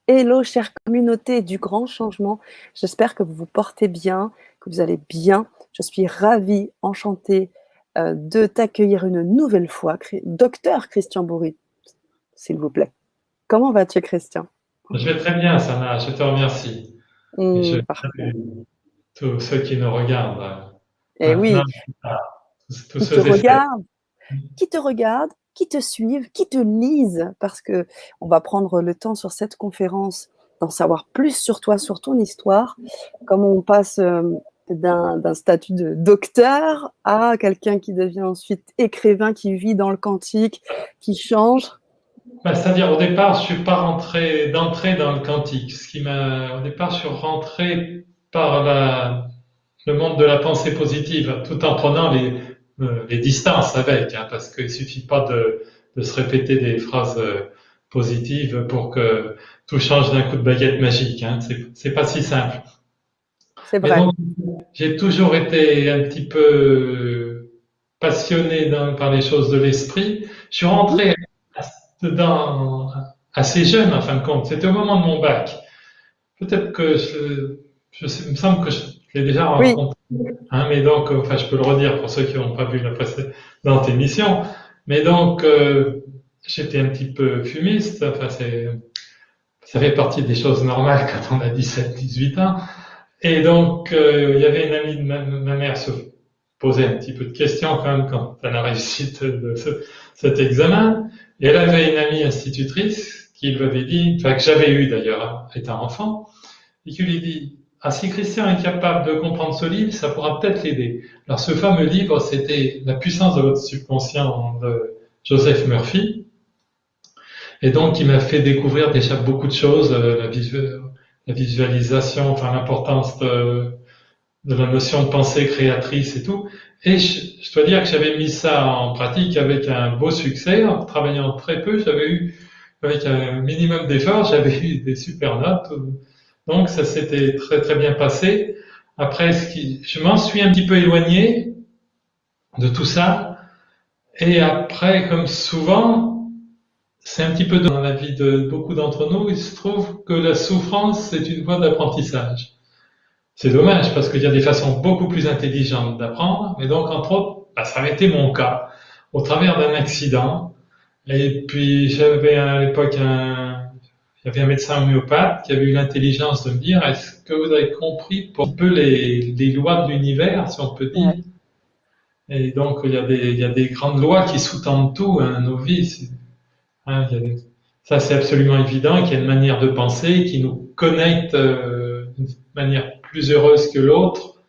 Hello, chère communauté du grand changement. J'espère que vous vous portez bien, que vous allez bien. Je suis ravie, enchantée de t'accueillir une nouvelle fois, docteur Christian Bourri, s'il vous plaît. Comment vas-tu, Christian? Je vais très bien, Sana, je te remercie. Et je Parfait. salue tous ceux qui nous regardent Et maintenant, oui, tous qui te ceux et celles. regarde, qui te suivent, qui te lisent, parce que on va prendre le temps sur cette conférence d'en savoir plus sur toi, sur ton histoire, comment on passe d'un statut de docteur à quelqu'un qui devient ensuite écrivain, qui vit dans le quantique, qui change. C'est-à-dire, au départ, je suis pas rentré d'entrée dans le quantique. Au départ, je suis rentré par le monde de la pensée positive, tout en prenant les distances avec, hein, parce qu'il suffit pas de se répéter des phrases positives pour que tout change d'un coup de baguette magique, hein. C'est pas si simple. C'est Mais vrai. donc, j'ai toujours été un petit peu passionné par les choses de l'esprit. Je suis Mhm. rentré dedans assez jeune, en fin de compte. C'était au moment de mon bac. Peut-être que il me semble que je l'ai déjà Oui. rencontré, hein, mais donc, enfin, je peux le redire pour ceux qui n'ont pas vu la précédente émission. Mais donc, j'étais un petit peu fumiste. Enfin, ça fait partie des choses normales quand on a 17, 18 ans. Et donc, il y avait une amie de ma mère se posait un petit peu de questions quand même quant à la réussite de cet examen. Et elle avait une amie institutrice qui lui avait dit, enfin que j'avais eu d'ailleurs hein, étant enfant, et qui lui dit, ah si Christian est capable de comprendre ce livre, ça pourra peut-être l'aider. Alors ce fameux livre, c'était La puissance de votre subconscient de Joseph Murphy. Et donc, il m'a fait découvrir déjà beaucoup de choses, la visualisation, enfin l'importance de la notion de pensée créatrice et tout. Et je dois dire que j'avais mis ça en pratique avec un beau succès, en travaillant très peu. J'avais eu, avec un minimum d'efforts, j'avais eu des super notes. Donc ça s'était très très bien passé. Après, je m'en suis un petit peu éloigné de tout ça. Et après, comme souvent, c'est un petit peu dans la vie de beaucoup d'entre nous, il se trouve que la souffrance, c'est une voie d'apprentissage. C'est dommage parce qu'il y a des façons beaucoup plus intelligentes d'apprendre. Et donc, entre autres, bah, ça avait été mon cas au travers d'un accident. Et puis, j'avais à l'époque il y avait un médecin homéopathe qui avait eu l'intelligence de me dire, est-ce que vous avez compris pour un peu les lois de l'univers, si on peut dire? Ouais. Et donc, il y a des grandes lois qui sous-tendent tout, hein, nos vies. Hein, ça, c'est absolument évident qu'il y a une manière de penser qui nous connecte d'une manière plus heureuse que l'autre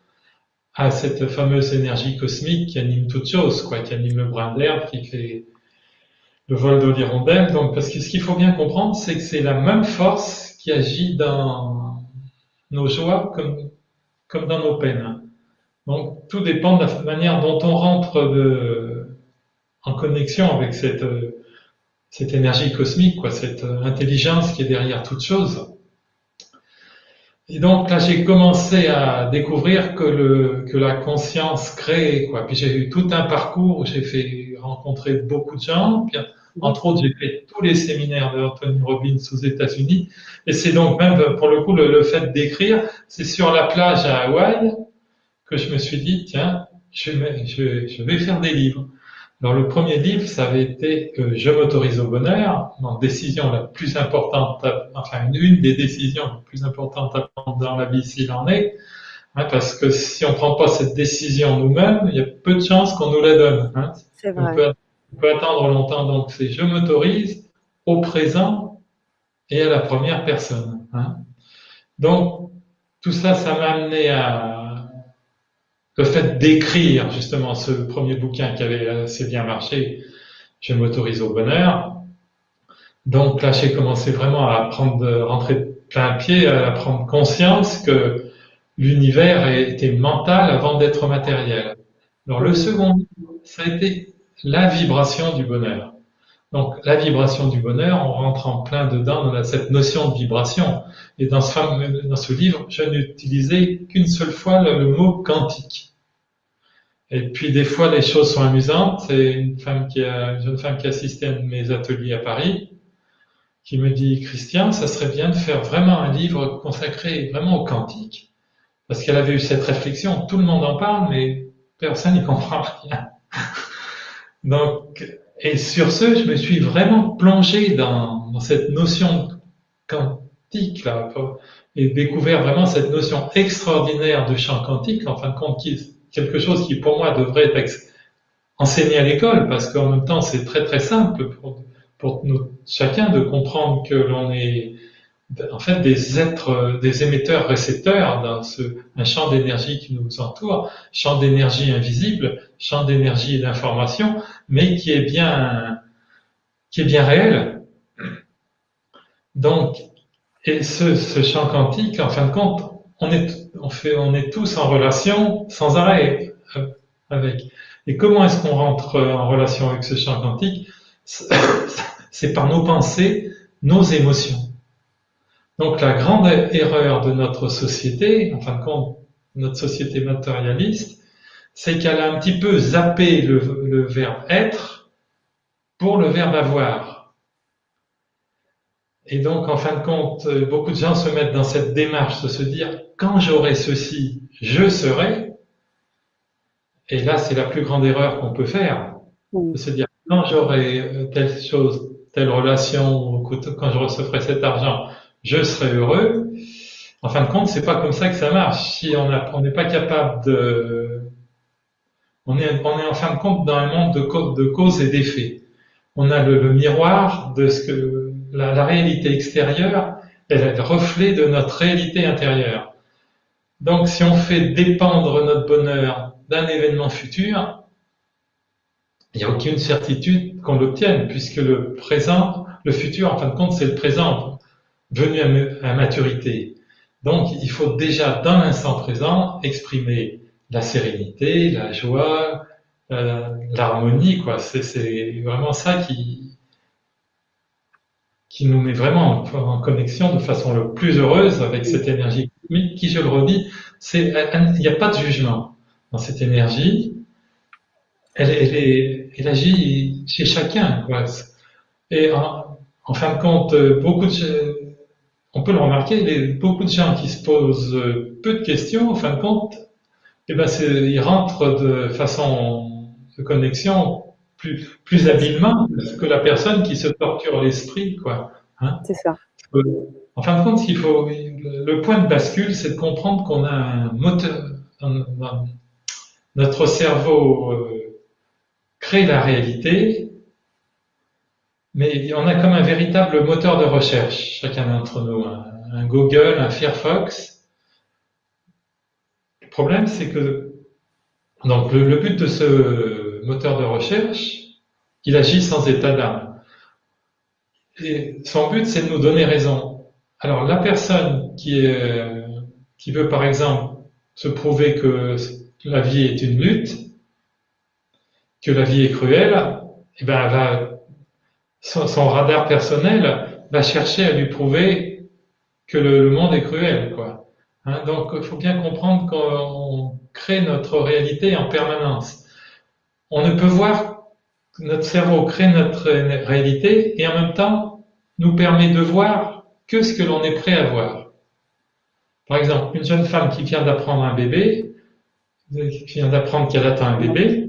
à cette fameuse énergie cosmique qui anime toute chose, quoi, qui anime le brin d'herbe, qui fait le vol de l'hirondelle. Donc, parce que ce qu'il faut bien comprendre, c'est que c'est la même force qui agit dans nos joies comme dans nos peines. Donc, tout dépend de la manière dont on rentre en connexion avec cette énergie cosmique, quoi, cette intelligence qui est derrière toute chose. Et donc là, j'ai commencé à découvrir que la conscience crée, quoi. Puis j'ai eu tout un parcours où j'ai fait rencontrer beaucoup de gens. Puis, Mhm. entre autres, j'ai fait tous les séminaires de Anthony Robbins aux États-Unis. Et c'est donc même, pour le coup, le fait d'écrire, c'est sur la plage à Hawaï que je me suis dit, tiens, je vais faire des livres. Alors le premier livre, ça avait été Je m'autorise au bonheur, donc décision la plus importante, enfin une des décisions les plus importantes à prendre dans la vie s'il en est, hein, parce que si on ne prend pas cette décision nous-mêmes, il y a peu de chances qu'on nous la donne. Hein. C'est On vrai. peut, on peut attendre longtemps, donc c'est Je m'autorise au présent et à la première personne. Hein. Donc tout ça, ça m'a amené à le fait d'écrire justement ce premier bouquin qui avait assez bien marché, Je m'autorise au bonheur. Donc là, j'ai commencé vraiment à rentrer de plein pied, à prendre conscience que l'univers était mental avant d'être matériel. Alors le Mhm. second, ça a été la vibration du bonheur. Donc la vibration du bonheur, on rentre en plein dedans dans cette notion de vibration. Et dans ce livre, je n'utilisais qu'une seule fois le mot quantique. Et puis des fois, les choses sont amusantes. C'est une jeune femme qui assistait à un de mes ateliers à Paris, qui me dit, Christian, ça serait bien de faire vraiment un livre consacré vraiment au quantique. Parce qu'elle avait eu cette réflexion, tout le monde en parle, mais personne n'y comprend rien. Donc, et sur ce, je me suis vraiment plongé dans cette notion quantique là, et découvert vraiment cette notion extraordinaire de champ quantique, en fin de compte, quelque chose qui pour moi devrait être enseigné à l'école, parce qu'en même temps, c'est très très simple pour chacun de comprendre que l'on est en fait des êtres, des émetteurs-récepteurs dans un champ d'énergie qui nous entoure, champ d'énergie invisible, champ d'énergie et d'information, mais qui est bien réel. Donc, et ce champ quantique, en fin de compte, on est tous en relation sans arrêt avec. Et comment est-ce qu'on rentre en relation avec ce champ quantique? C'est par nos pensées, nos émotions. Donc la grande erreur de notre société, en fin de compte, notre société matérialiste, c'est qu'elle a un petit peu zappé le verbe être pour le verbe avoir. Et donc, en fin de compte, beaucoup de gens se mettent dans cette démarche de se dire, quand j'aurai ceci, je serai. Et là, c'est la plus grande erreur qu'on peut faire, de se dire, quand j'aurai telle chose, telle relation, quand je recevrai cet argent, je serai heureux. En fin de compte, c'est pas comme ça que ça marche. Si on n'est pas capable on est en fin de compte dans un monde de causes et d'effets. On a le miroir de ce que la réalité extérieure est le reflet de notre réalité intérieure. Donc, si on fait dépendre notre bonheur d'un événement futur, il n'y a aucune certitude qu'on l'obtienne, puisque le présent, le futur, en fin de compte, c'est le présent venu à maturité. Donc, il faut déjà, dans l'instant présent, exprimer la sérénité, la joie, l'harmonie, quoi. C'est vraiment ça qui nous met vraiment en connexion de façon le plus heureuse avec cette énergie cosmique qui, je le redis, il n'y a pas de jugement dans cette énergie. Elle agit chez chacun, quoi. Et en fin de compte, on peut le remarquer, beaucoup de gens qui se posent peu de questions, en fin de compte, eh ben ils rentrent de façon de connexion plus habilement que la personne qui se torture l'esprit, quoi. Hein. C'est ça. En fin de compte, le point de bascule, c'est de comprendre qu'on a un moteur, notre cerveau crée la réalité, mais on a comme un véritable moteur de recherche, chacun d'entre nous, un Google, un Firefox. Le problème, c'est que donc le but de ce moteur de recherche, il agit sans état d'âme. Et son but, c'est de nous donner raison. Alors la personne qui veut, par exemple, se prouver que la vie est une lutte, que la vie est cruelle, eh ben, son radar personnel va chercher à lui prouver que le monde est cruel, quoi. Hein, donc, il faut bien comprendre qu'on crée notre réalité en permanence. On ne peut voir, notre cerveau crée notre réalité et en même temps nous permet de voir que ce que l'on est prêt à voir. Par exemple, une jeune femme qui vient d'apprendre un bébé, qui vient d'apprendre qu'elle attend un bébé,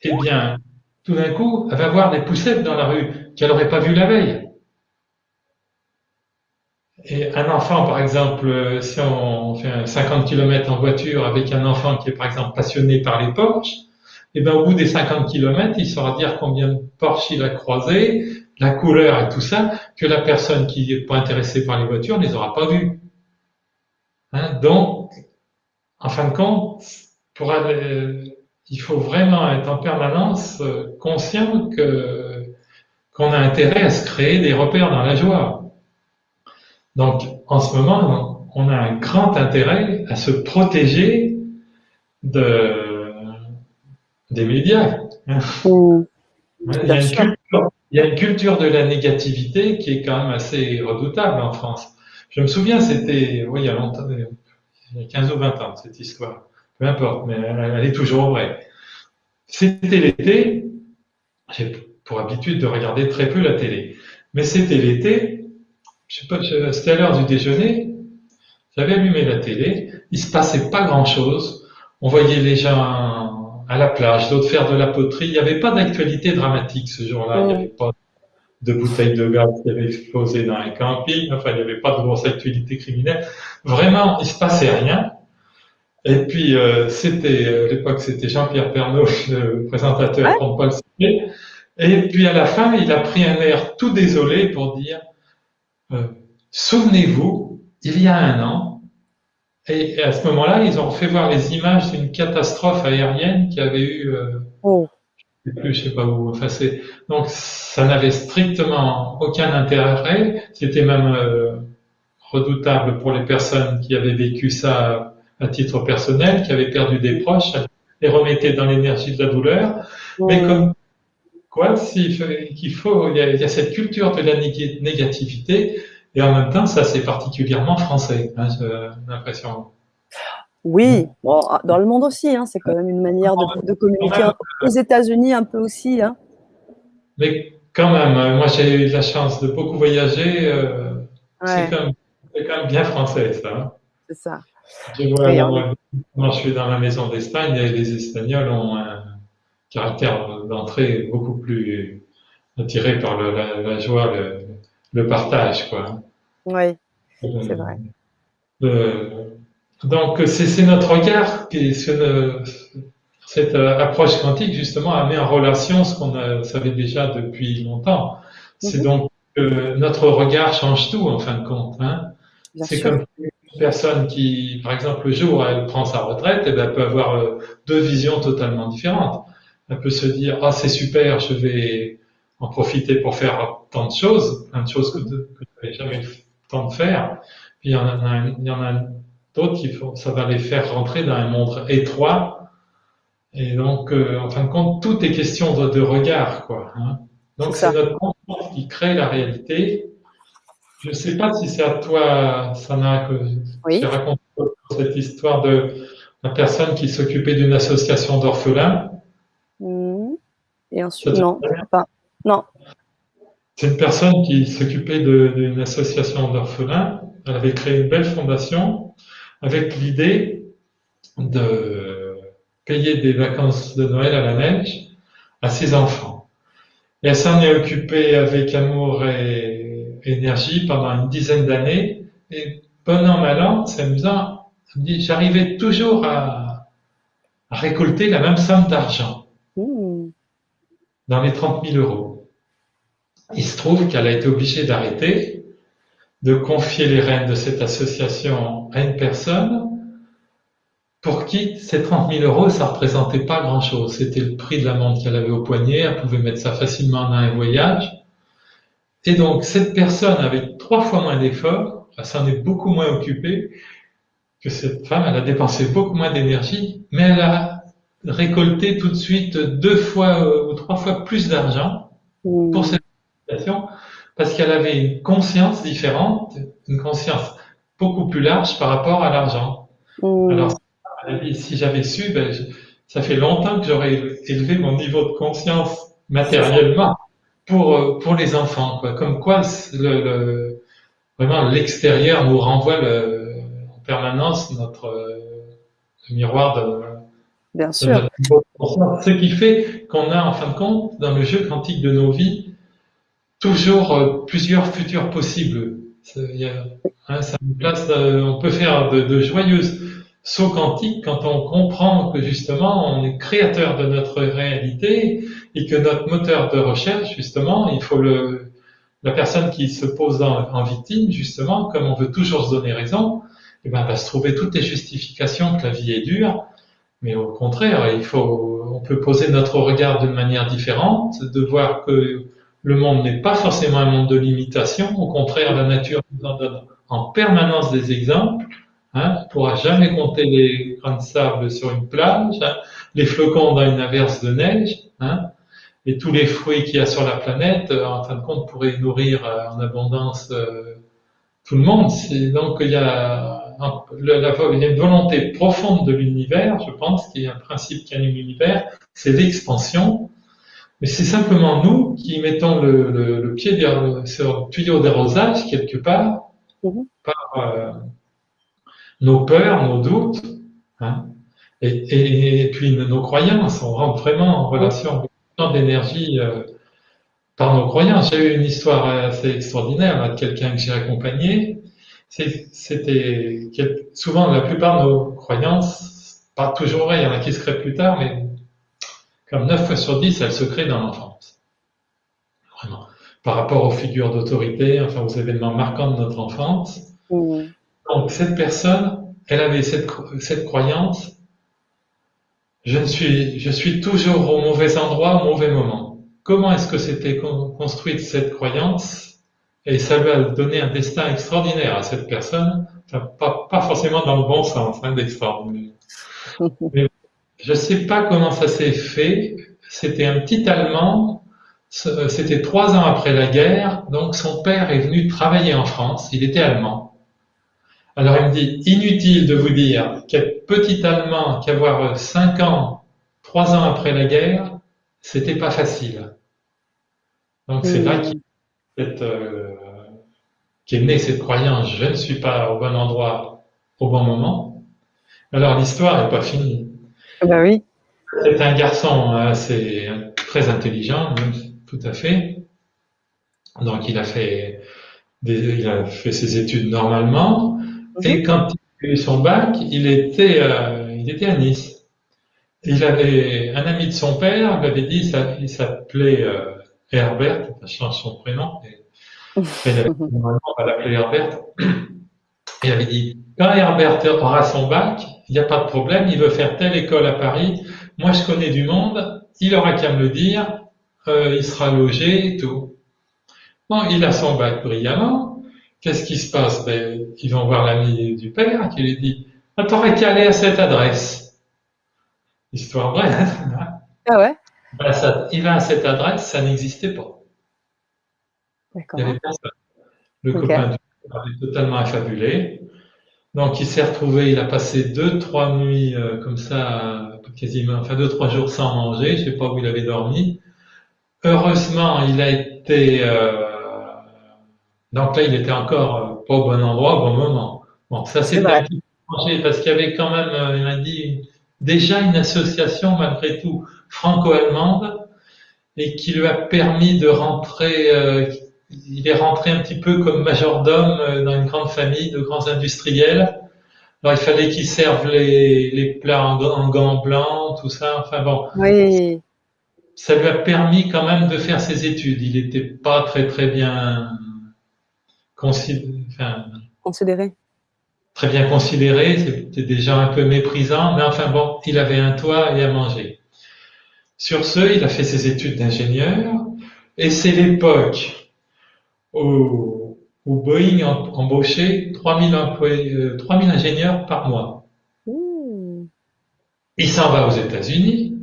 eh bien, tout d'un coup, elle va voir des poussettes dans la rue qu'elle n'aurait pas vues la veille. Et un enfant, par exemple, si on fait 50 km en voiture avec un enfant qui est, par exemple, passionné par les Porsche, et ben, au bout des 50 km, il saura dire combien de Porsche il a croisé, la couleur et tout ça, que la personne qui n'est pas intéressée par les voitures ne les aura pas vues. Hein, donc, en fin de compte, il faut vraiment être en permanence conscient qu'on a intérêt à se créer des repères dans la joie. Donc, en ce moment, on a un grand intérêt à se protéger des médias. Il y a une culture de la négativité qui est quand même assez redoutable en France. Je me souviens, c'était, oui, il y a longtemps, il y a 15 ou 20 ans, cette histoire. Peu importe, mais elle est toujours vraie. C'était l'été, j'ai pour habitude de regarder très peu la télé. Mais c'était l'été, je sais pas, c'était à l'heure du déjeuner, j'avais allumé la télé, il se passait pas grand-chose. On voyait les gens à la plage, d'autres faire de la poterie. Il n'y avait pas d'actualité dramatique ce jour-là. Il n'y avait Mm. pas de bouteilles de gaz qui avaient explosé dans un camping. Enfin, il n'y avait pas de grosse actualité criminelle. Vraiment, il se passait rien. Et puis, à l'époque, c'était Jean-Pierre Pernaut, le présentateur, Ouais. pour ne pas le citer. Et puis, à la fin, il a pris un air tout désolé pour dire, euh, souvenez-vous, il y a un an, et à ce moment-là, ils ont fait voir les images d'une catastrophe aérienne qui avait eu, Oh. je sais pas où, enfin donc ça n'avait strictement aucun intérêt, c'était même redoutable pour les personnes qui avaient vécu ça à titre personnel, qui avaient perdu des proches, ça les remettait dans l'énergie de la douleur, mais Mm. comme quoi, il y a cette culture de la négativité, et en même temps, ça c'est particulièrement français, hein, j'ai l'impression. Oui, bon, dans le monde aussi, hein, c'est quand même une manière de Quand communiquer. même, Aux États-Unis, un peu aussi, hein. mais quand même, moi j'ai eu la chance de beaucoup voyager, Ouais, c'est quand même bien français ça, hein. c'est ça. Je vois, Oui, bon, moi je suis dans la maison d'Espagne et les Espagnols ont un caractère d'entrée beaucoup plus attiré par la joie, le partage, quoi. oui, c'est Euh, vrai. euh, donc c'est notre regard cette approche quantique justement a mis en relation ce savait déjà depuis longtemps. C'est Mhm, donc notre regard change tout en fin de compte, hein. bien C'est sûr. comme une personne qui, par exemple, le jour où elle prend sa retraite, eh ben, elle peut avoir deux visions totalement différentes. Elle peut se dire, ah, c'est super, je vais en profiter pour faire tant de choses, plein de choses Mhm. que je n'avais jamais eu le temps de faire. Puis il y en a d'autres ça va les faire rentrer dans un monde étroit. Et donc, en fin de compte, tout est question de regard, quoi, hein. C'est Donc, c'est ça. notre conscience qui crée la réalité. Je ne sais pas si c'est à toi, Sana, que j'ai Oui. raconté cette histoire de la personne qui s'occupait d'une association d'orphelins. Mhm. Et ensuite, Ça te non, dit rien? pas. Non. C'est une personne qui s'occupait d'une association d'orphelins. Elle avait créé une belle fondation avec l'idée de payer des vacances de Noël à la neige à ses enfants. Et elle s'en est occupée avec amour et énergie pendant une dizaine d'années. Et bon an, mal an, c'est amusant, elle me dit, j'arrivais toujours à récolter la même somme d'argent, Mhm. dans les 30 000 euros. Il se trouve qu'elle a été obligée d'arrêter, de confier les rênes de cette association à une personne pour qui ces 30 000 euros, ça représentait pas grand-chose. C'était le prix de la montre qu'elle avait au poignet, elle pouvait mettre ça facilement dans un voyage. Et donc, cette personne, avec 3 fois moins d'efforts, elle s'en est beaucoup moins occupée que cette femme. Elle a dépensé beaucoup moins d'énergie, mais elle a récolté tout de suite 2 fois ou 3 fois plus d'argent pour Mhm. cette situation parce qu'elle avait une conscience différente, une conscience beaucoup plus large par rapport à l'argent. Alors, Mhm. elle a dit, si j'avais su, ça fait longtemps que j'aurais élevé mon niveau de conscience C'est ça. matériellement pour les enfants, quoi. Comme quoi, vraiment, l'extérieur nous renvoie en permanence le miroir Bien de sûr. notre niveau de conscience. Ce qui fait qu'on a, en fin de compte, dans le jeu quantique de nos vies, toujours plusieurs futurs possibles. Ça nous place, on peut faire de joyeuses sauts quantiques quand on comprend que justement on est créateur de notre réalité et que notre moteur de recherche, justement, la personne qui se pose en victime, justement, comme on veut toujours se donner raison, eh ben, va se trouver toutes les justifications que la vie est dure, mais au contraire, on peut poser notre regard d'une manière différente, de voir que le monde n'est pas forcément un monde de limitation. Au contraire, la nature nous en donne en permanence des exemples, hein. On ne pourra jamais compter les grains de sable sur une plage, hein, les flocons dans une averse de neige, hein, et tous les fruits qu'il y a sur la planète, en fin de compte, pourraient nourrir en abondance tout le monde. Donc il y a une volonté profonde de l'univers, je pense, qui est un principe qui anime l'univers, c'est l'expansion. Mais c'est simplement nous qui mettons le pied sur le tuyau d'arrosage quelque part, Mhm. par nos peurs, nos doutes, hein, et puis nos croyances. On rentre vraiment en Oui. relation avec tant d'énergie par nos croyances. J'ai eu une histoire assez extraordinaire là, de quelqu'un que j'ai accompagné. C'était souvent la plupart de nos croyances, pas toujours vrai, il y en a qui se créent plus tard, mais comme 9 fois sur 10, elles se créent dans l'enfance. Vraiment. Par rapport aux figures d'autorité, enfin aux événements marquants de notre enfance. Mhm. Donc cette personne, elle avait cette croyance, je suis toujours au mauvais endroit, au mauvais moment. Comment est-ce que c'était construite cette croyance? Et ça lui a donné un destin extraordinaire à cette personne, enfin, pas forcément dans le bon sens, hein, d'extraordinaire. Mais je ne sais pas comment ça s'est fait. C'était un petit Allemand, c'était 3 ans après la guerre, donc son père est venu travailler en France, il était allemand. Alors il me dit, inutile de vous dire qu'être petit Allemand, qu'avoir 5 ans, 3 ans après la guerre, c'était pas facile. Donc c'est là Mhm. qu'est née cette croyance, je ne suis pas au bon endroit au bon moment. Alors l'histoire n'est pas finie. Ah bah oui. C'est un garçon assez très intelligent, même, tout à fait. Donc il a fait ses études normalement. Mhm. Et quand il a eu son bac, il était à Nice. Il avait un ami de son père, lui avait dit, il s'appelait Herbert, il change son prénom. Il avait, normalement, on va l'appeler Herbert. Il avait dit, quand Herbert aura son bac, il n'y a pas de problème, il veut faire telle école à Paris. Moi, je connais du monde, il aura qu'à me le dire, il sera logé et tout. Bon, il a son bac brillamment. Qu'est-ce qui se passe? Ben, ils vont voir l'ami du père qui lui dit, ah, t'aurais qu'à aller à cette adresse. Histoire vraie, hein. Ah ouais, Ben, il va à cette adresse, ça n'existait pas. Il n'y d'accord. avait personne. Le Ok. copain du père avait totalement affabulé. Donc il s'est retrouvé, il a passé 2, 3 nuits comme ça, quasiment, enfin 2, 3 jours sans manger, je sais pas où il avait dormi. Heureusement, il a été, donc là il était encore pas au bon endroit, au bon moment. Bon, ça C'est s'était un vrai. petit peu changé parce qu'il y avait quand même, il m'a dit, déjà une association malgré tout franco-allemande et qui lui a permis de rentrer. Il est rentré un petit peu comme majordome dans une grande famille de grands industriels. Alors, il fallait qu'ils servent les plats en gants blancs, tout ça. Enfin bon, Oui, ça lui a permis quand même de faire ses études. Il n'était pas très très bien enfin, considéré. très bien considéré. C'était déjà un peu méprisant, mais enfin bon, il avait un toit et à manger. Sur ce, il a fait ses études d'ingénieur, et c'est l'époque où Boeing embauchait 3000 employés, 3000 ingénieurs par mois. Mmh. Il s'en va aux États-Unis.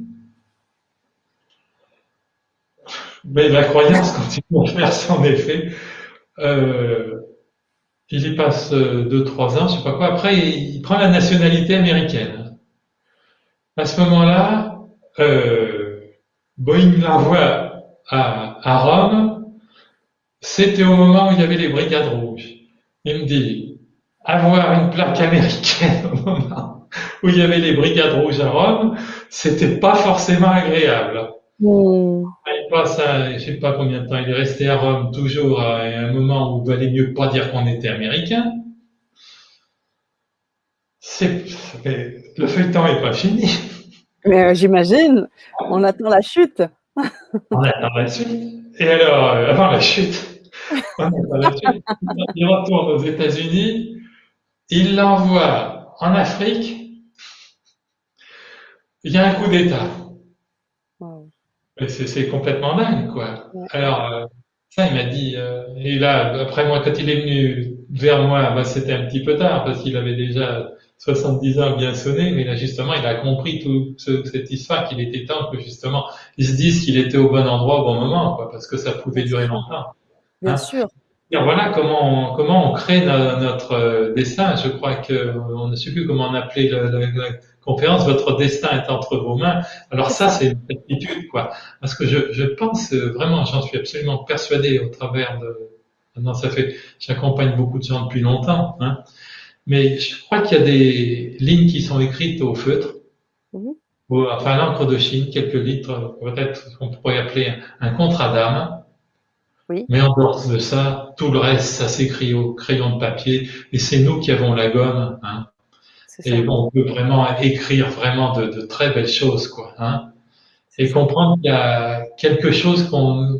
Mais la croyance continue à faire son effet. Euh, il y passe 2, 3 ans, je sais pas quoi. Après, il prend la nationalité américaine. À ce moment-là, euh, Boeing l'envoie à Rome. C'était au moment où il y avait les brigades rouges. Il me dit, avoir une plaque américaine au moment où il y avait les brigades rouges à Rome, c'était pas forcément agréable. Mmh. Il passe je sais pas combien de temps, il est resté à Rome toujours à un moment où il valait mieux pas dire qu'on était américain. C'est, le feuilleton est pas fini. Mais j'imagine, on attend la chute. On attend la suite. Et alors, avant la chute, on attend la suite. Il retourne aux États-Unis, il l'envoie en Afrique, il y a un coup d'État. Wow. Mais c'est complètement dingue, quoi. Ouais. Alors, ça, il m'a dit, et là, après moi, quand il est venu vers moi, bah, c'était un petit peu tard, parce qu'il avait déjà 70 ans bien sonné, mais là, justement, il a compris cette histoire, qu'il était temps que, justement, ils se disent qu'il était au bon endroit au bon moment, quoi, parce que ça pouvait Bien durer sûr, longtemps, bien hein. sûr. dire, voilà comment on crée notre destin. Je crois que on ne sait plus comment on appelait la conférence. Votre destin est entre vos mains. Alors C'est ça, ça. c'est une certitude, quoi. Parce que je pense vraiment, j'en suis absolument persuadé au travers de. Maintenant, j'accompagne beaucoup de gens depuis longtemps, hein. Mais je crois qu'il y a des lignes qui sont écrites au feutre, Mhm. ou enfin à l'encre de Chine, quelques litres, peut-être qu'on pourrait appeler un contrat d'âme. Oui, Mais en dehors de ça, tout le reste, ça s'écrit au crayon de papier, et c'est nous qui avons la gomme, hein. c'est Et ça. on peut vraiment écrire vraiment de très belles choses, quoi, hein. C'est Et ça. comprendre qu'il y a quelque chose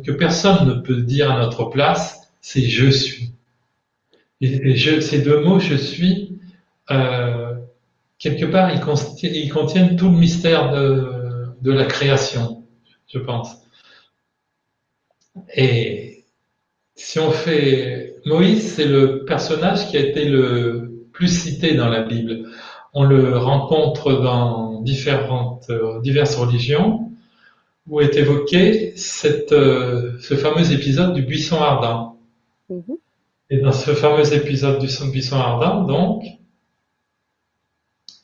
que personne ne peut dire à notre place, c'est je suis. Ces deux mots, je suis, euh, quelque part, ils contiennent tout le mystère de la création, je pense. Et si on fait Moïse, c'est le personnage qui a été le plus cité dans la Bible. On le rencontre dans diverses religions où est évoqué ce fameux épisode du buisson ardent. Mhm. Et dans ce fameux épisode du buisson ardent, donc,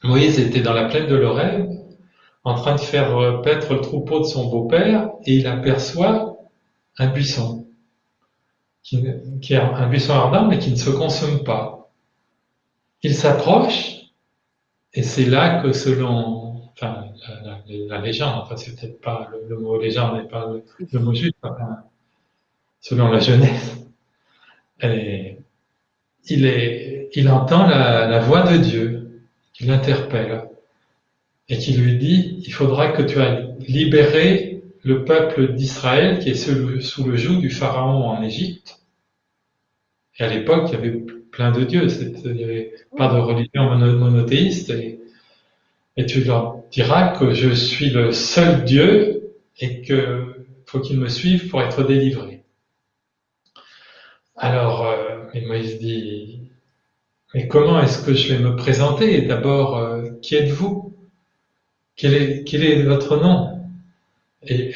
Moïse était dans la plaine de l'Oreb, en train de faire paître le troupeau de son beau-père, et il aperçoit un buisson, qui est un buisson ardent, mais qui ne se consomme pas. Il s'approche, et c'est là que enfin, la légende, enfin c'est peut-être pas le mot légende n'est pas le mot juste, enfin, selon la Genèse, et il entend la voix de Dieu qui l'interpelle et qui lui dit, il faudra que tu ailles libérer le peuple d'Israël qui est sous le joug du pharaon en Égypte. Et à l'époque, il y avait plein de dieux, il n'y avait pas de Mhm. religion monothéiste, et tu leur diras que je suis le seul Dieu et que faut qu'ils me suivent pour être délivrés. Alors, et Moïse dit, mais comment est-ce que je vais me présenter? D'abord, qui êtes-vous? Quel est votre nom? Et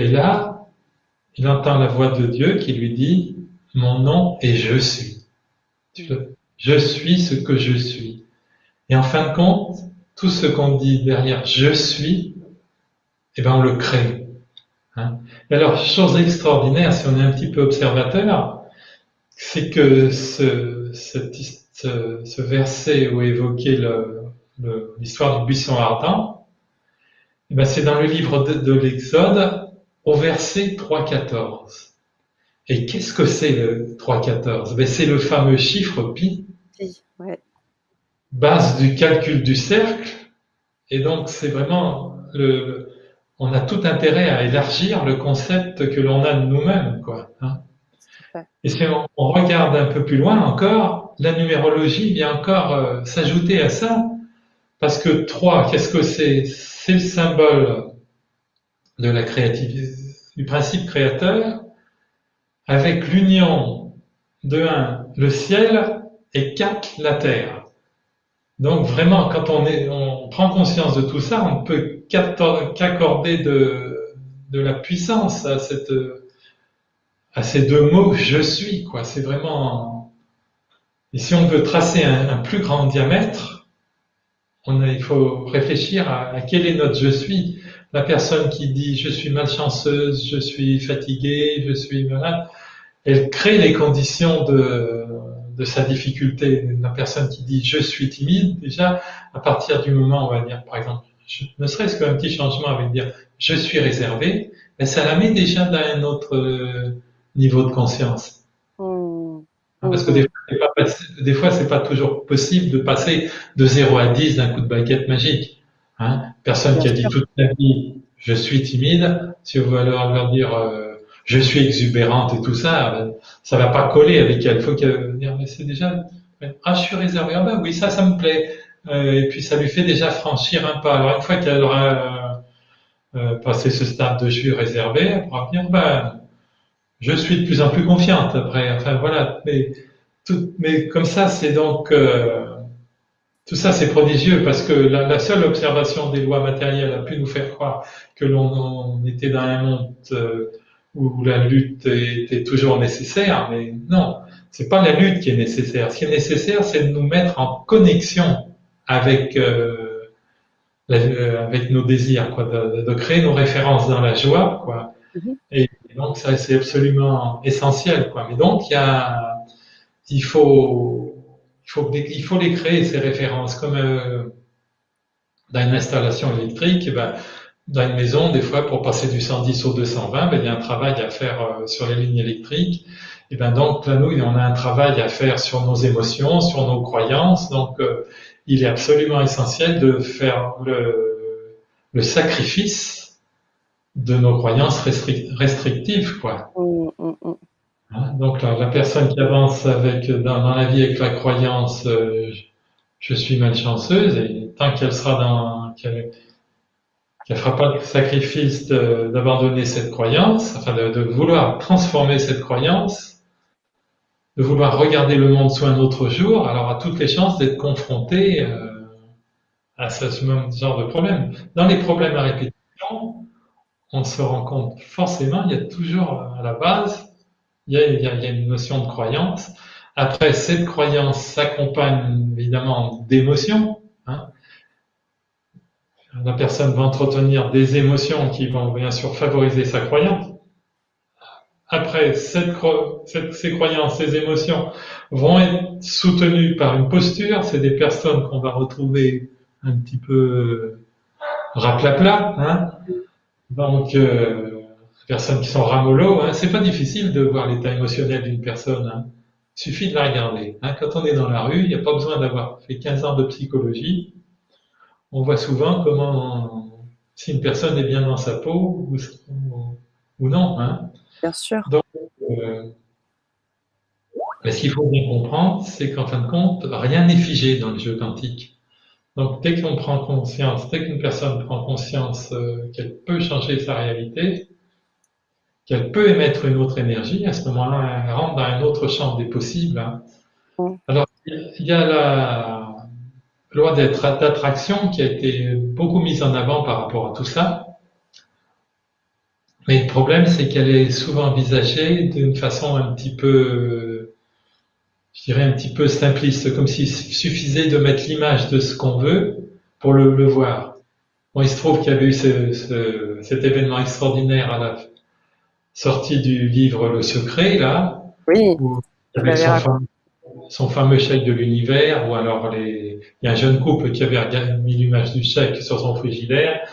là, il entend la voix de Dieu qui lui dit, mon nom est je suis. Je suis ce que je suis. Et en fin de compte, tout ce qu'on dit derrière je suis, eh ben on le crée, hein. Et alors, chose extraordinaire, si on est un petit peu observateur, c'est que ce verset où est évoqué l'histoire du buisson ardent, eh ben c'est dans le livre de l'Exode, au verset 3,14. Et qu'est-ce que c'est le 3,14? Ben c'est le fameux chiffre pi, Si, ouais. base du calcul du cercle, et donc c'est vraiment on a tout intérêt à élargir le concept que l'on a de nous-mêmes, quoi, hein. Tout à fait. Et si on regarde un peu plus loin encore, la numérologie vient encore s'ajouter à ça, parce que 3, qu'est-ce que c'est? C'est le symbole de la créativité, du principe créateur, avec l'union de 1, le ciel, et 4, la terre. Donc vraiment, quand on prend conscience de tout ça, on ne peut qu'accorder de la puissance à ces deux mots je suis, quoi. C'est vraiment. Et si on veut tracer un plus grand diamètre, il faut réfléchir à quel est notre je suis. La personne qui dit je suis malchanceuse, je suis fatiguée, je suis malade, elle crée les conditions de sa difficulté. La personne qui dit je suis timide, déjà, à partir du moment, on va dire, par exemple, ne serait-ce qu'un petit changement avec dire je suis réservé, ben ça la met déjà dans un autre niveau de conscience. Mhm. Hein, parce que Mhm. des fois, c'est pas toujours possible de passer de 0 à 10 d'un coup de baguette magique, hein. Personne Bien qui a dit sûr. toute sa vie je suis timide, si vous voulez leur dire je suis exubérante et tout ça, ben, ça va pas coller avec elle. Il faut qu'elle dire mais c'est déjà ah je suis réservé, ah ben oui ça me plaît. Et puis ça lui fait déjà franchir un pas. Alors une fois qu'elle aura passé ce stade de je suis réservé, elle pourra dire ben je suis de plus en plus confiante après. Enfin voilà, mais comme ça, c'est donc tout ça, c'est prodigieux parce que la seule observation des lois matérielles a pu nous faire croire que l'on était dans un monde où la lutte était toujours nécessaire, mais non, c'est pas la lutte qui est nécessaire. Ce qui est nécessaire, c'est de nous mettre en connexion avec avec nos désirs, quoi, de créer nos références dans la joie, quoi. Mhm. Et donc ça, c'est absolument essentiel, quoi. Mais donc il faut, il faut les créer ces références, comme dans une installation électrique. Eh ben, dans une maison, des fois, pour passer du 110 au 220, ben, il y a un travail à faire sur les lignes électriques. Et ben donc là, nous, on a un travail à faire sur nos émotions, sur nos croyances. Donc, il est absolument essentiel de faire le sacrifice de nos croyances restrictives, quoi. Hein, donc la personne qui avance dans la vie avec la croyance je suis malchanceuse, et tant qu'elle sera qu'elle fera pas le sacrifice d'abandonner cette croyance, enfin de vouloir transformer cette croyance, de vouloir regarder le monde sous un autre jour, alors a toutes les chances d'être confrontée à ce même genre de problème. Dans les problèmes à répétition, on se rend compte forcément, il y a toujours à la base, il y a une notion de croyance. Après, cette croyance s'accompagne évidemment d'émotions. Hein. La personne va entretenir des émotions qui vont bien sûr favoriser sa croyance. Après, ces croyances, ces émotions vont être soutenues par une posture. C'est des personnes qu'on va retrouver un petit peu raplapla. Hein. Donc, personnes qui sont ramollo, hein. C'est pas difficile de voir l'état émotionnel d'une personne. Hein. Il suffit de la regarder. Hein. Quand on est dans la rue, il n'y a pas besoin d'avoir fait 15 ans de psychologie. On voit souvent si une personne est bien dans sa peau ou non. Hein. Bien sûr. Donc, ce qu'il faut bien comprendre, c'est qu'en fin de compte, rien n'est figé dans le jeu quantique. Donc, dès qu'on prend conscience, dès qu'une personne prend conscience qu'elle peut changer sa réalité, qu'elle peut émettre une autre énergie, à ce moment-là, elle rentre dans un autre champ des possibles. Hein. Alors, il y a la loi d'attraction qui a été beaucoup mise en avant par rapport à tout ça. Mais le problème, c'est qu'elle est souvent envisagée d'une façon un petit peu, je dirais un petit peu simpliste, comme s'il suffisait de mettre l'image de ce qu'on veut pour le voir. Bon, il se trouve qu'il y avait eu cet événement extraordinaire à la sortie du livre Le Secret, là, oui, où il y avait son fameux chèque de l'univers, ou alors il y a un jeune couple qui avait mis l'image du chèque sur son frigidaire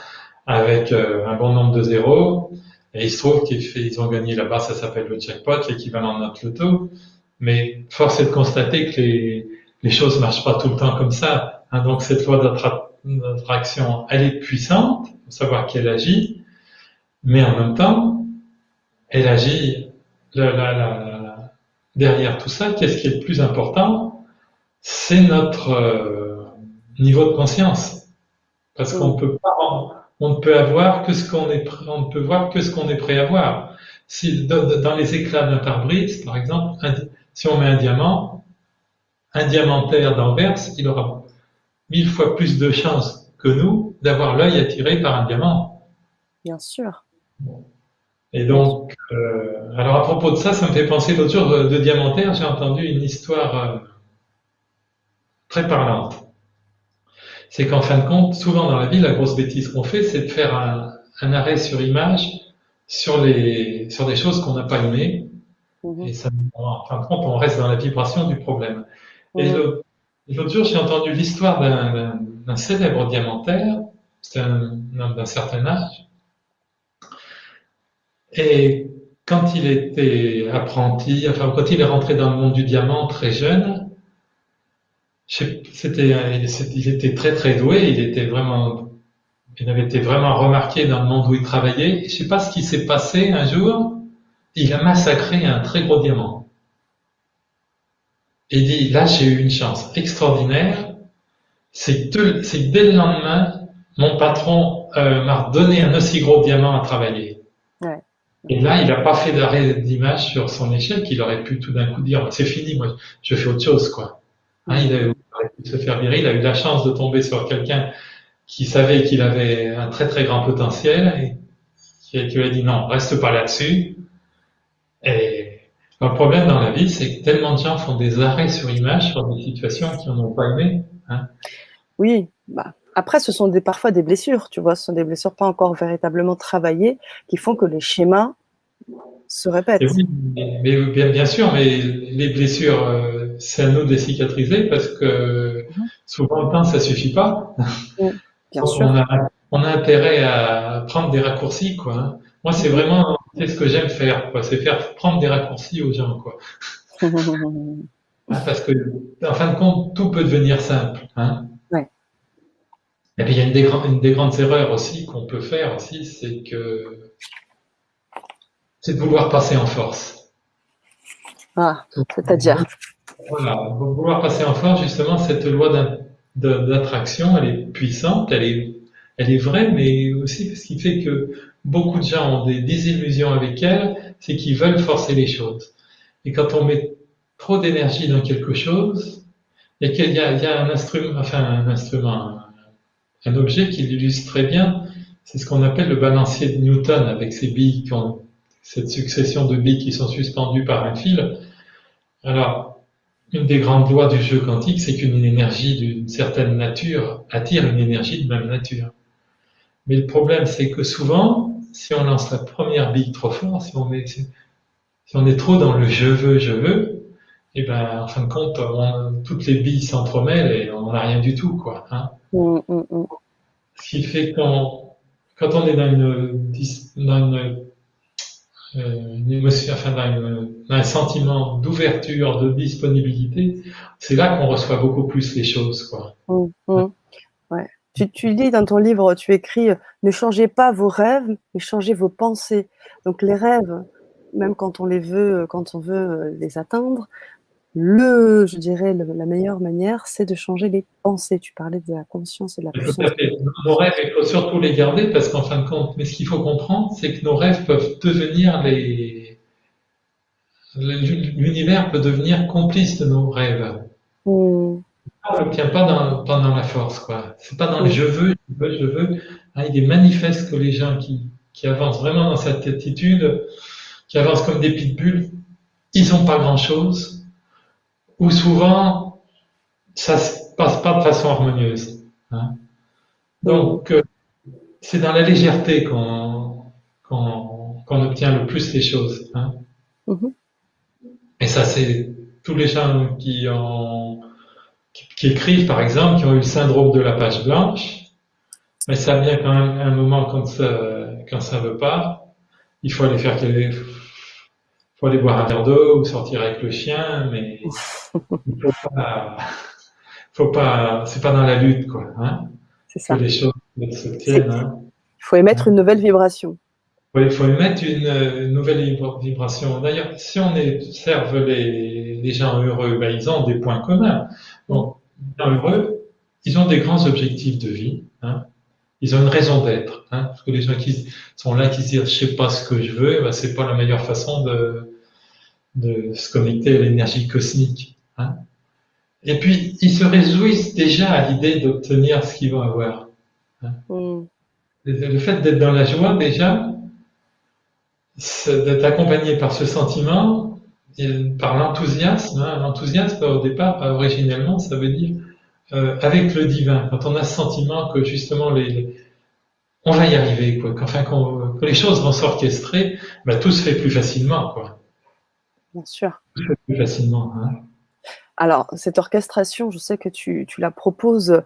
avec un bon nombre de zéros, et il se trouve qu'ils ont gagné là-bas, ça s'appelle le jackpot, l'équivalent de notre loto, mais force est de constater que les choses marchent pas tout le temps comme ça. Hein, donc cette loi d'attraction, elle est puissante, faut savoir qu'elle agit, mais en même temps, elle agit derrière tout ça. Qu'est-ce qui est le plus important? C'est notre niveau de conscience, parce qu'on ne peut avoir que ce qu'on est, on ne peut voir que ce qu'on est prêt à voir. Si dans les éclats d'un pare-brise, par exemple, si on met un diamantaire d'Anvers, il aura 1000 fois plus de chances que nous d'avoir l'œil attiré par un diamant. Bien sûr. Et donc, alors à propos de ça, ça me fait penser l'autre jour de diamantaire, j'ai entendu une histoire très parlante. C'est qu'en fin de compte, souvent dans la vie, la grosse bêtise qu'on fait, c'est de faire un arrêt sur image sur des choses qu'on n'a pas aimées. Et ça, en fin de compte, on reste dans la vibration du problème. Et l'autre jour, j'ai entendu l'histoire d'un célèbre diamantaire, c'était un homme d'un certain âge, et quand il était apprenti, enfin quand il est rentré dans le monde du diamant très jeune, il était très très doué, il avait été vraiment remarqué dans le monde où il travaillait. Et je sais pas ce qui s'est passé un jour, il a massacré un très gros diamant. Et il dit, là j'ai eu une chance extraordinaire, c'est que dès le lendemain, mon patron m'a donné un aussi gros diamant à travailler. Ouais. Et là, il n'a pas fait d'arrêt d'image sur son échec, il aurait pu tout d'un coup dire, c'est fini, moi je fais autre chose, quoi. Hein, il aurait pu se faire virer, il a eu la chance de tomber sur quelqu'un qui savait qu'il avait un très très grand potentiel et qui lui a dit non, reste pas là-dessus, Et le problème dans la vie, c'est que tellement de gens font des arrêts sur image sur des situations qu'ils n'ont pas aimées. Hein. Oui, bah, après, ce sont parfois des blessures, tu vois, ce sont des blessures pas encore véritablement travaillées qui font que les schémas se Et répètent. oui, mais bien sûr, mais les blessures, c'est à nous de les cicatriser parce que Mhm. souvent le temps, ça suffit pas. Mm. Bien Donc, sûr. on a intérêt à prendre des raccourcis, quoi. Hein. Moi, c'est Mhm. vraiment, c'est ce que j'aime faire, quoi. C'est faire prendre des raccourcis aux gens, quoi. Hein, parce que, en fin de compte, tout peut devenir simple, hein. Ouais. Et puis, il y a une des grandes erreurs aussi qu'on peut faire aussi, c'est de vouloir passer en force. Ah, c'est-à-dire. Voilà, vouloir passer en force, justement, cette loi d'attraction, elle est puissante, elle est vraie, mais aussi ce qui fait que beaucoup de gens ont des désillusions avec elle, c'est qu'ils veulent forcer les choses. Et quand on met trop d'énergie dans quelque chose, il y a un instrument, enfin un instrument, un objet qui l'illustre très bien, c'est ce qu'on appelle le balancier de Newton avec ces billes qui ont cette succession de billes qui sont suspendues par un fil. Alors, une des grandes lois du jeu quantique, c'est qu'une énergie d'une certaine nature attire une énergie de même nature. Mais le problème, c'est que souvent, si on lance la première bille trop fort, si on est trop dans le je veux, et ben, en fin de compte, toutes les billes s'entremêlent et on n'a rien du tout, quoi. Hein. Mm, mm, mm. Ce qui fait quand on est dans une émotion, enfin dans un sentiment d'ouverture, de disponibilité, c'est là qu'on reçoit beaucoup plus les choses, quoi. Mm, mm. Ouais. Tu dis dans ton livre, tu écris ne changez pas vos rêves, mais changez vos pensées. Donc les rêves, même quand on les veut, quand on veut les atteindre, je dirais, la meilleure manière, c'est de changer les pensées. Tu parlais de la conscience et de la Tout à puissance. fait. Nos rêves, il faut surtout les garder parce qu'en fin de compte, mais ce qu'il faut comprendre, c'est que nos rêves peuvent devenir l'univers peut devenir complice de nos rêves. Mm, On ne tient pas pas dans la force, quoi. C'est pas dans le mm, je veux. Hein, il est manifeste que les gens qui avancent vraiment dans cette attitude, qui avancent comme des pitbulls, ils n'ont pas grand chose, ou souvent, ça se passe pas de façon harmonieuse. Hein. mm, Donc, c'est dans la légèreté qu'on obtient le plus les choses. Hein. mhm. Et ça, c'est tous les gens qui écrivent, par exemple, qui ont eu le syndrome de la page blanche, mais ça vient quand même un moment quand ça veut pas. Il faut aller faut aller boire un verre d'eau ou sortir avec le chien, mais il faut pas, c'est pas dans la lutte, quoi, hein, C'est que ça. les choses Il s'obtiennent, hein. faut émettre une nouvelle vibration. Ouais, il faut émettre une nouvelle vibration. D'ailleurs, si on observe les gens heureux, ben, ils ont des points communs. Mm, Donc, les gens heureux, ils ont des grands objectifs de vie. Hein. Ils ont une raison d'être. Hein. Parce que les gens qui sont là, qui se disent, je sais pas ce que je veux, ben, c'est pas la meilleure façon de se connecter à l'énergie cosmique. Hein. Et puis, ils se réjouissent déjà à l'idée d'obtenir ce qu'ils vont avoir. Hein. mm, Le fait d'être dans la joie, déjà, d'être accompagné par ce sentiment, et par l'enthousiasme. Hein. L'enthousiasme, au départ, originellement, ça veut dire avec le divin. Quand on a ce sentiment que justement on va y arriver, quoi. Que les choses vont s'orchestrer, ben, tout se fait plus facilement, quoi. bien sûr. Tout se fait plus facilement. Hein. Alors, cette orchestration, je sais que tu la proposes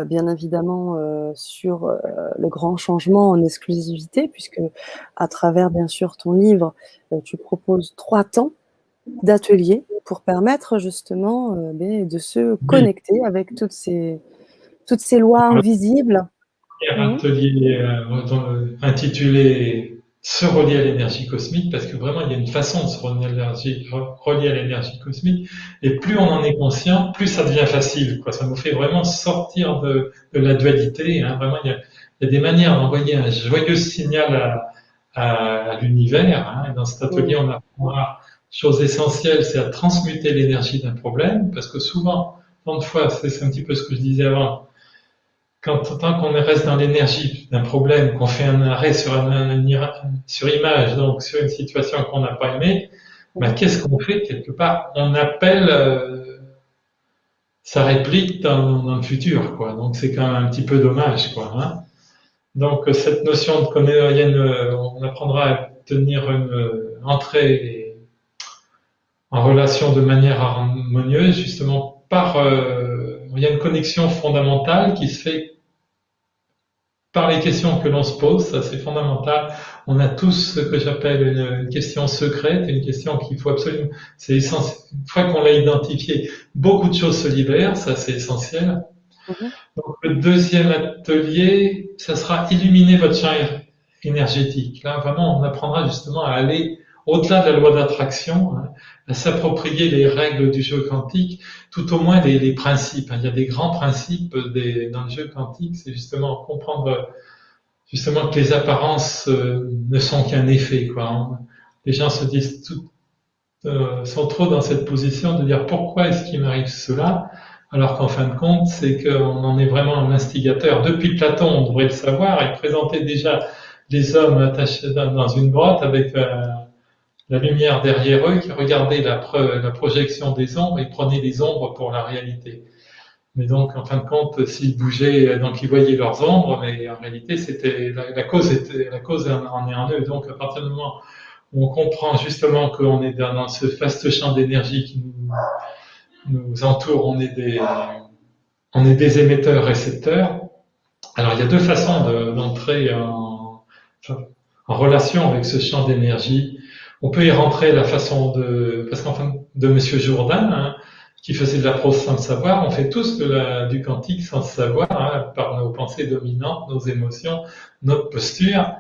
bien évidemment sur le grand changement en exclusivité, puisque à travers bien sûr ton livre, tu proposes 3 temps d'atelier pour permettre justement de se Oui, connecter avec toutes ces lois invisibles. il y a un Mhm. atelier intitulé Se relier à l'énergie cosmique, parce que vraiment, il y a une façon de se relier à l'énergie cosmique, et plus on en est conscient, plus ça devient facile, quoi. Ça nous fait vraiment sortir de la dualité, hein. Vraiment, il y a des manières d'envoyer un joyeux signal à l'univers, hein. Et dans cet atelier, Mhm. on apprend chose essentielle, c'est à transmuter l'énergie d'un problème, parce que souvent, tant de fois, c'est un petit peu ce que je disais avant, tant qu'on reste dans l'énergie d'un problème, qu'on fait un arrêt sur image, donc sur une situation qu'on n'a pas aimée, ben, qu'est-ce qu'on fait quelque part? On appelle ça réplique dans le futur, quoi. Donc c'est quand même un petit peu dommage, quoi. Hein. Donc cette notion de on apprendra à tenir une entrée en relation de manière harmonieuse, justement il y a une connexion fondamentale qui se fait par les questions que l'on se pose, ça c'est fondamental. On a tous ce que j'appelle une question secrète, une question qu'il faut absolument, c'est essentiel. Une fois qu'on l'a identifié, beaucoup de choses se libèrent, ça c'est essentiel. Donc le deuxième atelier, ça sera illuminer votre champ énergétique. Là vraiment, on apprendra justement à aller au-delà de la loi d'attraction, hein, à s'approprier les règles du jeu quantique, tout au moins les principes. Hein. Il y a des grands principes dans le jeu quantique, c'est justement comprendre justement que les apparences ne sont qu'un effet. Quoi, hein. Les gens se disent sont trop dans cette position de dire pourquoi est-ce qu'il m'arrive cela, alors qu'en fin de compte, c'est qu'on en est vraiment un instigateur. Depuis Platon, on devrait le savoir, il présentait déjà les hommes attachés dans une grotte avec la lumière derrière eux, qui regardaient la projection des ombres et prenaient les ombres pour la réalité. Mais donc, en fin de compte, s'ils bougeaient, donc ils voyaient leurs ombres, mais en réalité, la cause en est en eux. Donc, à partir du moment où on comprend justement qu'on est dans ce vaste champ d'énergie qui nous entoure, on est des émetteurs-récepteurs. Alors, il y a deux façons d'entrer en relation avec ce champ d'énergie. On peut y rentrer parce qu'enfin de Monsieur Jourdain, hein, qui faisait de la prose sans le savoir, on fait tous du quantique sans le savoir, hein, par nos pensées dominantes, nos émotions, notre posture.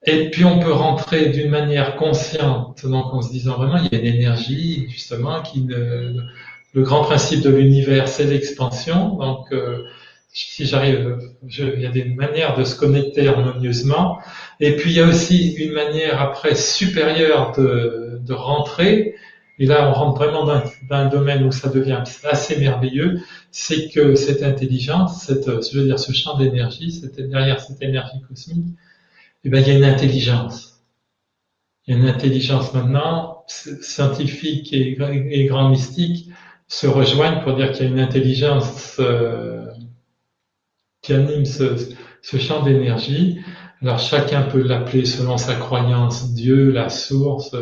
Et puis on peut rentrer d'une manière consciente, donc en se disant vraiment il y a une énergie justement le grand principe de l'univers c'est l'expansion, donc si j'arrive, il y a des manières de se connecter harmonieusement. Et puis il y a aussi une manière après supérieure de rentrer. Et là, on rentre vraiment dans un domaine où ça devient assez merveilleux. C'est que cette intelligence, ce champ d'énergie, derrière cette énergie cosmique, eh ben, il y a une intelligence. Il y a une intelligence maintenant, scientifique et grand mystique se rejoignent pour dire qu'il y a une intelligence qui anime ce champ d'énergie. Alors chacun peut l'appeler selon sa croyance, Dieu, la source,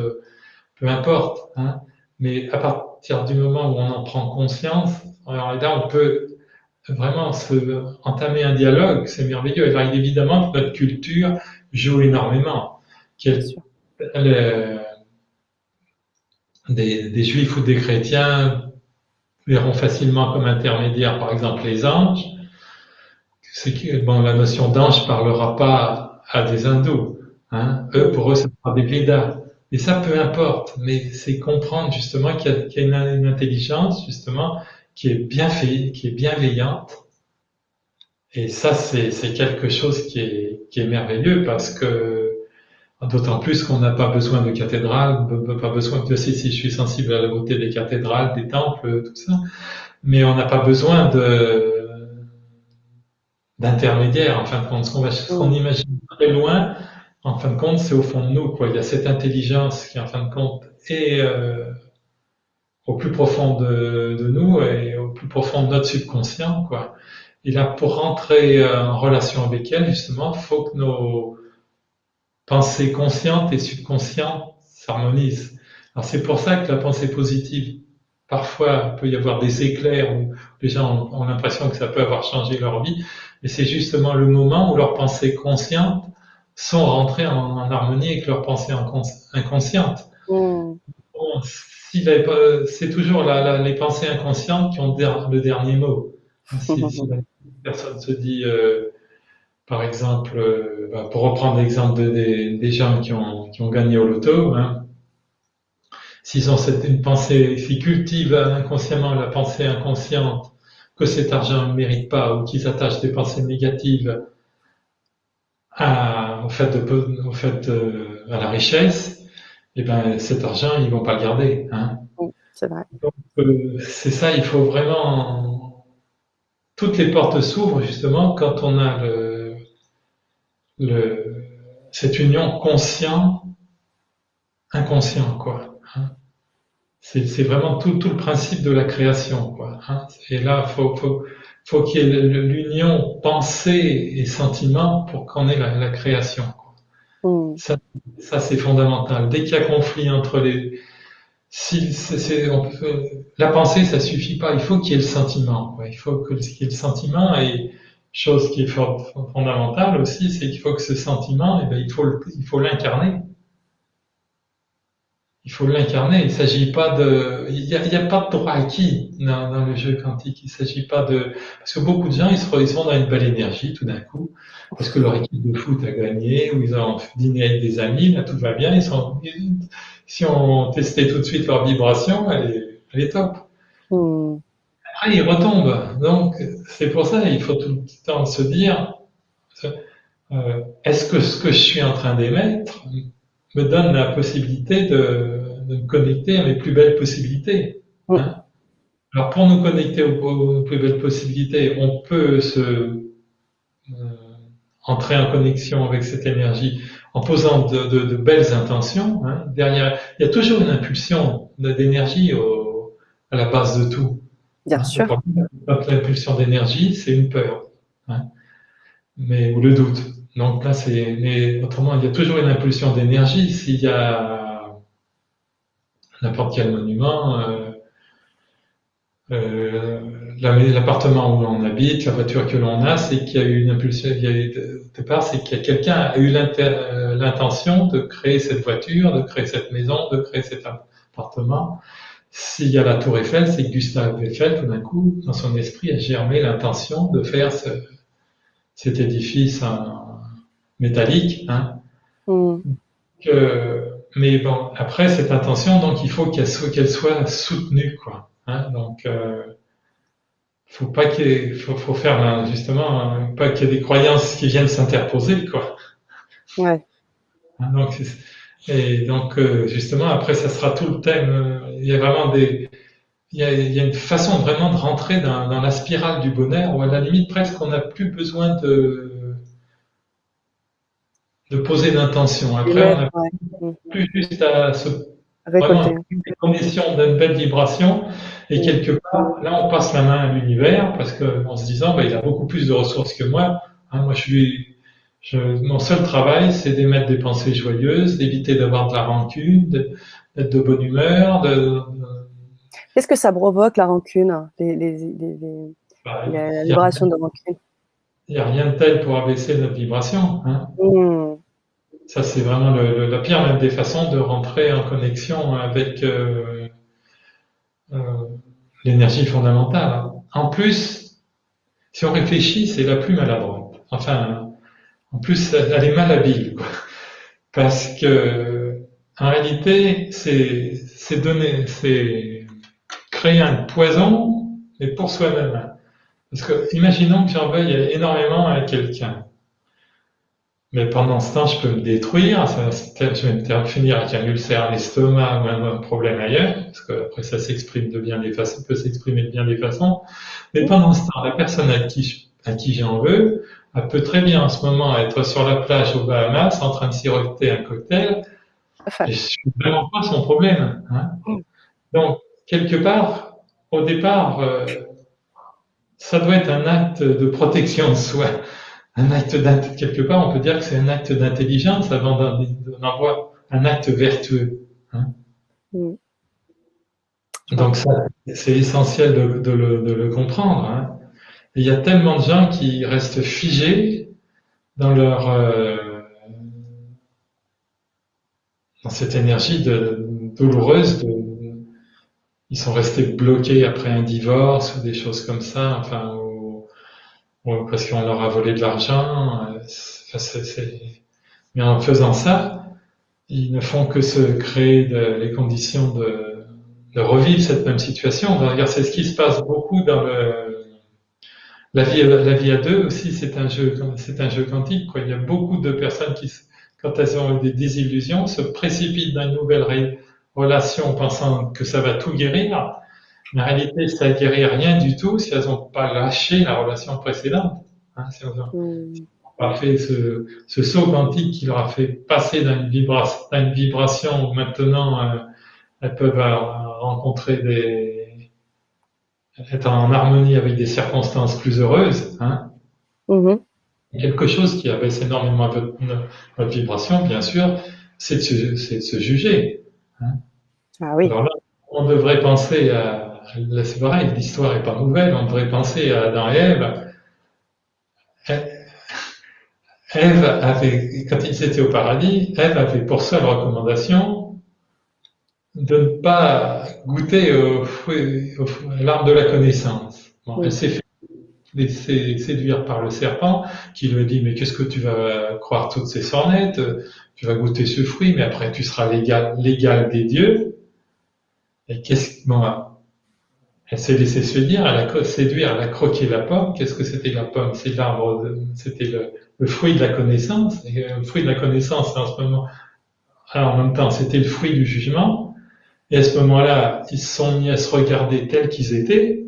peu importe. Hein. Mais à partir du moment où on en prend conscience, alors là on peut vraiment entamer un dialogue, c'est merveilleux. Alors évidemment que notre culture joue énormément. Des juifs ou des chrétiens verront facilement comme intermédiaires, par exemple, les anges. C'est que la notion d'ange parlera pas à des hindous. Hein. Pour eux, ça sera des Védas. Et ça, peu importe. Mais c'est comprendre justement qu'il y a une intelligence justement qui est bien faite, qui est bienveillante. Et ça, c'est quelque chose qui est merveilleux parce que d'autant plus qu'on n'a pas besoin de cathédrales, pas besoin de si je suis sensible à la beauté des cathédrales, des temples, tout ça, mais on n'a pas besoin d'intermédiaire, en fin de compte. Ce qu'on imagine très loin, en fin de compte, c'est au fond de nous, quoi. Il y a cette intelligence qui, en fin de compte, est au plus profond de nous et au plus profond de notre subconscient, quoi. Et là, pour rentrer en relation avec elle, justement, il faut que nos pensées conscientes et subconscientes s'harmonisent. Alors c'est pour ça que la pensée positive, parfois, il peut y avoir des éclairs où les gens ont l'impression que ça peut avoir changé leur vie, mais c'est justement le moment où leurs pensées conscientes sont rentrées en harmonie avec leurs pensées inconscientes. Bon, c'est toujours les pensées inconscientes qui ont le dernier mot. Si la personne se dit, par exemple, pour reprendre l'exemple des gens qui ont gagné au loto, hein, s'ils ont une pensée, s'ils cultivent inconsciemment la pensée inconsciente que cet argent ne mérite pas ou qu'ils attachent des pensées négatives à la richesse, et ben cet argent ils vont pas le garder. Hein. C'est vrai. Donc c'est ça, il faut vraiment toutes les portes s'ouvrent justement quand on a cette union conscient-inconscient, quoi. Hein. C'est vraiment tout le principe de la création, quoi. Hein. Et là, faut qu'il y ait l'union pensée et sentiment pour qu'on ait la création, quoi. Mm. Ça, ça c'est fondamental. Dès qu'il y a conflit entre les, si la pensée, ça suffit pas. Il faut qu'il y ait le sentiment, quoi. Il faut qu'il y ait le sentiment et chose qui est fondamentale aussi, c'est qu'il faut que ce sentiment, eh ben, il faut l'incarner. Il faut l'incarner. Il s'agit pas il y a pas de droit acquis dans le jeu quantique. Il s'agit pas de, parce que beaucoup de gens, ils sont dans une belle énergie tout d'un coup, parce que leur équipe de foot a gagné, ou ils ont dîné avec des amis, là, tout va bien, si on testait tout de suite leur vibration, elle est top. Mm. Après, ils retombent. Donc, c'est pour ça, il faut tout le temps se dire, est-ce que ce que je suis en train d'émettre me donne la possibilité de me connecter à mes plus belles possibilités. Mm. Hein. Alors pour nous connecter aux plus belles possibilités, on peut entrer en connexion avec cette énergie en posant de belles intentions. Hein. Derrière, il y a toujours une impulsion d'énergie à la base de tout. Bien Hein. sûr. L'impulsion d'énergie, c'est une peur, hein, ou le doute. Donc là, mais autrement, il y a toujours une impulsion d'énergie. S'il y a n'importe quel monument, l'appartement où l'on habite, la voiture que l'on a, c'est qu'il y a eu une impulsion. Au départ, c'est qu'il y a quelqu'un a eu l'intention de créer cette voiture, de créer cette maison, de créer cet appartement. S'il y a la Tour Eiffel, c'est que Gustave Eiffel, tout d'un coup, dans son esprit, a germé l'intention de faire cet édifice métallique, hein, Mm. mais bon, après cette intention, donc il faut qu'elle soit soutenue, quoi. Hein, donc, faut pas faut faire justement pas qu'il y ait des croyances qui viennent s'interposer, quoi. Ouais. Hein, et donc justement après, ça sera tout le thème. Il y a vraiment il y a une façon vraiment de rentrer dans la spirale du bonheur où à la limite presque on n'a plus besoin de poser d'intention. Après, on Émettre, n'a ouais. Mm. plus juste à se vraiment Récolter. les conditions d'une belle vibration et Mm. quelque part là on passe la main à l'univers parce que en se disant il a beaucoup plus de ressources que moi. Hein, moi mon seul travail c'est d'émettre des pensées joyeuses, d'éviter d'avoir de la rancune, d'être de bonne humeur, Qu'est-ce que ça provoque, la rancune, bah, la il y a, libération de rancune? il y a rien de tel pour abaisser notre vibration. Hein. Mm. Ça c'est vraiment la pire même des façons de rentrer en connexion avec euh, l'énergie fondamentale. Hein. En plus, si on réfléchit, c'est la plus maladroite. Enfin, en plus, elle est malhabile, quoi. Parce que, en réalité, c'est créer un poison, mais pour soi-même. Parce que, imaginons que j'en veuille énormément à quelqu'un. Mais pendant ce temps, je peux me détruire, je vais me finir avec un ulcère à l'estomac ou un problème ailleurs, parce que après ça s'exprime de bien des façons, peut s'exprimer de bien des façons. Mais pendant ce temps, la personne à qui j'en veux, elle peut très bien en ce moment être sur la plage aux Bahamas en train de siroter un cocktail, et je suis vraiment pas son problème. Hein. Mm. Donc, quelque part, au départ, ça doit être un acte de protection de soi. Un acte quelque part, on peut dire que c'est un acte d'intelligence avant d'en avoir un acte vertueux. Hein. Mm. Donc ça, c'est essentiel de le comprendre. Hein. Et il y a tellement de gens qui restent figés dans dans cette énergie douloureuse. Ils sont restés bloqués après un divorce ou des choses comme ça. Enfin, parce qu'on leur a volé de l'argent. Mais en faisant ça, ils ne font que se créer les conditions de revivre cette même situation. D'ailleurs, c'est ce qui se passe beaucoup dans la vie à deux aussi. C'est un jeu quantique, quoi. Il y a beaucoup de personnes qui, quand elles ont eu des désillusions, se précipitent dans une nouvelle relation pensant que ça va tout guérir. Mais en réalité, ça guérit rien du tout si elles n'ont pas lâché la relation précédente. Hein, si elles n'ont Mm. pas fait ce saut quantique qui leur a fait passer dans une vibration où maintenant elles peuvent rencontrer être en harmonie avec des circonstances plus heureuses. Hein. Mhm. Quelque chose qui abaisse énormément votre vibration, bien sûr, c'est de se juger. Hein. Ah oui. Alors là, on devrait penser à, là c'est pareil, l'histoire est pas nouvelle, on devrait penser à Adam et Ève. Ève avait, quand ils étaient au paradis, Ève avait pour seule recommandation de ne pas goûter à l'arbre de la connaissance. Bon, elle Mm. s'est fait laisser séduire par le serpent qui lui a dit mais qu'est-ce que tu vas croire toutes ces sornettes, tu vas goûter ce fruit mais après tu seras l'égal des dieux. Et bon, elle s'est laissée séduire, séduire, elle a croqué la pomme. Qu'est-ce que c'était la pomme? C'est l'arbre, c'était le fruit de la connaissance. Et le fruit de la connaissance, en ce moment, alors, en même temps, c'était le fruit du jugement. Et à ce moment-là, ils se sont mis à se regarder tels qu'ils étaient.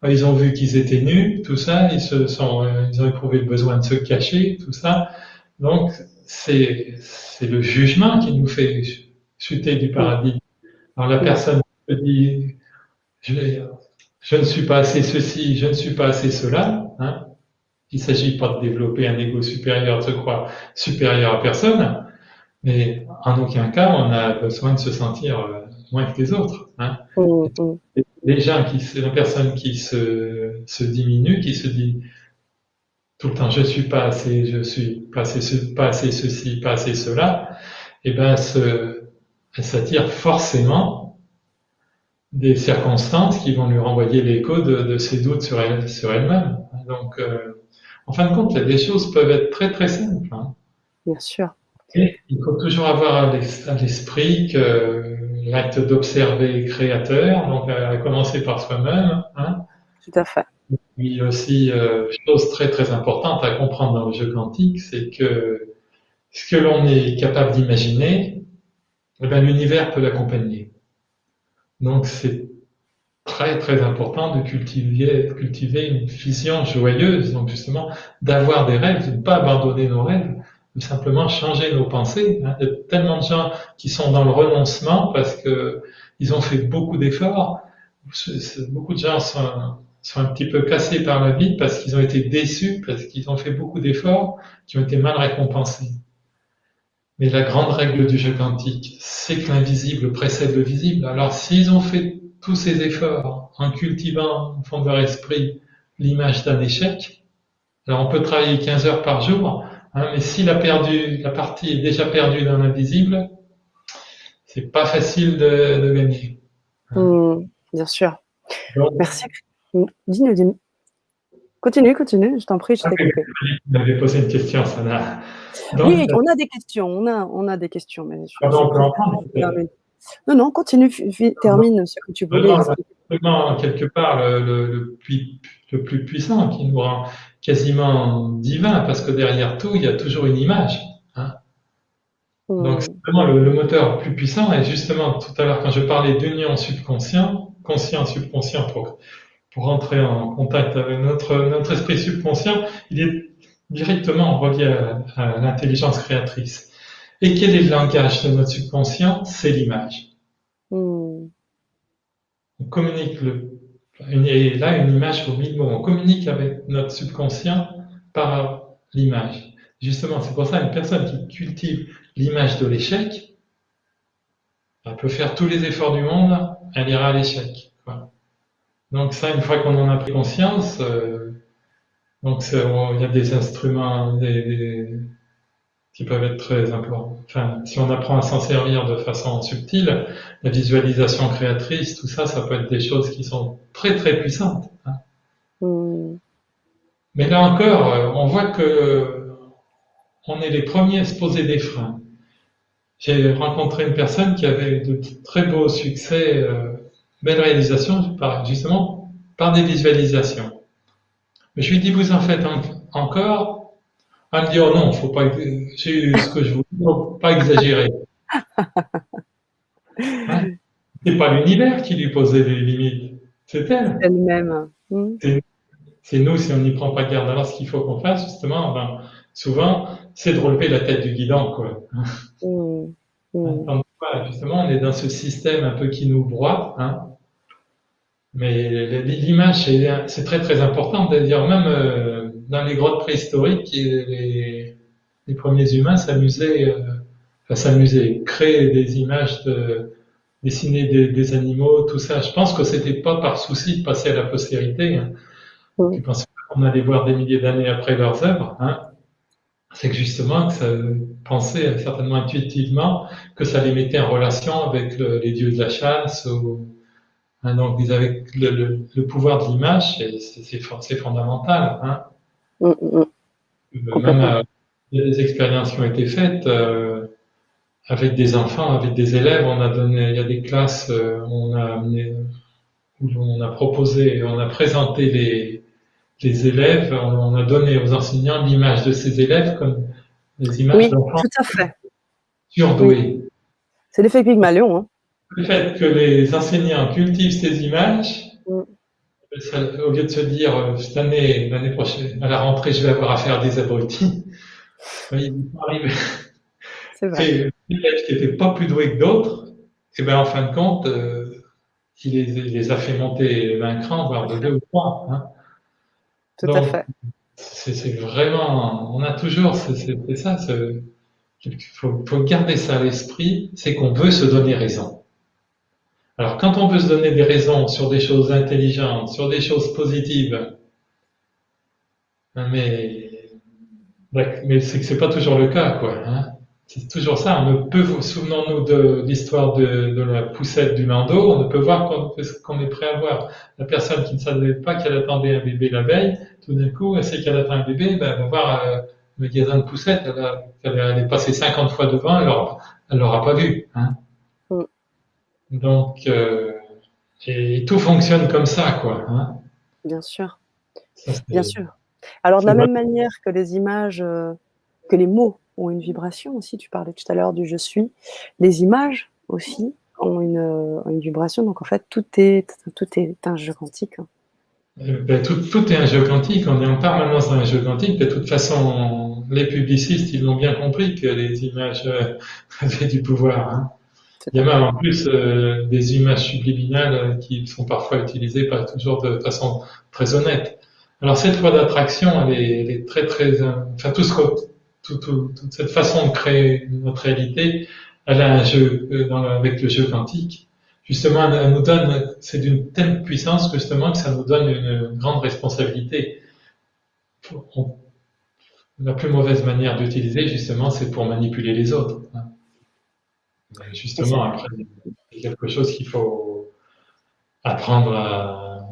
Ils ont vu qu'ils étaient nus, tout ça. Ils ont éprouvé le besoin de se cacher, tout ça. Donc, c'est le jugement qui nous fait chuter du Mm. paradis. Alors, la Mm. personne se dit, je, je ne suis pas assez ceci, je ne suis pas assez cela. Hein. Il ne s'agit pas de développer un ego supérieur, de se croire supérieur à personne, mais en aucun cas on a besoin de se sentir moins que les autres. Hein. Mm. Mm. Les gens la personne qui se diminue, qui se dit tout le temps je suis pas assez, je suis pas assez ceci, pas assez cela, et ben elle s'attire forcément des circonstances qui vont lui renvoyer l'écho de ses doutes sur elle-même. Donc, en fin de compte, les choses peuvent être très très simples. Hein. Bien sûr. Et il faut toujours avoir à l'esprit que l'acte d'observer est créateur, donc à commencer par soi-même. Hein. Tout à fait. Puis aussi, chose très très importante à comprendre dans le jeu quantique, c'est que ce que l'on est capable d'imaginer, eh ben, l'univers peut l'accompagner. Donc c'est très très important de cultiver une vision joyeuse, donc justement d'avoir des rêves, de ne pas abandonner nos rêves, de simplement changer nos pensées. Hein. Il y a tellement de gens qui sont dans le renoncement parce que ils ont fait beaucoup d'efforts. Beaucoup de gens sont un petit peu cassés par la vie parce qu'ils ont été déçus, parce qu'ils ont fait beaucoup d'efforts qui ont été mal récompensés. Mais la grande règle du jeu quantique, c'est que l'invisible précède le visible. Alors s'ils ont fait tous ces efforts en cultivant au fond de leur esprit l'image d'un échec, alors on peut travailler 15 heures par jour, hein, mais si la partie est déjà perdue dans l'invisible, c'est pas facile de gagner. Hein. Mm. Bien sûr. Donc, Merci. Dis-nous, dis-nous. Continue, continue, je t'en prie, je t'ai coupé. vous m'avez posé une question, ça n'a. Donc, Oui, on a des questions, on a des questions, mais je on peut en préfère prendre que tu peut-être. termines. Non, non, continue, termine ce que tu voulais Vraiment, expliquer. vraiment, quelque part, le plus puissant qui nous rend quasiment divin, parce que derrière tout, il y a toujours une image. Hein. Donc, c'est Mm. vraiment le moteur le plus puissant. Et justement, tout à l'heure, quand je parlais d'union subconscient, conscient-subconscient, pour rentrer en contact avec notre esprit subconscient, il est directement relié à l'intelligence créatrice. Et quel est le langage de notre subconscient? C'est l'image. Mm. On communique et là, une image vaut 1000 mots. On communique avec notre subconscient par l'image. Justement, c'est pour ça une personne qui cultive l'image de l'échec, elle peut faire tous les efforts du monde, elle ira à l'échec. Quoi. Donc ça, une fois qu'on en a pris conscience, donc il y a des instruments qui peuvent être très importants. Enfin, si on apprend à s'en servir de façon subtile, la visualisation créatrice, tout ça, ça peut être des choses qui sont très très puissantes. Hein. Mm. Mais là encore, on voit que on est les premiers à se poser des freins. J'ai rencontré une personne qui avait de très beaux succès, belles réalisations, justement par des visualisations. Mais je lui dis, vous en faites encore? Elle me dit, oh non, faut pas, j'ai eu ce que je voulais, faut pas exagérer. Hein. C'est pas l'univers qui lui posait des limites. c'est elle. elle-même. Mm. C'est c'est nous si on n'y prend pas garde. Alors, ce qu'il faut qu'on fasse, justement, ben, souvent, c'est de relever la tête du guidon, quoi. Mm. Mm. Quand, voilà, justement, on est dans ce système un peu qui nous broie, hein. Mais l'image, c'est très très important. D'ailleurs, même dans les grottes préhistoriques, les premiers humains s'amusaient, créer des images, dessiner des animaux, tout ça. Je pense que c'était pas par souci de passer à la postérité, hein. Mm. Ils pensaient qu'on allait voir des milliers d'années après leurs œuvres, hein. C'est que justement, que ça pensait certainement intuitivement que ça les mettait en relation avec les dieux de la chasse. Hein, donc, avec le pouvoir de l'image, c'est fondamental. Hein. Mm. Mm. Même Complètement. il y a des expériences qui ont été faites avec des enfants, avec des élèves. On a donné, il y a des classes où on a proposé, on a présenté les élèves, on a donné aux enseignants l'image de ces élèves comme des images Oui, d'enfants tout à fait. Oui, surdoués. c'est l'effet Pygmalion. Hein. Le fait que les enseignants cultivent ces images, Mm. au lieu de se dire cette année, l'année prochaine, à la rentrée, je vais avoir affaire à des abrutis, il arrive C'est vrai. des élèves qui n'étaient pas plus doués que d'autres, et ben en fin de compte, il les a fait monter d'un cran, voire de deux ou trois. Hein. Tout à Donc, fait. c'est vraiment, on a toujours, c'est ça, il faut garder ça à l'esprit, c'est qu'on veut se donner raison. Alors, quand on veut se donner des raisons sur des choses intelligentes, sur des choses positives, hein, mais c'est que c'est pas toujours le cas, quoi. Hein. C'est toujours ça. On ne peut, souvenons-nous de l'histoire de la poussette du landau, on ne peut voir qu'on est prêt à voir. La personne qui ne savait pas qu'elle attendait un bébé la veille, tout d'un coup, elle sait qu'elle attend un bébé, ben, elle va voir le magasin de poussettes, elle est passée 50 fois devant, elle l'aura pas vu. Hein. Mm. Donc, et tout fonctionne comme ça, quoi. Hein. Bien sûr. Ça, Bien sûr. Alors, de c'est la vrai. même manière que les images, que les mots ont une vibration aussi, tu parlais tout à l'heure du je suis, les images aussi ont une vibration. Donc, en fait, tout est un jeu quantique. Hein. Ben, tout est un jeu quantique, on est en permanence dans un jeu quantique. De toute façon, les publicistes, ils l'ont bien compris que les images avaient du pouvoir. Hein. Tout Il y a à même fait. en plus des images subliminales qui sont parfois utilisées, pas toujours de façon très honnête. Alors cette loi d'attraction, elle est très très, enfin toute cette façon de créer notre réalité, elle a un jeu avec le jeu quantique. Justement, elle nous donne, c'est d'une telle puissance justement que ça nous donne une grande responsabilité. On- la plus mauvaise manière d'utiliser justement, c'est pour manipuler les autres. Hein. Et c'est Justement, après, c'est quelque chose qu'il faut apprendre à,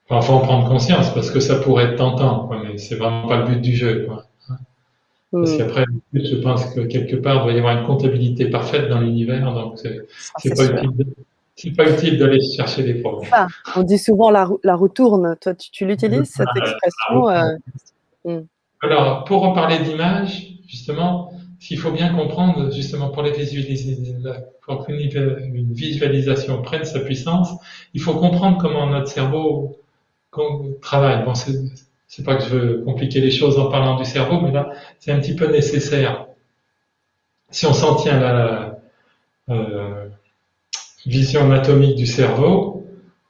enfin, faut en prendre conscience parce que ça pourrait être tentant, quoi, mais c'est vraiment pas le but du jeu, quoi. Parce mm, qu'après, je pense que quelque part, il doit y avoir une comptabilité parfaite dans l'univers, donc ça, c'est c'est pas sûr. utile, c'est pas utile d'aller chercher des problèmes. Ah, on dit souvent la roue tourne. Toi, tu l'utilises, cette expression mm, Alors, pour reparler d'image, justement, ce qu'il faut bien comprendre, justement, pour les visualiser, pour qu'une une visualisation prenne sa puissance, il faut comprendre comment notre cerveau travaille. Bon, c'est pas que je veux compliquer les choses en parlant du cerveau, mais là, c'est un petit peu nécessaire. Si on s'en tient à la vision anatomique du cerveau,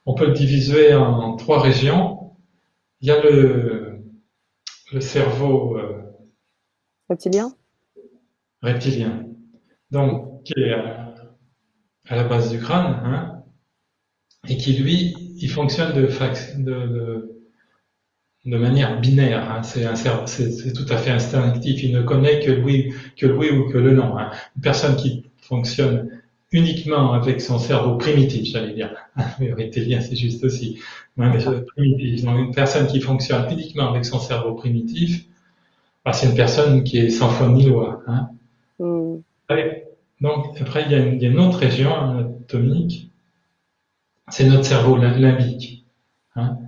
on peut le diviser en trois régions. Il y a le cerveau reptilien. reptilien, donc qui est à la base du crâne, hein, et qui lui, il fonctionne de manière binaire. Hein. C'est tout à fait instinctif. Il ne connaît que le oui ou que le non. Hein. Une personne qui fonctionne uniquement avec son cerveau primitif, j'allais dire. Mais reptilien, c'est juste aussi. Ouais, mais D'accord. primitif. Donc, une personne qui fonctionne uniquement avec son cerveau primitif, bah, c'est une personne qui est sans foi ni loi. Hein. Mm, Allez. Donc, après, il y a une autre région anatomique, c'est notre cerveau limbique. Hein,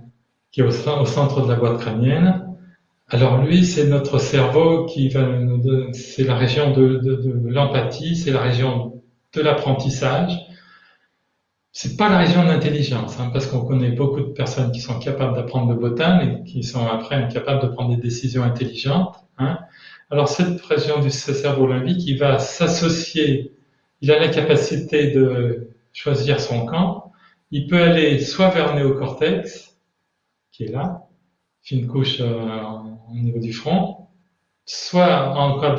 qui est au centre de la boîte crânienne. Alors lui, c'est notre cerveau qui va c'est la région de l'empathie, c'est la région de l'apprentissage. c'est pas la région de l'intelligence, hein, parce qu'on connaît beaucoup de personnes qui sont capables d'apprendre le botin, mais qui sont après incapables de prendre des décisions intelligentes. Hein. Alors cette région du cerveau limbique, il va s'associer, il a la capacité de choisir son camp. Il peut aller soit vers le néocortex, qui est là, fine couche au niveau du front, soit en cas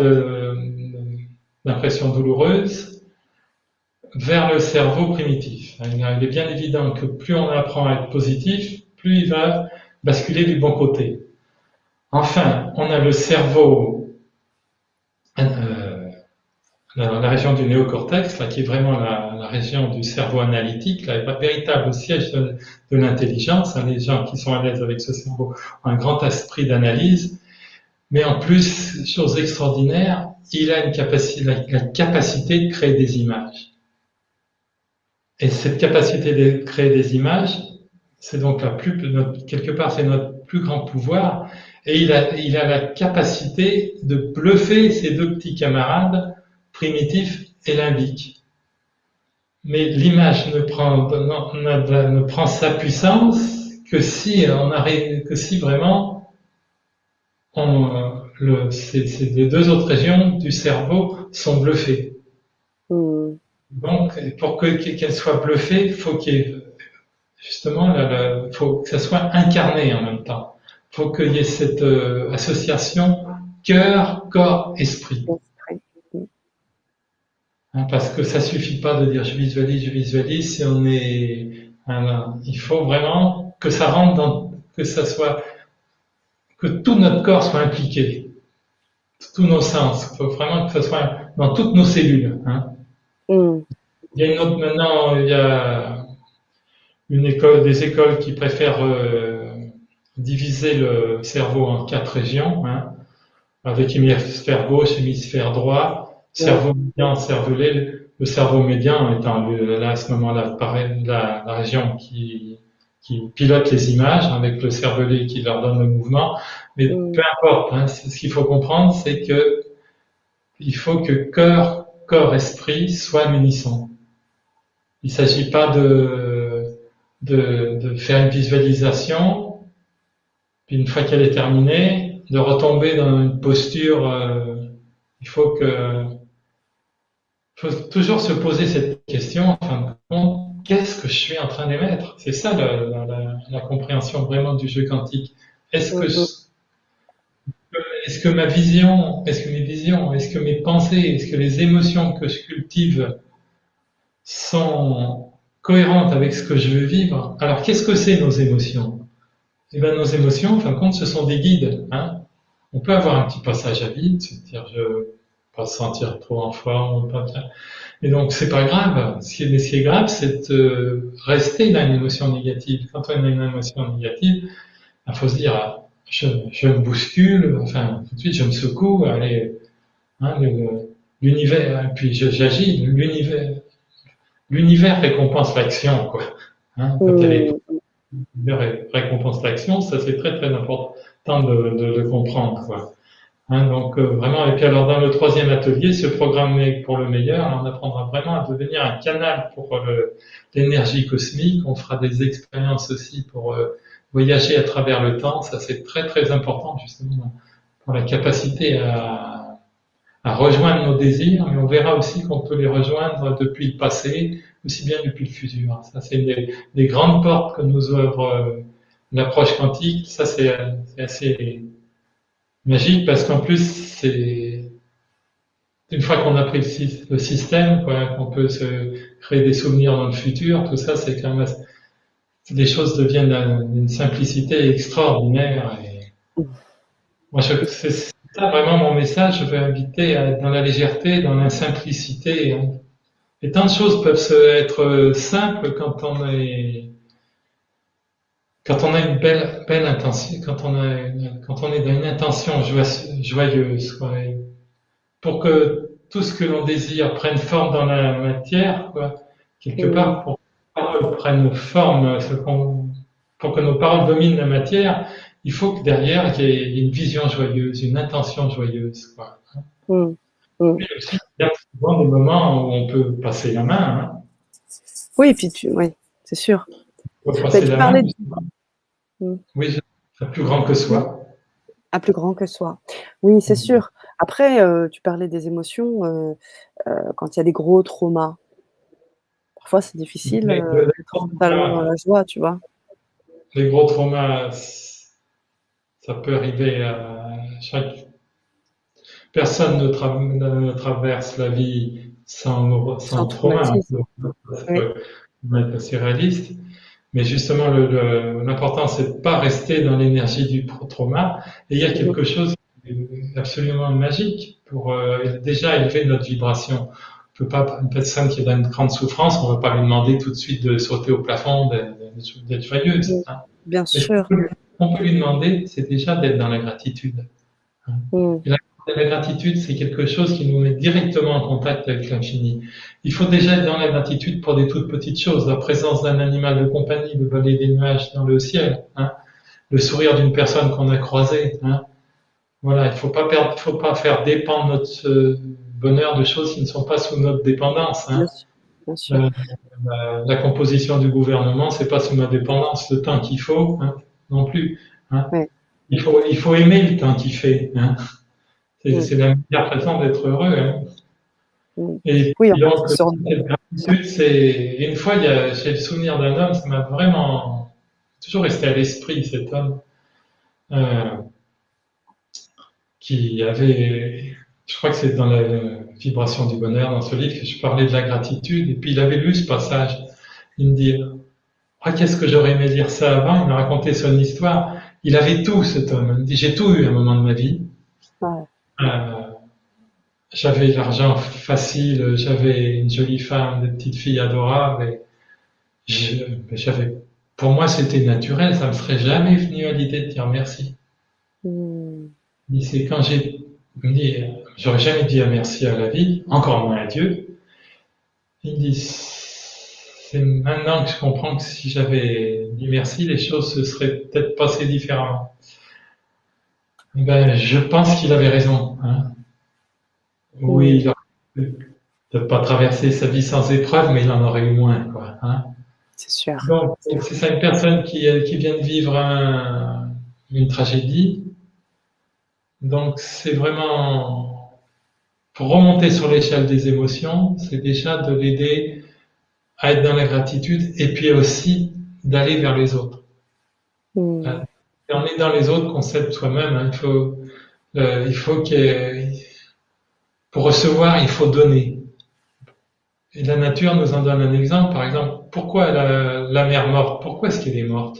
d'impression douloureuse, vers le cerveau primitif. Il est bien évident que plus on apprend à être positif, plus il va basculer du bon côté. Enfin, on a le cerveau, la région du néocortex, là, qui est vraiment la région du cerveau analytique, là, le véritable siège de l'intelligence. Hein, les gens qui sont à l'aise avec ce cerveau ont un grand esprit d'analyse, mais en plus, chose extraordinaire, il a la capacité de créer des images. Et cette capacité de créer des images, c'est donc quelque part, c'est notre plus grand pouvoir. Et il a la capacité de bluffer ses deux petits camarades, primitifs et limbiques. Mais l'image ne prend sa puissance que si vraiment ces deux autres régions du cerveau sont bluffées. Donc, pour qu'elle soit bluffée, il faut faut que ça soit incarné en même temps. Il faut qu'il y ait cette association cœur, corps, esprit. Hein, parce que ça suffit pas de dire je visualise. Si il faut vraiment que ça rentre que tout notre corps soit impliqué, tous nos sens. Il faut vraiment que ça soit dans toutes nos cellules. Hein. Il y a il y a des écoles qui préfèrent diviser le cerveau en 4 régions, hein, avec hémisphère gauche, hémisphère droit, cerveau médian, cervelet. Le cerveau médian étant là à ce moment-là la région qui pilote les images, avec le cervelet qui leur donne le mouvement. Mais peu importe, hein, ce qu'il faut comprendre, c'est que il faut que cœur, corps, esprit soient à l'unisson. Il ne s'agit pas de faire une visualisation, puis une fois qu'elle est terminée, de retomber dans une posture. Il faut toujours se poser cette question, en fin de compte, qu'est-ce que je suis en train d'émettre? C'est ça la compréhension vraiment du jeu quantique. Est-ce que mes visions, est-ce que mes pensées, est-ce que les émotions que je cultive sont cohérentes avec ce que je veux vivre? Alors, qu'est-ce que c'est nos émotions? Eh bien, nos émotions, en fin de compte, ce sont des guides. Hein. On peut avoir un petit passage à vide, c'est-à-dire je ne pas se sentir trop en forme, pas bien. Et donc, c'est pas grave. Ce qui est grave, c'est de rester dans une émotion négative. Quand on a une émotion négative, il faut se dire, je me bouscule, enfin, tout de suite, je me secoue, allez, hein, l'univers, puis j'agis, l'univers récompense l'action, quoi. Hein, quand l'univers récompense l'action, ça c'est très très important de le comprendre, quoi. Hein, donc vraiment, et puis alors dans le 3e atelier, ce programme pour le meilleur, on apprendra vraiment à devenir un canal pour l'énergie cosmique. On fera des expériences aussi pour voyager à travers le temps. Ça c'est très très important justement pour la capacité à rejoindre nos désirs, mais on verra aussi qu'on peut les rejoindre depuis le passé, aussi bien depuis le futur. Ça c'est des grandes portes que nous ouvre l'approche quantique. Ça c'est assez magique parce qu'en plus, c'est une fois qu'on a pris le système, qu'on peut se créer des souvenirs dans le futur, tout ça, c'est quand même les choses deviennent d'une simplicité extraordinaire. Et moi, c'est ça vraiment mon message. Je veux inviter dans la légèreté, dans la simplicité. Hein. Et tant de choses peuvent être simples quand on a une belle intention, quand on est dans une intention joyeuse, quoi, pour que tout ce que l'on désire prenne forme dans la matière, quoi, quelque part, pour que nos paroles prennent forme, pour que nos paroles dominent la matière, il faut que derrière il y ait une vision joyeuse, une intention joyeuse, quoi. Et aussi, il y a souvent des moments où on peut passer la main, hein. Oui, puis oui, c'est sûr. On peut Mais passer tu la main. parlais de... Oui, plus grand que soi. À plus grand que soi. Oui, c'est sûr. Après, tu parlais des émotions, quand il y a des gros traumas. Parfois, c'est difficile, Les, d'être totalement dans la joie, tu vois? les gros traumas, ça peut arriver à chaque personne ne traverse la vie Sans sans trauma. traumatisme. Ça Oui. peut être assez réaliste. Mais justement, l'important, c'est de pas rester dans l'énergie du trauma. Et il y a Mmh. quelque chose d'absolument magique pour déjà élever notre vibration. On peut pas, une personne qui est dans une grande souffrance, on ne va pas lui demander tout de suite de sauter au plafond, d'être joyeuse. Mmh. Hein. Bien Mais sûr. on peut lui demander, c'est déjà d'être dans la gratitude. Hein. Mmh. Et la gratitude, c'est quelque chose qui nous met directement en contact avec l'infini. Il faut déjà être dans la gratitude pour des toutes petites choses, la présence d'un animal de compagnie, le volet des nuages dans le ciel, hein, le sourire d'une personne qu'on a croisée. Hein. Voilà, il faut pas faire dépendre notre bonheur de choses qui ne sont pas sous notre dépendance. Bien Hein. sûr, bien sûr. Euh, la composition du gouvernement, c'est pas sous ma dépendance, le temps qu'il faut, hein, non plus. Hein. Ouais. Il faut aimer le temps qu'il fait. Hein. Mmh. C'est la meilleure façon d'être heureux. Hein. Mmh. Et Oui, puis enfin, donc, c'est sur cette gratitude, c'est une fois, j'ai le souvenir d'un homme, ça m'a vraiment toujours resté à l'esprit, cet homme euh, qui avait, je crois que c'est dans la vibration du bonheur, dans ce livre, que je parlais de la gratitude, et puis il avait lu ce passage. Il me dit, ah, qu'est-ce que j'aurais aimé dire ça avant? Il m'a raconté son histoire. Il avait tout, cet homme. Il me dit, j'ai tout eu à un moment de ma vie. ouais. Euh, J'avais l'argent facile, j'avais une jolie femme, des petites filles adorables. Et j'avais, pour moi, c'était naturel. Ça me serait jamais venu à l'idée de dire merci. Mmh. Mais c'est quand il me dit, j'aurais jamais dit merci à la vie, encore moins à Dieu. Il me dit, c'est maintenant que je comprends que si j'avais dit merci, les choses se seraient peut-être passées différemment. Eh ben, je pense qu'il avait raison. Hein. Oui, Mmh. il aurait peut-être pas traversé sa vie sans épreuve, mais il en aurait eu moins, quoi. Hein. C'est sûr. Donc, c'est ça, une personne qui vient de vivre une tragédie. Donc, c'est vraiment, pour remonter sur l'échelle des émotions, c'est déjà de l'aider à être dans la gratitude et puis aussi d'aller vers les autres. Mmh. Et on est dans les autres qu'on s'aide soi-même. Hein. Il faut pour recevoir, il faut donner. Et la nature nous en donne un exemple. Par exemple, pourquoi la mer morte? Pourquoi est-ce qu'elle est morte?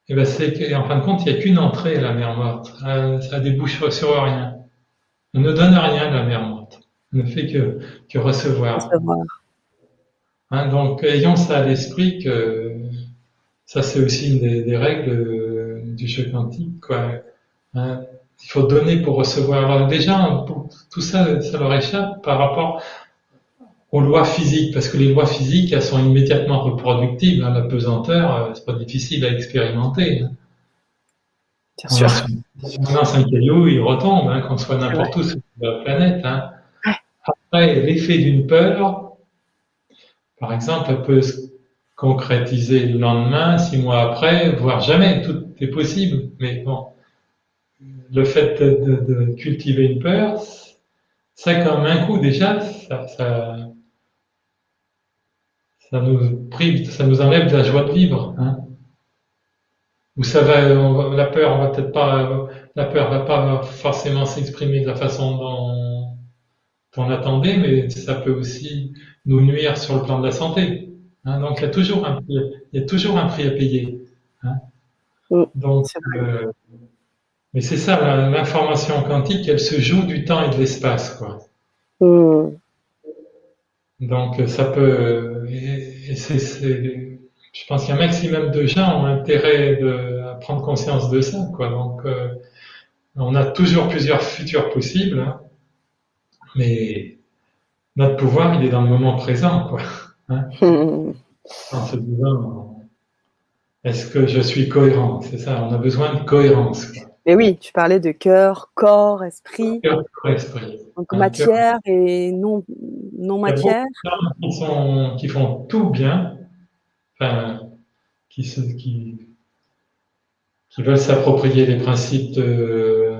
Et ben c'est qu'en fin de compte, il n'y a qu'une entrée à la mer morte. Ça débouche sur rien. On ne donne rien à la mer morte. On ne fait que recevoir. Recevoir. Hein, donc, ayons ça à l'esprit que ça, c'est aussi une des règles du jeu quantique, quoi. Hein, il faut donner pour recevoir. Alors déjà, tout ça, ça leur échappe par rapport aux lois physiques, parce que les lois physiques, elles sont immédiatement reproductibles. Hein, la pesanteur, c'est pas difficile à expérimenter. Hein. Bien On sûr. lance, on lance un caillou, il retombe, hein, qu'on soit C'est vrai. n'importe où sur la planète. Hein. Ouais. Après, l'effet d'une peur, par exemple, elle peut se concrétiser le lendemain, 6 mois après, voire jamais. Tout est possible. Mais bon, le fait de cultiver une peur, ça a quand même un coup déjà. Ça nous prive, ça nous enlève de la joie de vivre. Hein. Ou ça va, la peur, on va peut-être pas, la peur va pas forcément s'exprimer de la façon dont on attendait, mais ça peut aussi nous nuire sur le plan de la santé. Hein. Donc il y a toujours un prix à payer. Hein. Mmh. Donc, C'est vrai. mais c'est ça, l'information quantique, elle se joue du temps et de l'espace, quoi. Mmh. Donc ça peut, je pense qu'un maximum de gens ont intérêt à prendre conscience de ça, quoi. Donc on a toujours plusieurs futurs possibles, hein, mais notre pouvoir, il est dans le moment présent, quoi. Hein, Mmh. en se disant, est-ce que je suis cohérent? C'est ça, on a besoin de cohérence, quoi. Mais oui, tu parlais de cœur, corps, esprit, Cœur, corps, esprit. donc Hein, cœur. matière et non Il y a beaucoup matière. de gens qui font tout bien, enfin, qui veulent s'approprier les principes de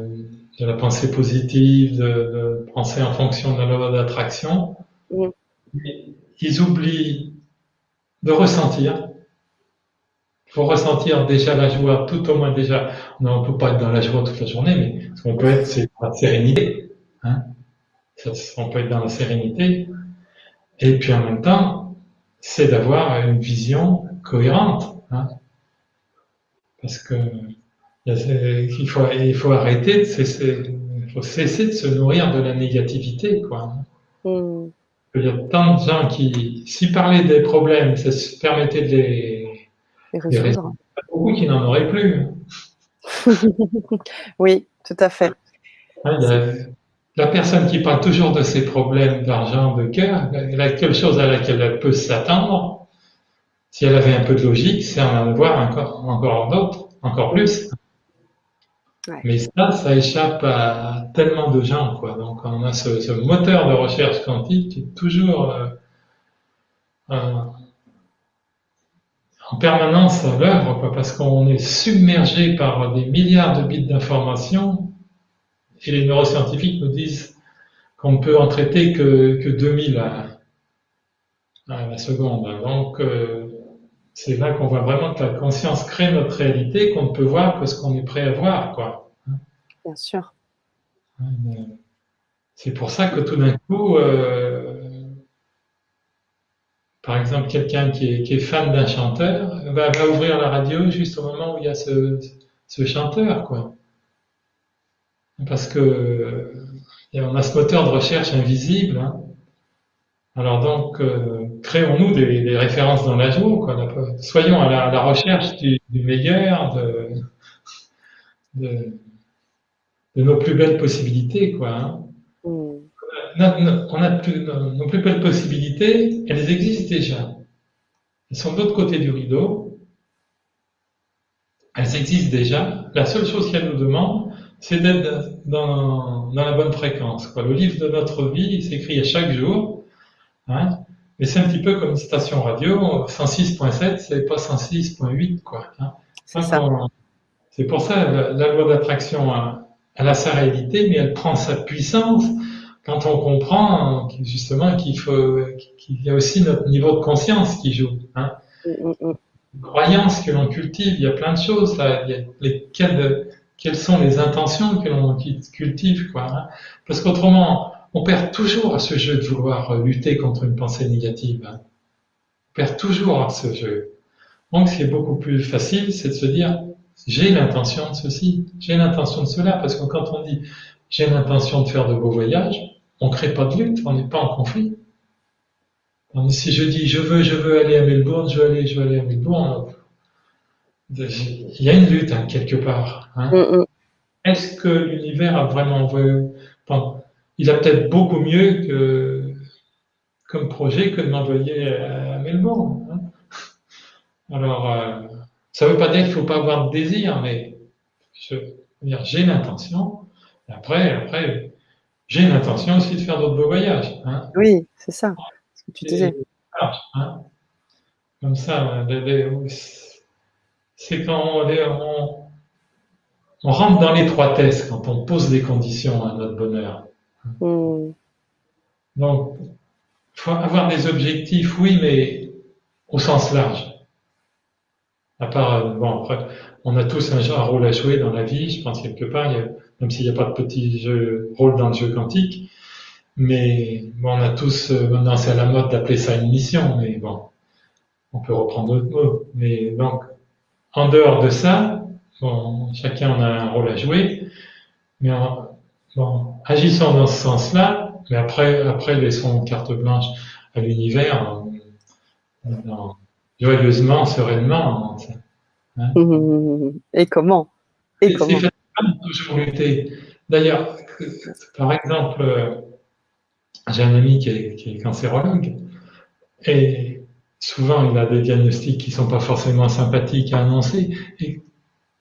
la pensée positive, de penser en fonction de la loi d'attraction. Mmh. Ils oublient de ressentir. Il faut ressentir déjà la joie, tout au moins déjà. On ne peut pas être dans la joie toute la journée, mais ce qu'on peut être, c'est la sérénité. Hein. On peut être dans la sérénité. Et puis en même temps, c'est d'avoir une vision cohérente. Hein. Parce que il faut arrêter, il faut cesser de se nourrir de la négativité, quoi. Mmh. Il y a tant de gens qui, si parler des problèmes, ça se permettait de Et les résoudre, résoudre. beaucoup qui n'en auraient plus. Oui, tout à fait. Hein, la personne qui parle toujours de ses problèmes d'argent, de cœur, la seule chose à laquelle elle peut s'attendre, si elle avait un peu de logique, c'est en avoir encore d'autres, encore Mmh. plus. Ouais. Mais ça échappe à tellement de gens, quoi. Donc on a ce moteur de recherche quantique qui est toujours en permanence à l'œuvre, quoi, parce qu'on est submergé par des milliards de bits d'informations et les neuroscientifiques nous disent qu'on ne peut en traiter que 2000 à la seconde. Donc c'est là qu'on voit vraiment que la conscience crée notre réalité, qu'on ne peut voir que ce qu'on est prêt à voir, quoi. Bien sûr. C'est pour ça que tout d'un coup, par exemple, quelqu'un qui est fan d'un chanteur va ouvrir la radio juste au moment où il y a ce chanteur, quoi. Parce que on a ce moteur de recherche invisible. Hein. Alors donc, créons-nous des références dans la joie, quoi. Soyons à la recherche du meilleur, de, de nos plus belles possibilités, quoi. Hein. Mmh. Nos plus belles possibilités, elles existent déjà. Elles sont de l'autre côté du rideau. Elles existent déjà. La seule chose qu'elles nous demandent, c'est d'être dans la bonne fréquence, quoi. Le livre de notre vie, il s'écrit à chaque jour. Hein, mais c'est un petit peu comme une station radio. 106.7, c'est pas 106.8, quoi. Hein. C'est ça. C'est pour ça la loi d'attraction, elle a sa réalité, mais elle prend sa puissance quand on comprend justement qu'il y a aussi notre niveau de conscience qui joue. Hein. Mmh, mmh, mmh. Croyances que l'on cultive, il y a plein de choses là. Quelles sont les intentions que l'on cultive, quoi. Hein. Parce qu'autrement, on perd toujours à ce jeu de vouloir lutter contre une pensée négative. Hein. On perd toujours à ce jeu. Donc, ce qui est beaucoup plus facile, c'est de se dire j'ai l'intention de ceci, j'ai l'intention de cela, parce que quand on dit j'ai l'intention de faire de beaux voyages, on ne crée pas de lutte, on n'est pas en conflit. Si je dis je veux aller à Melbourne, je veux aller à Melbourne, il y a une lutte hein, quelque part. Hein. Mmh, mmh. Est-ce que l'univers a vraiment enfin, il a peut-être beaucoup mieux comme projet que de m'envoyer à Melbourne. Hein. Alors, ça ne veut pas dire qu'il ne faut pas avoir de désir, mais j'ai l'intention. Après, j'ai l'intention aussi de faire d'autres beaux voyages. Hein. Oui, c'est ça, ce que tu Et, disais. hein, comme ça, c'est quand on rentre dans l'étroitesse, quand on pose des conditions à notre bonheur. Mmh. Donc, il faut avoir des objectifs, oui, mais au sens large. À part, bon, après, on a tous un rôle à jouer dans la vie, je pense quelque part, même s'il n'y a pas de petit rôle dans le jeu quantique, mais bon, on a tous, maintenant c'est à la mode d'appeler ça une mission, mais bon, on peut reprendre d'autres mots. Mais donc, en dehors de ça, bon, chacun en a un rôle à jouer, mais bon, agissons dans ce sens-là, mais après laissons carte blanche à l'univers, joyeusement, sereinement. Hein. Mmh. Et comment? Et C'est comment? fatigant de toujours lutter. D'ailleurs, par exemple, j'ai un ami qui est cancérologue et souvent il a des diagnostics qui ne sont pas forcément sympathiques à annoncer. Et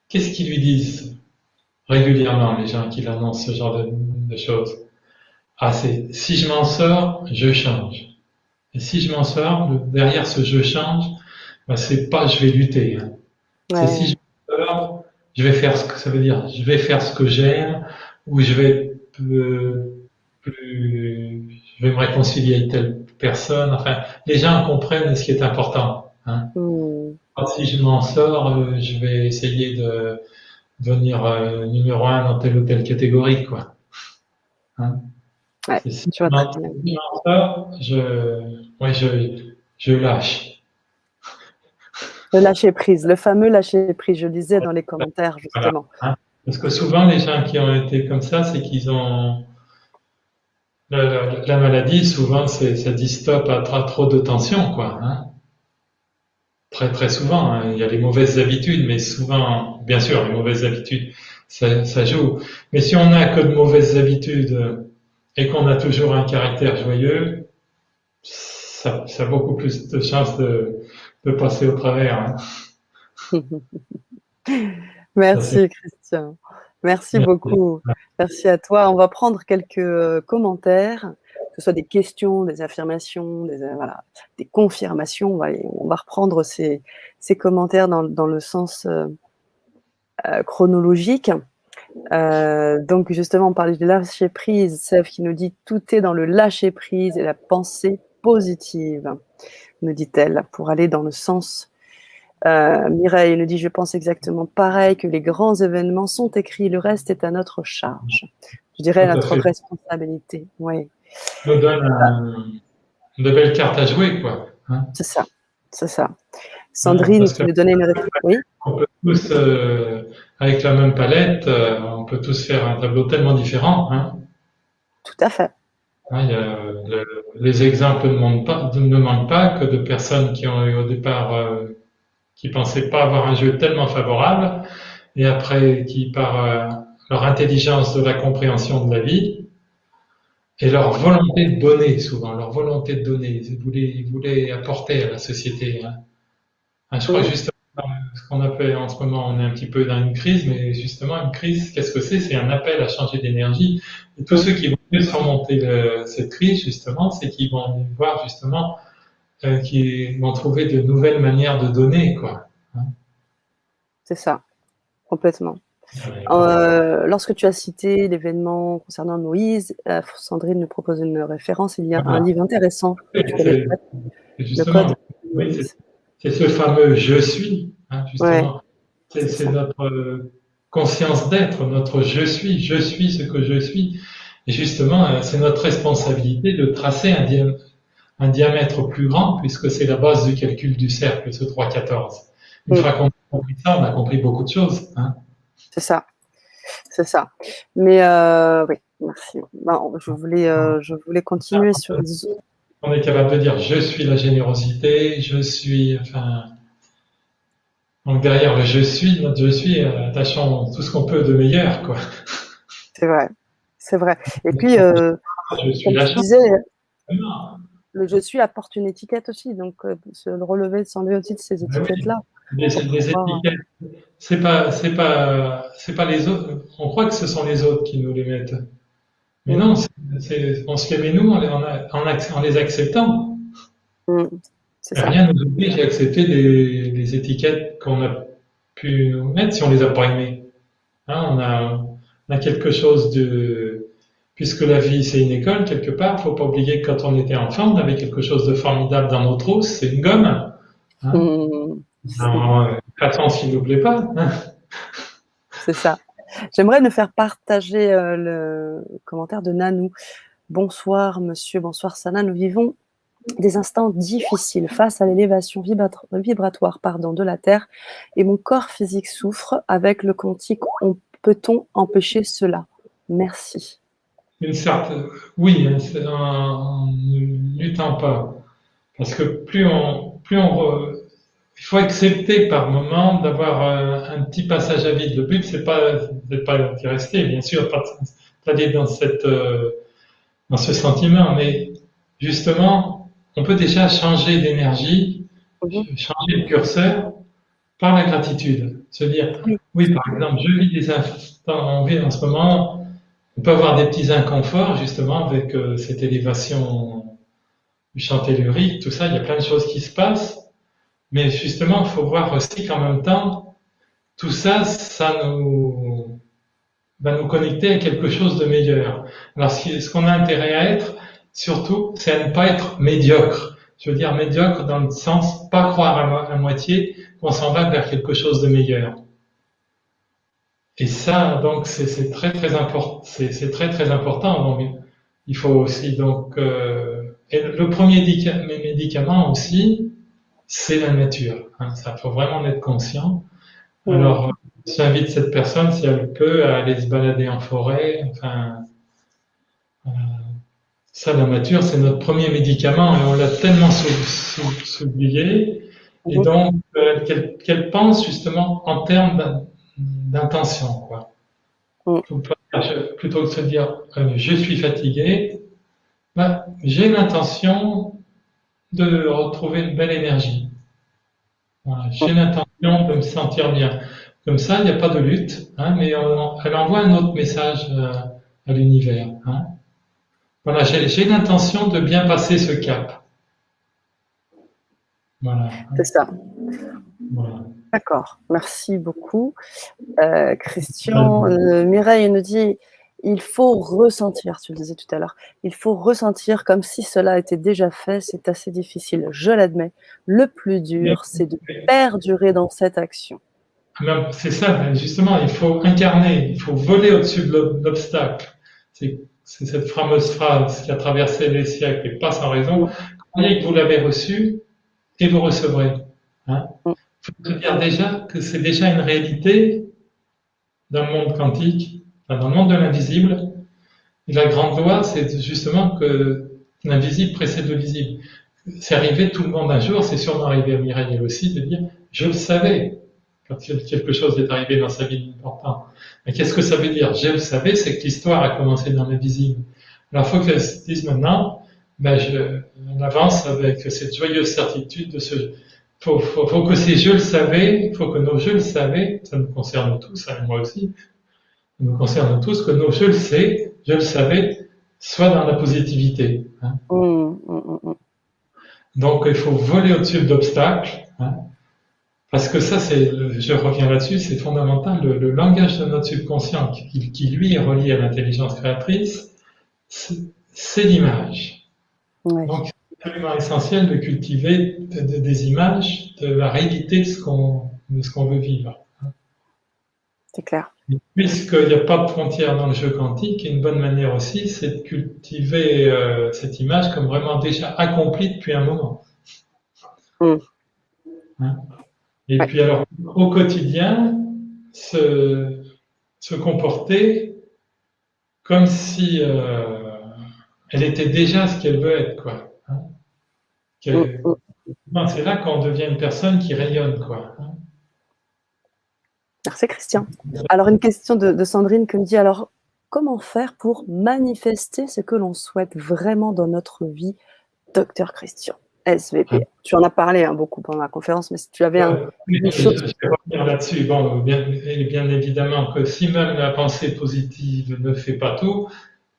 qu'est-ce qu'ils lui disent régulièrement les gens qui annoncent ce genre de choses. Ah, c'est si je m'en sors, je change. Et si je m'en sors, derrière ce je change, ben, c'est pas je vais lutter, hein. C'est si je Ouais. m'en sors, je vais faire ce que ça veut dire. Je vais faire ce que j'aime, ou je vais je vais me réconcilier avec telle personne. Enfin, les gens comprennent ce qui est important, hein. Mmh. Si je m'en sors, je vais essayer de devenir numéro un dans telle ou telle catégorie, quoi, hein. Ouais, Et si je vois très bien. je m'en sors, ouais, je lâche. Le lâcher prise, le fameux lâcher prise, je lisais dans les commentaires Voilà, justement. hein. Parce que souvent, les gens qui ont été comme ça, c'est qu'ils ont la maladie. Souvent, ça dit stop à trop de tension, quoi, hein. Très très souvent, hein. Il y a les mauvaises habitudes, mais souvent, bien sûr, les mauvaises habitudes, ça joue. Mais si on n'a que de mauvaises habitudes et qu'on a toujours un caractère joyeux, ça a beaucoup plus de chances de passer au travers, hein. Ça, c'est Merci Christian. Merci bien. beaucoup. Merci à toi. On va prendre quelques commentaires, que ce soit des questions, des affirmations, voilà, des confirmations. On va reprendre ces commentaires dans le sens chronologique. Donc justement, on parlait de lâcher prise. Sèvres qui nous dit tout est dans le lâcher prise et la pensée positive, nous dit-elle, pour aller dans le sens. Mireille nous dit je pense exactement pareil, que les grands événements sont écrits, le reste est à notre charge. Je dirais à Tout à notre fait. responsabilité. Oui, Ça nous donne de belles cartes à jouer, quoi, hein. c'est ça, c'est ça. Hein, Sandrine parce qui nous donnait une réflexion. Oui, qu'on peut tous, avec la même palette, on peut tous faire un tableau tellement différent, hein. tout à fait. Hein, les exemples ne manquent pas que de personnes qui ont eu au départ, qui pensaient pas avoir un jeu tellement favorable, et après qui, par leur intelligence de la compréhension de la vie et leur volonté de donner, souvent, leur volonté de donner, ils voulaient apporter à la société, hein. Hein, je crois que Mm. justement, ce qu'on appelle en ce moment, on est un petit peu dans une crise, mais justement, une crise, qu'est-ce que c'est? C'est un appel à changer d'énergie. Et tous Mm. ceux qui vont mieux surmonter cette crise, justement, c'est qu'ils vont voir, justement, qu'ils vont trouver de nouvelles manières de donner, quoi, hein. C'est ça, complètement. Ouais, Lorsque tu as cité l'événement concernant Moïse, Sandrine nous propose une référence. Il y a un voilà. livre intéressant que tu connais C'est peut-être, Le justement, Code de oui, Moïse. c'est ce fameux je suis, hein, Ouais, justement. c'est C'est ça. notre conscience d'être, notre je suis ce que je suis. Et justement, c'est notre responsabilité de tracer un diamètre plus grand, puisque c'est la base du calcul du cercle, ce 3,14. Une Mm. fois qu'on a compris ça, on a compris beaucoup de choses, hein. C'est ça, c'est ça. Mais oui, merci. Non, je voulais continuer sur les. On est capable de dire je suis la générosité, enfin, donc derrière le notre je suis, attachons tout ce qu'on peut de meilleur, quoi. C'est vrai, c'est vrai. Et puis, Je suis comme la tu chance. disais, le je suis apporte une étiquette aussi, donc se le relever, s'enlever aussi de ces Ben oui, étiquettes-là pour les pouvoir. étiquettes, c'est pas les autres. On croit que ce sont les autres qui nous les mettent. Mais Mm, non, on se les met nous en les acceptant. mm, c'est Et ça. rien ne nous oblige à accepter les étiquettes qu'on a pu nous mettre si on les a pas aimées. Hein, on a quelque chose puisque la vie c'est une école quelque part, faut pas oublier que quand on était enfant, on avait quelque chose de formidable dans nos trousses, c'est une gomme, hein. Mm, Alors, façon s'il nous plaît pas, hein. c'est ça. J'aimerais nous faire partager le commentaire de Nanou. Bonsoir monsieur, bonsoir Sana, nous vivons des instants difficiles face à l'élévation vibratoire de la Terre et mon corps physique souffre. Avec le quantique, peut-on empêcher cela? Merci. Une certaine, oui, hein, c'est en ne luttant pas, parce que il faut accepter par moment d'avoir un petit passage à vide. Le but c'est pas d'y rester, bien sûr, pas d'aller dans ce sentiment, mais justement, on peut déjà changer d'énergie, Mhm. changer de curseur par la gratitude. Se dire, Oui, oui, par exemple, je vis des instants, on vit en ce moment, on peut avoir des petits inconforts, justement, avec cette élévation du chant tellurique, tout ça, il y a plein de choses qui se passent, mais justement, il faut voir aussi qu'en même temps, tout ça, ça nous va nous connecter à quelque chose de meilleur. Alors, ce qu'on a intérêt à être, surtout, c'est à ne pas être médiocre. Je veux dire médiocre dans le sens, pas croire à moitié qu'on s'en va vers quelque chose de meilleur. Et ça, donc, c'est très très important. C'est très très important. Donc, il faut aussi donc. Et le premier médicament aussi, c'est la nature. Hein, ça, faut vraiment en être conscient. mm, Alors, j'invite cette personne, si elle peut, à aller se balader en forêt. Enfin, ça, la nature, c'est notre premier médicament et on l'a tellement oublié. Et mhm, donc, qu'elle pense justement en termes d'intention, quoi. mm. Plutôt que de se dire je suis fatigué, ben, j'ai l'intention de retrouver une belle énergie. Voilà, j'ai l'intention de me sentir bien. Comme ça, il n'y a pas de lutte, hein, mais elle envoie un autre message à l'univers. Hein. Voilà, j'ai l'intention de bien passer ce cap. Voilà. C'est ça. Voilà. D'accord. Merci beaucoup. Christian, Mireille nous dit, il faut ressentir, tu le disais tout à l'heure, il faut ressentir comme si cela était déjà fait, c'est assez difficile, je l'admets. Le plus dur, c'est de perdurer dans cette action. C'est ça, justement, il faut incarner, il faut voler au-dessus de l'obstacle. C'est cette fameuse phrase qui a traversé les siècles et pas sans raison. Mm, Croyez que vous l'avez reçue et vous recevrez. Hein. mm, Il faut se dire déjà que c'est déjà une réalité dans le monde quantique, enfin, dans le monde de l'invisible. Et la grande loi, c'est justement que l'invisible précède le visible. C'est arrivé tout le monde un jour, c'est sûrement arrivé à Mireille aussi, de dire je le savais quand quelque chose est arrivé dans sa vie d'important. Mais qu'est-ce que ça veut dire? Je le savais, c'est que l'histoire a commencé dans l'invisible. Alors il faut qu'elle se dise maintenant, ben on avance avec cette joyeuse certitude de ce. Faut que ces je le savais, il faut que nos je le savais, ça nous concerne tous, hein, moi aussi, ça nous concerne tous, que nos je le sais, je le savais, soit dans la positivité. Hein. mm, mm, mm. Donc il faut voler au-dessus d'obstacles, hein, parce que ça, je reviens là-dessus, c'est fondamental. Le langage de notre subconscient, qui lui est relié à l'intelligence créatrice, c'est l'image. Ouais, Donc c'est absolument essentiel de cultiver des images de la réalité de ce qu'on veut vivre. c'est clair. Puisqu'il n'y a pas de frontière dans le jeu quantique, une bonne manière aussi, c'est de cultiver cette image comme vraiment déjà accomplie depuis un moment. Mm, Hein. Et ouais, puis alors, au quotidien, se comporter comme si elle était déjà ce qu'elle veut être, quoi. Hein. mm, mm. C'est là qu'on devient une personne qui rayonne, quoi. Hein. Merci Christian. Alors une question de Sandrine qui me dit, alors comment faire pour manifester ce que l'on souhaite vraiment dans notre vie, docteur Christian, Hein. SVP. Tu en as parlé hein, beaucoup pendant la conférence, mais si tu avais une Je chose. vais revenir là-dessus. Bon, bien évidemment que si même la pensée positive ne fait pas tout,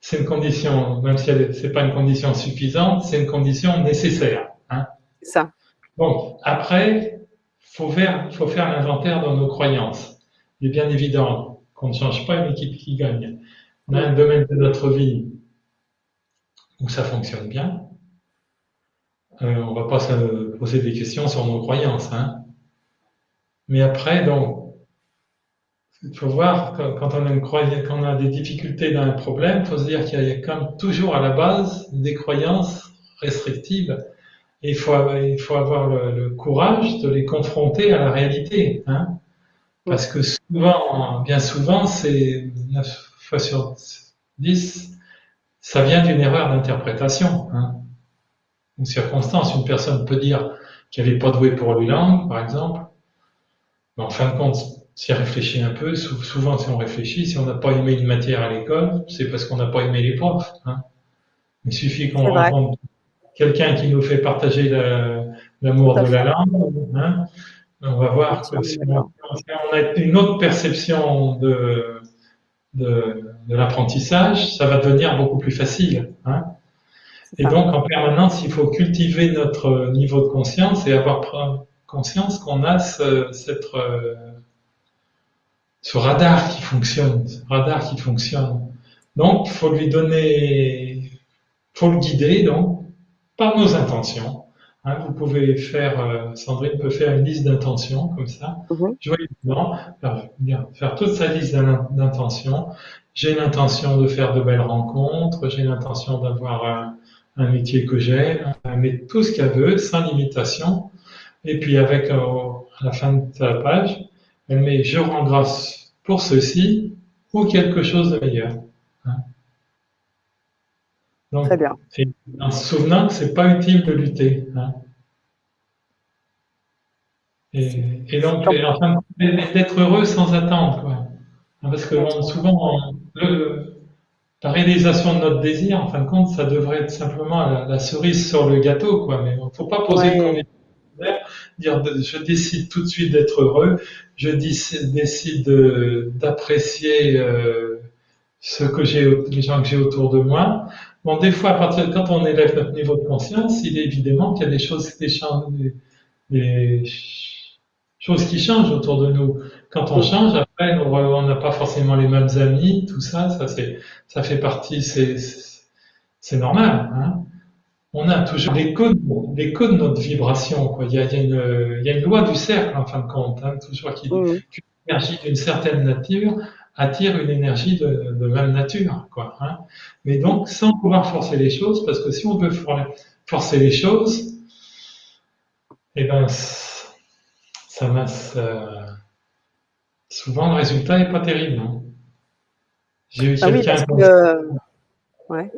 c'est une condition, même si c'est pas une condition suffisante, c'est une condition nécessaire. Hein. Ça. Bon, après, faut faire l'inventaire de nos croyances. Il est bien évident qu'on ne change pas une équipe qui gagne. On a un domaine de notre vie où ça fonctionne bien. On va pas se poser des questions sur nos croyances. Hein. Mais après, donc, il faut voir quand on a quand on a des difficultés dans un problème, il faut se dire qu'il y a quand même toujours à la base des croyances restrictives. Et il faut avoir le courage de les confronter à la réalité. Hein. Parce que souvent, bien souvent, c'est 9 fois sur 10, ça vient d'une erreur d'interprétation. Hein. Une circonstance, une personne peut dire qu'elle n'est pas douée pour les langues, par exemple. Mais en fin de compte, si on réfléchit un peu, souvent si on réfléchit, si on n'a pas aimé une matière à l'école, c'est parce qu'on n'a pas aimé les profs. Hein. Il suffit qu'on rencontre quelqu'un qui nous fait partager l'amour de la langue, hein, On va voir que entièrement d'accord. si on a une autre perception de l'apprentissage, ça va devenir beaucoup plus facile. Hein. C'est Et ça. donc, en permanence, il faut cultiver notre niveau de conscience et avoir conscience qu'on a ce radar qui fonctionne, Donc, il faut lui donner, faut le guider, donc, par nos intentions. Hein, vous pouvez faire, Sandrine peut faire une liste d'intentions, comme ça, Mhm. joyeusement, faire toute sa liste d'intentions. J'ai l'intention de faire de belles rencontres, j'ai l'intention d'avoir un métier que j'aime, mais tout ce qu'elle veut, sans limitation. Et puis avec, à la fin de la page, elle met je rends grâce pour ceci ou quelque chose de meilleur. Hein. Très Donc, bien. et en se souvenant que c'est pas utile de lutter. Hein. Et donc, Donc, enfin, d'être heureux sans attendre, quoi. Hein, parce que souvent, la réalisation de notre désir, en fin de compte, ça devrait être simplement la cerise sur le gâteau, quoi. Mais il ne faut pas poser de ouais, conditions, dire je décide tout de suite d'être heureux, je décide d'apprécier ce que j'ai, les gens que j'ai autour de moi. Bon, des fois, quand on élève notre niveau de conscience, il est évidemment qu'il y a des choses des choses qui changent autour de nous. Quand on mm, change, après, on n'a pas forcément les mêmes amis, tout ça, ça fait partie, c'est normal. Hein. On a toujours l'écho de notre vibration. Quoi. Il y a une loi du cercle, en fin de compte, hein, toujours qui dit mm, qu'une énergie d'une certaine nature attire une énergie de même nature. Quoi, hein. Mais donc, sans pouvoir forcer les choses, parce que si on veut forcer les choses, eh ben, ça masse. Souvent, le résultat n'est pas terrible. Hein. J'ai eu ah oui, parce quelqu'un que, ouais.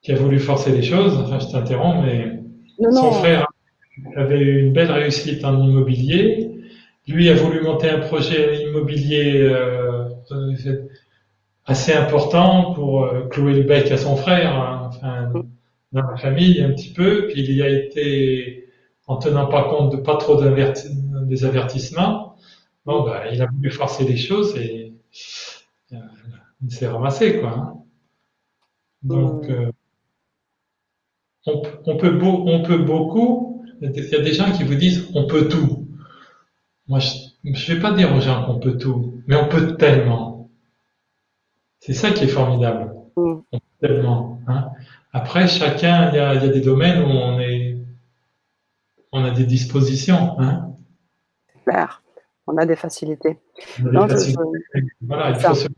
qui a voulu forcer les choses. Enfin, je t'interromps, mais Non, son non, frère avait eu une belle réussite en immobilier. Lui a voulu monter un projet immobilier assez important pour clouer le bec à son frère, hein, enfin, mm, dans la famille un petit peu. Puis il y a été, en tenant pas compte de pas trop des avertissements, mm, bon, bah, il a voulu forcer les choses et euh, il s'est ramassé, quoi. Hein. Donc, mm. on peut beaucoup. Il y a des gens qui vous disent on peut tout. Moi, je vais pas dire aux gens qu'on peut tout, mais on peut tellement. C'est ça qui est formidable. Mm. On peut tellement. Hein. Après, chacun, il y a des domaines où on a des dispositions. Hein. Clair. On a des facilités. On a des Non, facilités. Voilà, c'est ça.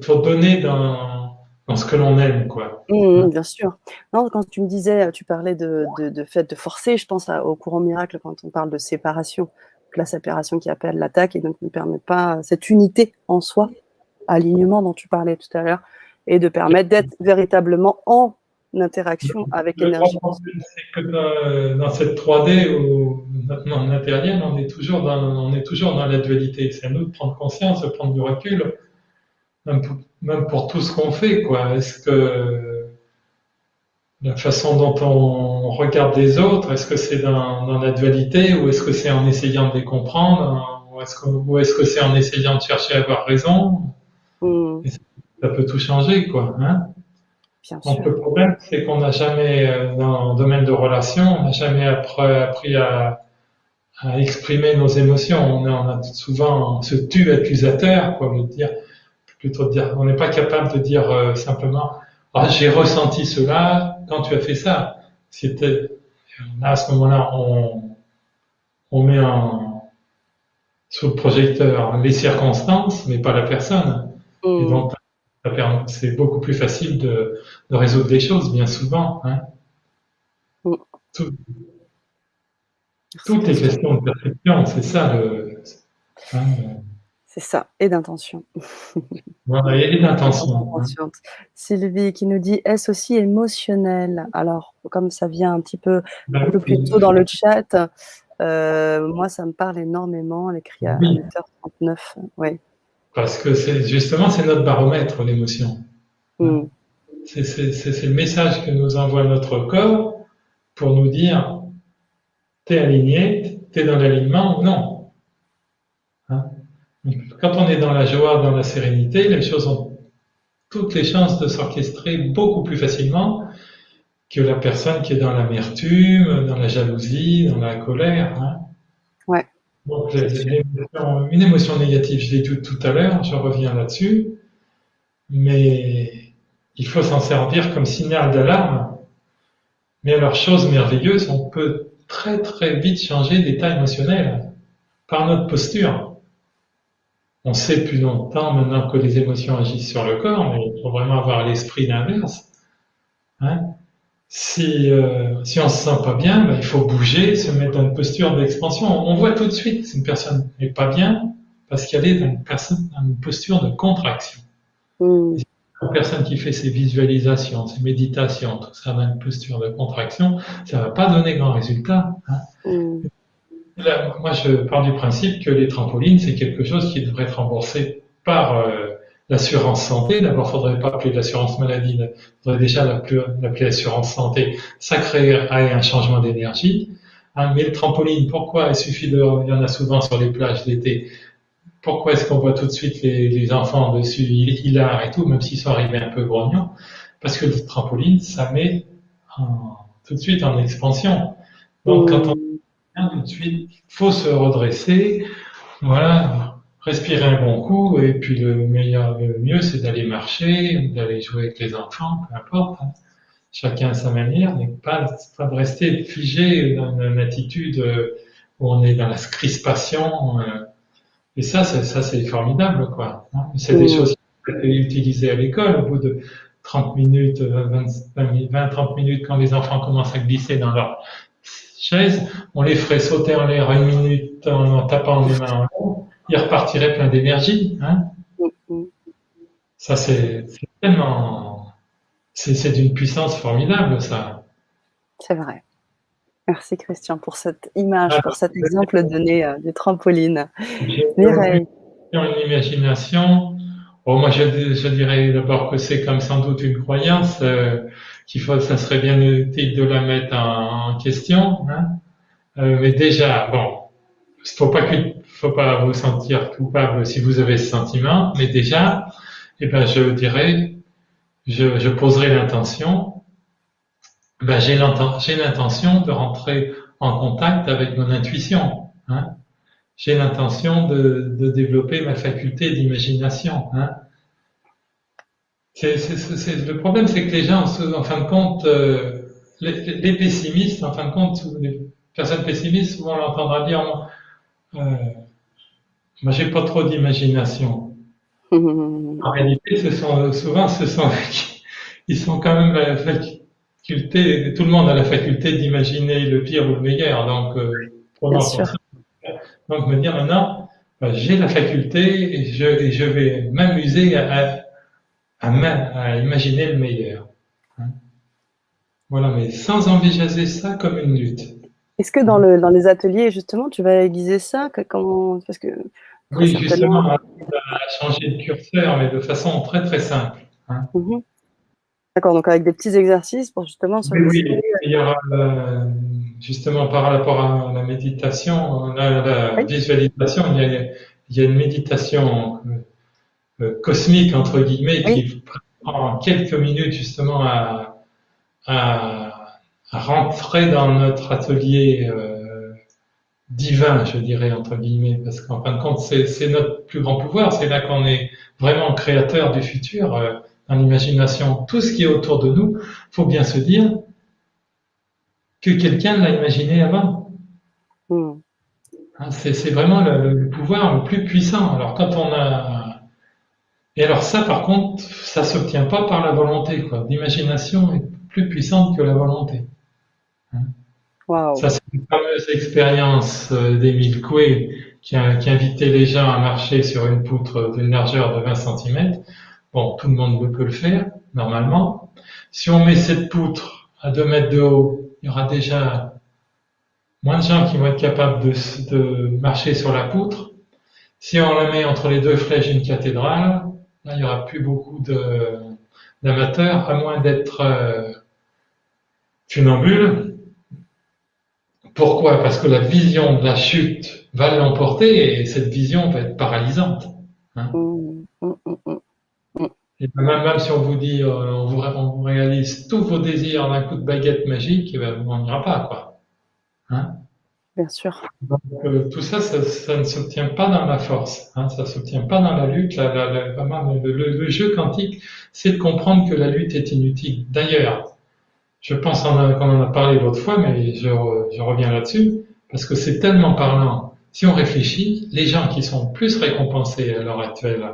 faut donner dans ce que l'on aime, quoi. Hein. Bien sûr. Non, quand tu me disais, tu parlais de fait de forcer, je pense au courant miracle quand on parle de séparation. Donc la séparation qui appelle l'attaque et donc ne permet pas cette unité en soi, alignement dont tu parlais tout à l'heure, et de permettre d'être véritablement en interaction avec Le grand l'énergie. problème, c'est que dans cette 3D ou maintenant matériel, on est toujours dans la dualité. C'est à nous de prendre conscience, de prendre du recul, même pour tout ce qu'on fait, quoi. Est-ce que la façon dont on regarde les autres, est-ce que c'est dans la dualité ou est-ce que c'est en essayant de les comprendre ou est-ce que c'est en essayant de chercher à avoir raison? Mmh, Et ça peut tout changer, quoi. Hein. bien Donc sûr. le problème, c'est qu'on n'a jamais, dans le domaine de relations, on n'a jamais appris à exprimer nos émotions. On a souvent ce tu accusateur, quoi, plutôt de dire, on n'est pas capable de dire simplement, ah, j'ai ressenti cela quand tu as fait ça. C'était, là, à ce moment-là, on met sous le projecteur les circonstances, mais pas la personne. Et Mmh, donc, c'est beaucoup plus facile de résoudre les choses, bien souvent. Hein. mmh. Tout, Merci tout bien est sûr. question de perception, c'est ça hein, C'est ça, et d'intention. voilà, et Intention d'intention. Hein. consciente. Sylvie qui nous dit: «Est-ce aussi émotionnel?» Alors, comme ça vient un Ben peu plus oui, tôt dans le chat, moi ça me parle énormément, elle écrit à oui, 8h39, ouais. parce que c'est notre baromètre, l'émotion. Hein. Mmh. C'est le message que nous envoie notre corps pour nous dire t'es aligné, tu es dans l'alignement ou non. Hein. Quand on est dans la joie, dans la sérénité, les choses ont toutes les chances de s'orchestrer beaucoup plus facilement que la personne qui est dans l'amertume, dans la jalousie, dans la colère. Hein. Ouais, Donc, c'est sûr. une émotion négative, je l'ai dit tout à l'heure, je reviens là-dessus, mais il faut s'en servir comme signal d'alarme. Mais alors, chose merveilleuse, on peut très très vite changer d'état émotionnel par notre posture. On sait depuis longtemps maintenant que les émotions agissent sur le corps, mais il faut vraiment avoir l'esprit l'inverse. Hein. Si on se sent pas bien, ben, il faut bouger, se mettre dans une posture d'expansion. On voit tout de suite si une personne n'est pas bien parce qu'elle est dans une posture de contraction. Mm. Une personne qui fait ses visualisations, ses méditations, tout ça dans une posture de contraction, ça va pas donner grand résultat. Hein. Mm. Là, moi, je pars du principe que les trampolines, c'est quelque chose qui devrait être remboursé par l'assurance santé. D'abord, il ne faudrait pas appeler l'assurance maladie, il faudrait déjà l'appeler assurance santé. Ça créerait un changement d'énergie. Hein, mais le trampoline, pourquoi il suffit il y en a souvent sur les plages d'été. Pourquoi est-ce qu'on voit tout de suite les enfants dessus, hilar et tout, même s'ils sont arrivés un peu grognons? Parce que le trampoline, ça met tout de suite en expansion. Donc, quand on Mm. tout de suite, il faut se redresser, voilà, respirer un bon coup, et puis le mieux, c'est d'aller marcher, d'aller jouer avec les enfants, peu importe. Hein. Chacun à sa manière, mais pas de rester figé dans une attitude où on est dans la crispation. Et ça, c'est formidable, quoi. Hein. C'est des Mm. choses qui peuvent être utilisées à l'école au bout de 30 minutes, 20-30 minutes, quand les enfants commencent à glisser dans leur chaise, on les ferait sauter en l'air une minute en tapant les mains en l'air, ils repartiraient plein d'énergie. Hein. Mm. Mm. Ça, c'est tellement, c'est d'une puissance formidable, ça. C'est vrai. Merci Christian pour cette image, pour Alors, cet exemple donné du trampoline. j'ai Mireille. une imagination. Bon, moi, je dirais d'abord que c'est comme sans doute une croyance, ça serait bien utile de la mettre en question. Hein. Mais déjà, bon, faut pas vous sentir coupable si vous avez ce sentiment, mais déjà, eh ben, je dirais, je poserai l'intention, ben, j'ai l'intention de rentrer en contact avec mon intuition, hein. J'ai l'intention de développer ma faculté d'imagination, hein. Le problème, c'est que les gens, en fin de compte, les pessimistes, en fin de compte, les personnes pessimistes, souvent on l'entendra dire, euh, moi, j'ai pas trop d'imagination. En réalité, ils sont quand même la faculté, tout le monde a la faculté d'imaginer le pire ou le meilleur, donc, Bien prenons sûr. attention. Donc, me dire maintenant, j'ai la faculté et je vais m'amuser à imaginer le meilleur. Hein. Voilà, mais sans envisager ça comme une lutte. Est-ce que Hein. dans les ateliers, justement, tu vas aiguiser ça parce que très Oui, certainement. justement, à changer de curseur, mais de façon très très simple. Hein. Mhm. D'accord, donc avec des petits exercices pour justement Oui, oui, solliciter. il y aura justement par rapport à la méditation, la Oui, visualisation, il y a une méditation cosmique, entre guillemets, oui, qui prend quelques minutes justement à rentrer dans notre atelier divin, je dirais, entre guillemets, parce qu'en fin de compte, c'est notre plus grand pouvoir, c'est là qu'on est vraiment créateur du futur, dans l'imagination. Tout ce qui est autour de nous, faut bien se dire que quelqu'un l'a imaginé avant. mm, Hein. C'est vraiment le pouvoir le plus puissant. Alors quand on a... Et alors ça, par contre, ça s'obtient pas par la volonté, quoi. L'imagination est plus puissante que la volonté. Hein. waouh, Ça, c'est une fameuse expérience d'Émile Coué qui invitait les gens à marcher sur une poutre d'une largeur de 20 centimètres. Bon, tout le monde peut le faire, normalement. Si on met cette poutre à 2 mètres de haut, il y aura déjà moins de gens qui vont être capables de marcher sur la poutre. Si on la met entre les deux flèches d'une cathédrale, là, il n'y aura plus beaucoup d'amateurs, à moins d'être funambule, Pourquoi? Parce que la vision de la chute va l'emporter et cette vision va être paralysante. Hein. Mm, mm, mm, mm, mm. Et même si on vous dit, on réalise tous vos désirs en un coup de baguette magique, eh ben, on n'ira pas, quoi. Hein. Bien sûr. Donc, tout ça, ça ne s'obtient pas dans la force, hein, ça ne s'obtient pas dans la lutte. Vraiment, le jeu quantique, c'est de comprendre que la lutte est inutile. D'ailleurs, je pense qu'on en a parlé l'autre fois, mais je reviens là-dessus, parce que c'est tellement parlant. Si on réfléchit, les gens qui sont plus récompensés à l'heure actuelle,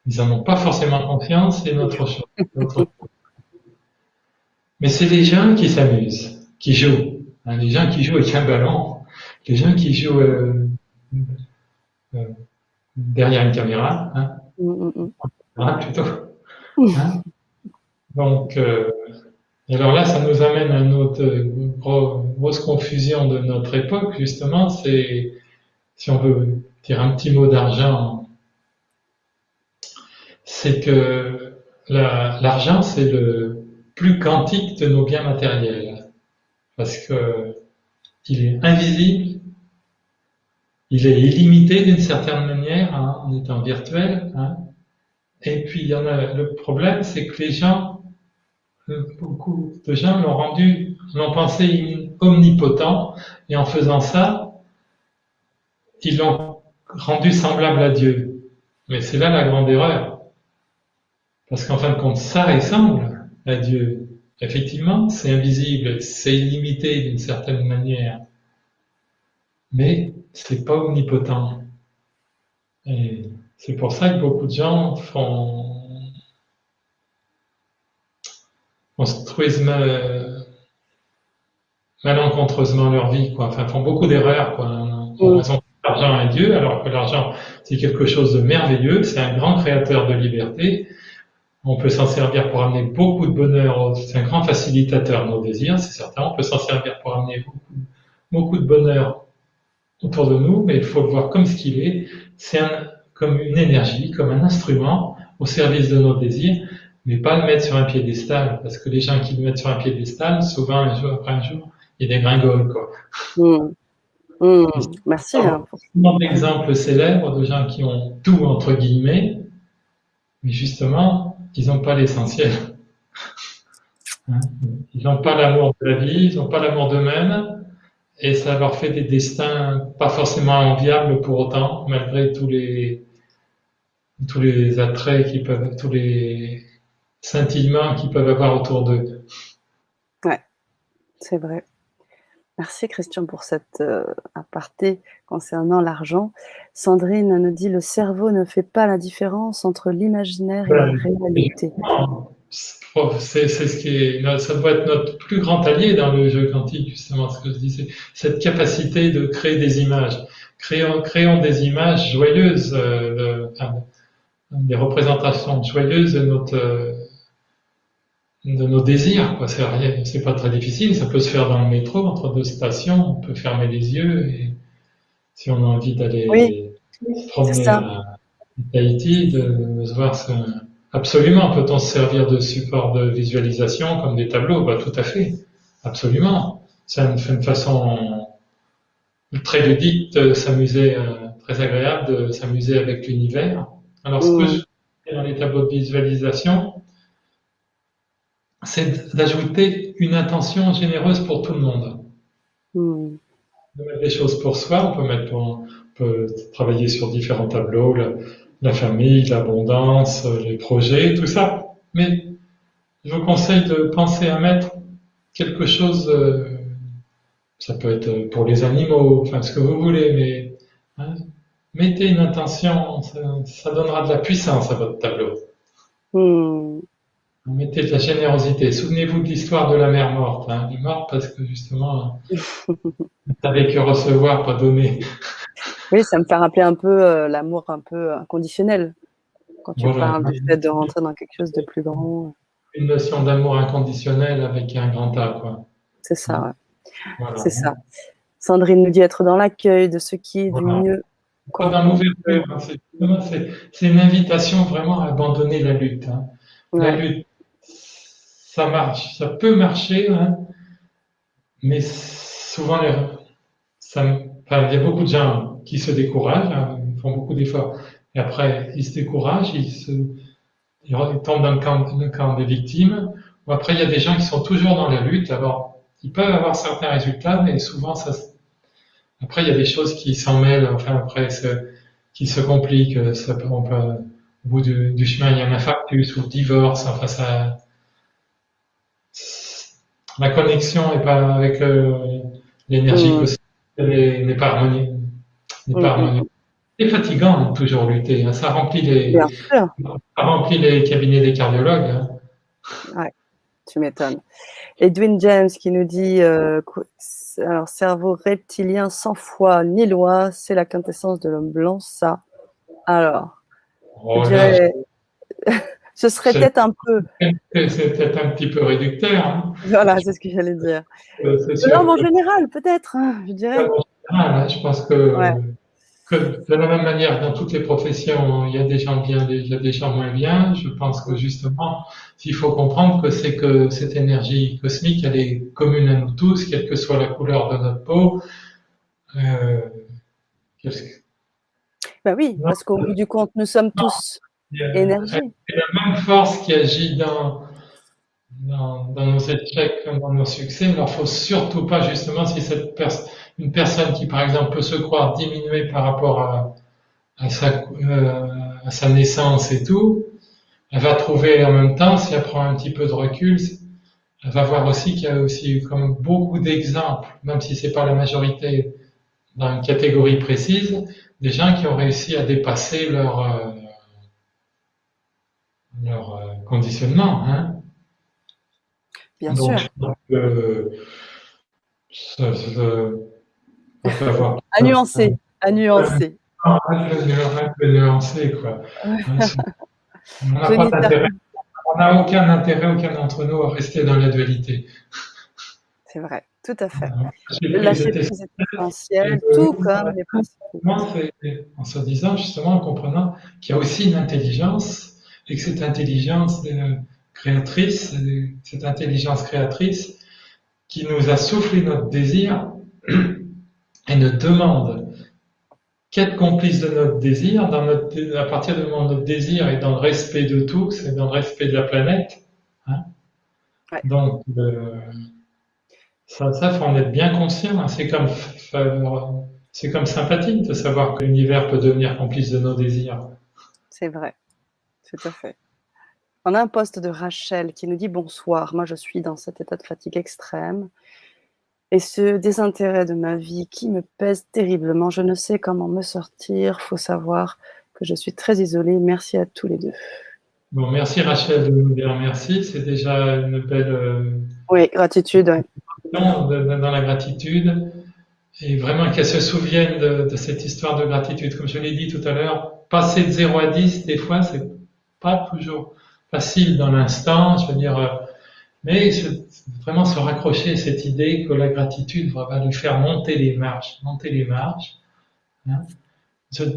ils n'en ont pas forcément confiance, c'est notre chose. Mais c'est les gens qui s'amusent, qui jouent. Hein, les gens qui jouent avec un ballon, les gens qui jouent euh, derrière une caméra, hein, Mm, mm, plutôt. mm. Hein. Donc, et alors là, ça nous amène à une autre grosse confusion de notre époque, justement, c'est, si on veut dire un petit mot d'argent, c'est que l'argent, c'est le plus quantique de nos biens matériels. Parce que il est invisible, il est illimité d'une certaine manière, hein, en étant virtuel. Hein. Et puis, il y en a, le problème, c'est que les gens, beaucoup de gens l'ont pensé omnipotent, et en faisant ça, ils l'ont rendu semblable à Dieu. Mais c'est là la grande erreur. Parce qu'en fin de compte, ça ressemble à Dieu. Effectivement, c'est invisible, c'est illimité d'une certaine manière, mais c'est pas omnipotent. Et c'est pour ça que beaucoup de gens construisent malencontreusement leur vie, quoi. Enfin, font beaucoup d'erreurs, quoi. En raison que l'argent est Dieu, alors que l'argent, c'est quelque chose de merveilleux, c'est un grand créateur de liberté. On peut s'en servir pour amener beaucoup de bonheur, c'est un grand facilitateur de nos désirs, c'est certain. On peut s'en servir pour amener beaucoup de bonheur autour de nous, mais il faut le voir comme ce qu'il est. C'est comme une énergie, comme un instrument au service de nos désirs, mais pas le mettre sur un piédestal, parce que les gens qui le mettent sur un piédestal, souvent, un jour après un jour, il dégringole, quoi. Mm, mm. Merci. Un exemple célèbre de gens qui ont tout, entre guillemets, mais justement, ils n'ont pas l'essentiel. Hein. Ils n'ont pas l'amour de la vie, ils n'ont pas l'amour d'eux-mêmes, et ça leur fait des destins pas forcément enviables pour autant, malgré tous les attraits qui peuvent, tous les scintillements qu'ils peuvent avoir autour d'eux. Ouais, c'est vrai. Merci Christian pour cette aparté concernant l'argent. Sandrine nous dit le cerveau ne fait pas la différence entre l'imaginaire et la réalité. C'est ce qui est, ça doit être notre plus grand allié dans le jeu quantique, justement, ce que je disais, cette capacité de créer des images. Créons des images joyeuses, des représentations joyeuses de nos désirs, quoi. C'est pas très difficile, ça peut se faire dans le métro, entre deux stations, on peut fermer les yeux et si on a envie d'aller se promener à Tahiti, de se voir absolument, peut-on se servir de supports de visualisation comme des tableaux? Bah, tout à fait, absolument. C'est une façon très ludique de s'amuser, très agréable de s'amuser avec l'univers. Alors, ce que je fais dans les tableaux de visualisation, c'est d'ajouter une intention généreuse pour tout le monde. De mettre des choses pour soi, on peut travailler sur différents tableaux, la famille, l'abondance, les projets, tout ça. Mais je vous conseille de penser à mettre quelque chose, ça peut être pour les animaux, enfin ce que vous voulez, mais hein, mettez une intention, ça donnera de la puissance à votre tableau. Mettez de la générosité. Souvenez-vous de l'histoire de la mère morte. Hein. Elle est morte parce que justement, elle savait que recevoir, pas donner. Oui, ça me fait rappeler un peu l'amour un peu inconditionnel. Quand tu parles du fait de rentrer dans quelque chose de plus grand. Une notion d'amour inconditionnel avec un grand A, quoi. C'est ça, ouais. Voilà. C'est ça. Sandrine nous dit être dans l'accueil de ce qui est du mieux. Pas dans l'ouverture. C'est une invitation vraiment à abandonner la lutte. Hein. La lutte, ça marche, ça peut marcher, hein, mais souvent, enfin, il y a beaucoup de gens qui se découragent, hein, ils font beaucoup d'efforts, et après, ils se découragent, ils tombent dans le camp des victimes, ou après, il y a des gens qui sont toujours dans la lutte, alors, ils peuvent avoir certains résultats, mais souvent, après, il y a des choses qui s'en mêlent, enfin, après, qui se compliquent, au bout du chemin, il y a un infarctus ou le divorce, enfin, la connexion n'est pas avec l'énergie Mmh. cosmique, n'est pas harmonieuse, n'est pas Mmh mh. harmonieuse. C'est fatigant de toujours lutter, hein. Bien sûr, Ça remplit les cabinets des cardiologues, hein. ouais, tu m'étonnes. Edwin James qui nous dit, qu alors cerveau reptilien sans foi ni loi, c'est la quintessence de l'homme blanc, ça. Alors, je Oh là, dirais, ce serait c'est peut-être un peu, c'est peut-être un petit peu réducteur, hein. voilà, c'est ce que j'allais dire. C'est De l'homme sûr en que général, peut-être, hein, je dirais. en général, hein, je pense Ouais, que de la même manière, dans toutes les professions, il y a des gens bien, il y a des gens moins bien. Je pense que mmh, justement, il faut comprendre que c'est que cette énergie cosmique, elle est commune à nous tous, quelle que soit la couleur de notre peau. Euh, qu'est-ce que- bah, oui, non, parce qu'au bout du compte, nous sommes non, tous il y a, énergie. il y a la même force qui agit dans nos échecs comme dans nos succès. Il ne faut surtout pas, justement, si une personne qui, par exemple, peut se croire diminuée par rapport à sa naissance et tout, elle va trouver en même temps, si elle prend un petit peu de recul, elle va voir aussi qu'il y a aussi comme beaucoup d'exemples, même si c'est pas la majorité dans une catégorie précise, des gens qui ont réussi à dépasser leur conditionnement, hein. Bien Donc, sûr. je pense que on peut avoir À nuancer, à nuancer. un peu nuancé, quoi. Hein, on n'a Je pas n'y d'intérêt, termine on n'a aucun intérêt, aucun d'entre nous, à rester dans la dualité. c'est vrai, tout à fait. Le lâcher J'étais prise est essentiel, tout épanoui comme les principaux. en se disant justement, en comprenant qu'il y a aussi une intelligence et que cette intelligence créatrice, cette intelligence créatrice qui nous a soufflé notre désir et nous demande qu'être complice de notre désir, à partir du moment où notre désir est dans le respect de tout, c'est dans le respect de la planète, hein. Ouais, Donc, ça, faut en être bien conscient, hein. C'est comme sympathique de savoir que l'univers peut devenir complice de nos désirs. c'est vrai, tout à fait. On a un post de Rachel qui nous dit: «Bonsoir, moi je suis dans cet état de fatigue extrême et ce désintérêt de ma vie qui me pèse terriblement. Je ne sais comment me sortir. Faut savoir que je suis très isolée. Merci à tous les 2.» Bon, merci Rachel de nous dire merci. C'est déjà une belle Oui, gratitude, ouais. dans la gratitude. Et vraiment qu'elle se souvienne de cette histoire de gratitude. Comme je l'ai dit tout à l'heure, passer de 0 à 10, des fois, c'est pas toujours facile dans l'instant. Je veux dire, mais vraiment se raccrocher à cette idée que la gratitude va lui faire monter les marches, hein.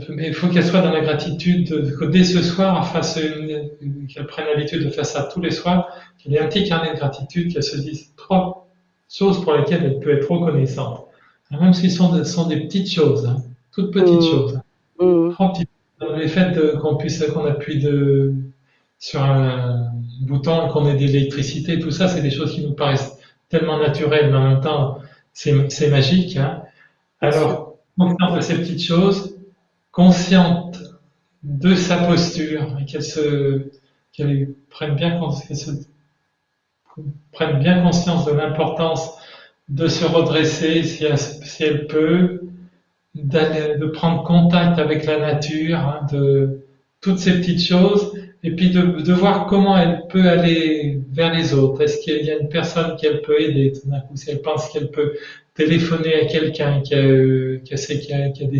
Mais il faut qu'elle soit dans la gratitude, que dès ce soir, qu'elle prenne l'habitude de faire ça tous les soirs, qu'elle ait un petit carnet de gratitude, qu'elle se dise 3 choses pour lesquelles elle peut être reconnaissante. Même si ce sont des petites choses, hein, toutes petites Mmh. choses. Mmh. 3 petites choses. Les faits qu'on appuie sur un bouton et qu'on ait de l'électricité, tout ça, c'est des choses qui nous paraissent tellement naturelles, mais en même temps, c'est magique, hein. Bien sûr. Alors, consciente de ces petites choses, consciente de sa posture, et qu'elle qu'elle se prenne bien conscience de l'importance de se redresser si elle peut, de prendre contact avec la nature, hein, de toutes ces petites choses, et puis de voir comment elle peut aller vers les autres. Est-ce qu'il y a une personne qu'elle peut aider tout d'un coup, si elle pense qu'elle peut téléphoner à quelqu'un qui a des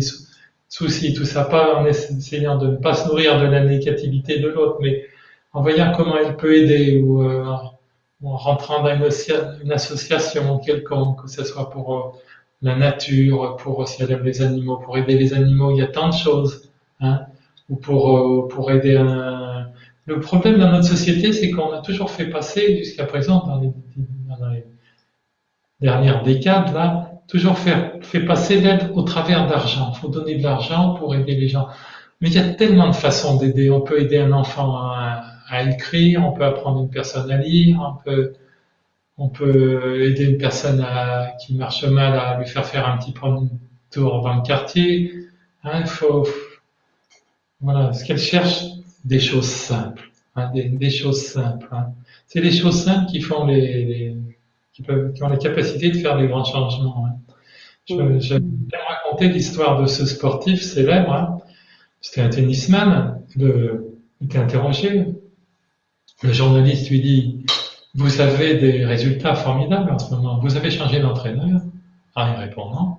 soucis, tout ça, pas en essayant de ne pas se nourrir de la négativité de l'autre, mais en voyant comment elle peut aider ou en rentrant dans une association quelconque, que ce soit pour la nature, pour si elle aime les animaux, pour aider les animaux, il y a tant de choses, hein, ou pour aider un. Le problème dans notre société, c'est qu'on a toujours fait passer jusqu'à présent dans les dernières décades là, toujours fait passer l'aide au travers d'argent. Il faut donner de l'argent pour aider les gens. Mais il y a tellement de façons d'aider. On peut aider un enfant à écrire, on peut apprendre une personne à lire, on peut aider une personne qui marche mal à lui faire un petit tour dans le quartier. Hein, voilà, ce qu'elle cherche, des choses simples, hein, des choses simples. Hein. C'est les choses simples qui font qui ont la capacité de faire des grands changements. Hein. J'aime raconter l'histoire de ce sportif célèbre. Hein. C'était un tennisman. Il était interrogé. Le journaliste lui dit: vous avez des résultats formidables en ce moment. Vous avez changé d'entraîneur? Ah, il répond: non,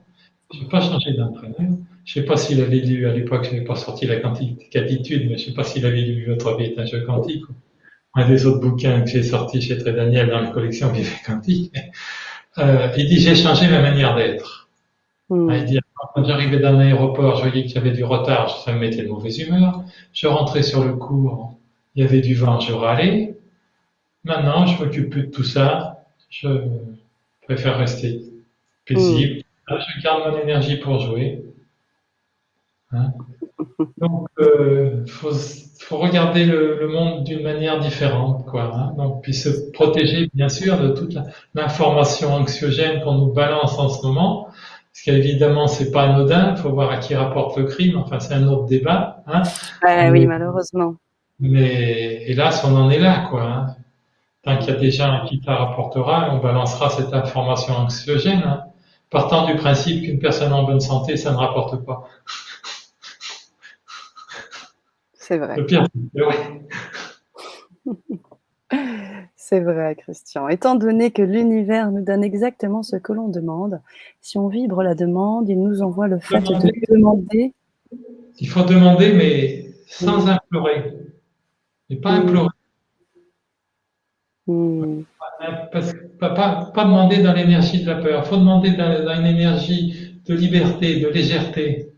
je n'ai pas changé d'entraîneur. Je ne sais pas s'il avait lu, à l'époque, je n'avais pas sorti la quantitude, mais je ne sais pas s'il avait lu Votre vie est un jeu quantique, ou un des autres bouquins que j'ai sortis chez Très Daniel dans la collection Vivre quantique. Il dit: j'ai changé ma manière d'être. Il dit: quand j'arrivais dans l'aéroport, je voyais qu'il y avait du retard, ça me mettait de mauvaise humeur. Je rentrais sur le cours, il y avait du vent, je râlais. Maintenant, je m'occupe plus de tout ça. Je préfère rester paisible. Je garde mon énergie pour jouer. Hein. Donc, faut regarder le monde d'une manière différente, quoi. Hein. Donc, puis se protéger, bien sûr, de toute l'information anxiogène qu'on nous balance en ce moment. Parce qu'évidemment, c'est pas anodin. Il faut voir à qui rapporte le crime. Enfin, c'est un autre débat. Hein. Oui, malheureusement. Mais hélas, on en est là, quoi. Hein. Tant qu'il y a des gens à qui ça rapportera, on balancera cette information anxiogène, hein, partant du principe qu'une personne en bonne santé, ça ne rapporte pas. C'est vrai. Le pire, c'est vrai. C'est vrai, Christian. Étant donné que l'univers nous donne exactement ce que l'on demande, si on vibre la demande, il nous envoie le fait de demander. Il faut demander, mais sans implorer. Et pas implorer. Pas demander dans l'énergie de la peur. Il faut demander dans une énergie de liberté, de légèreté.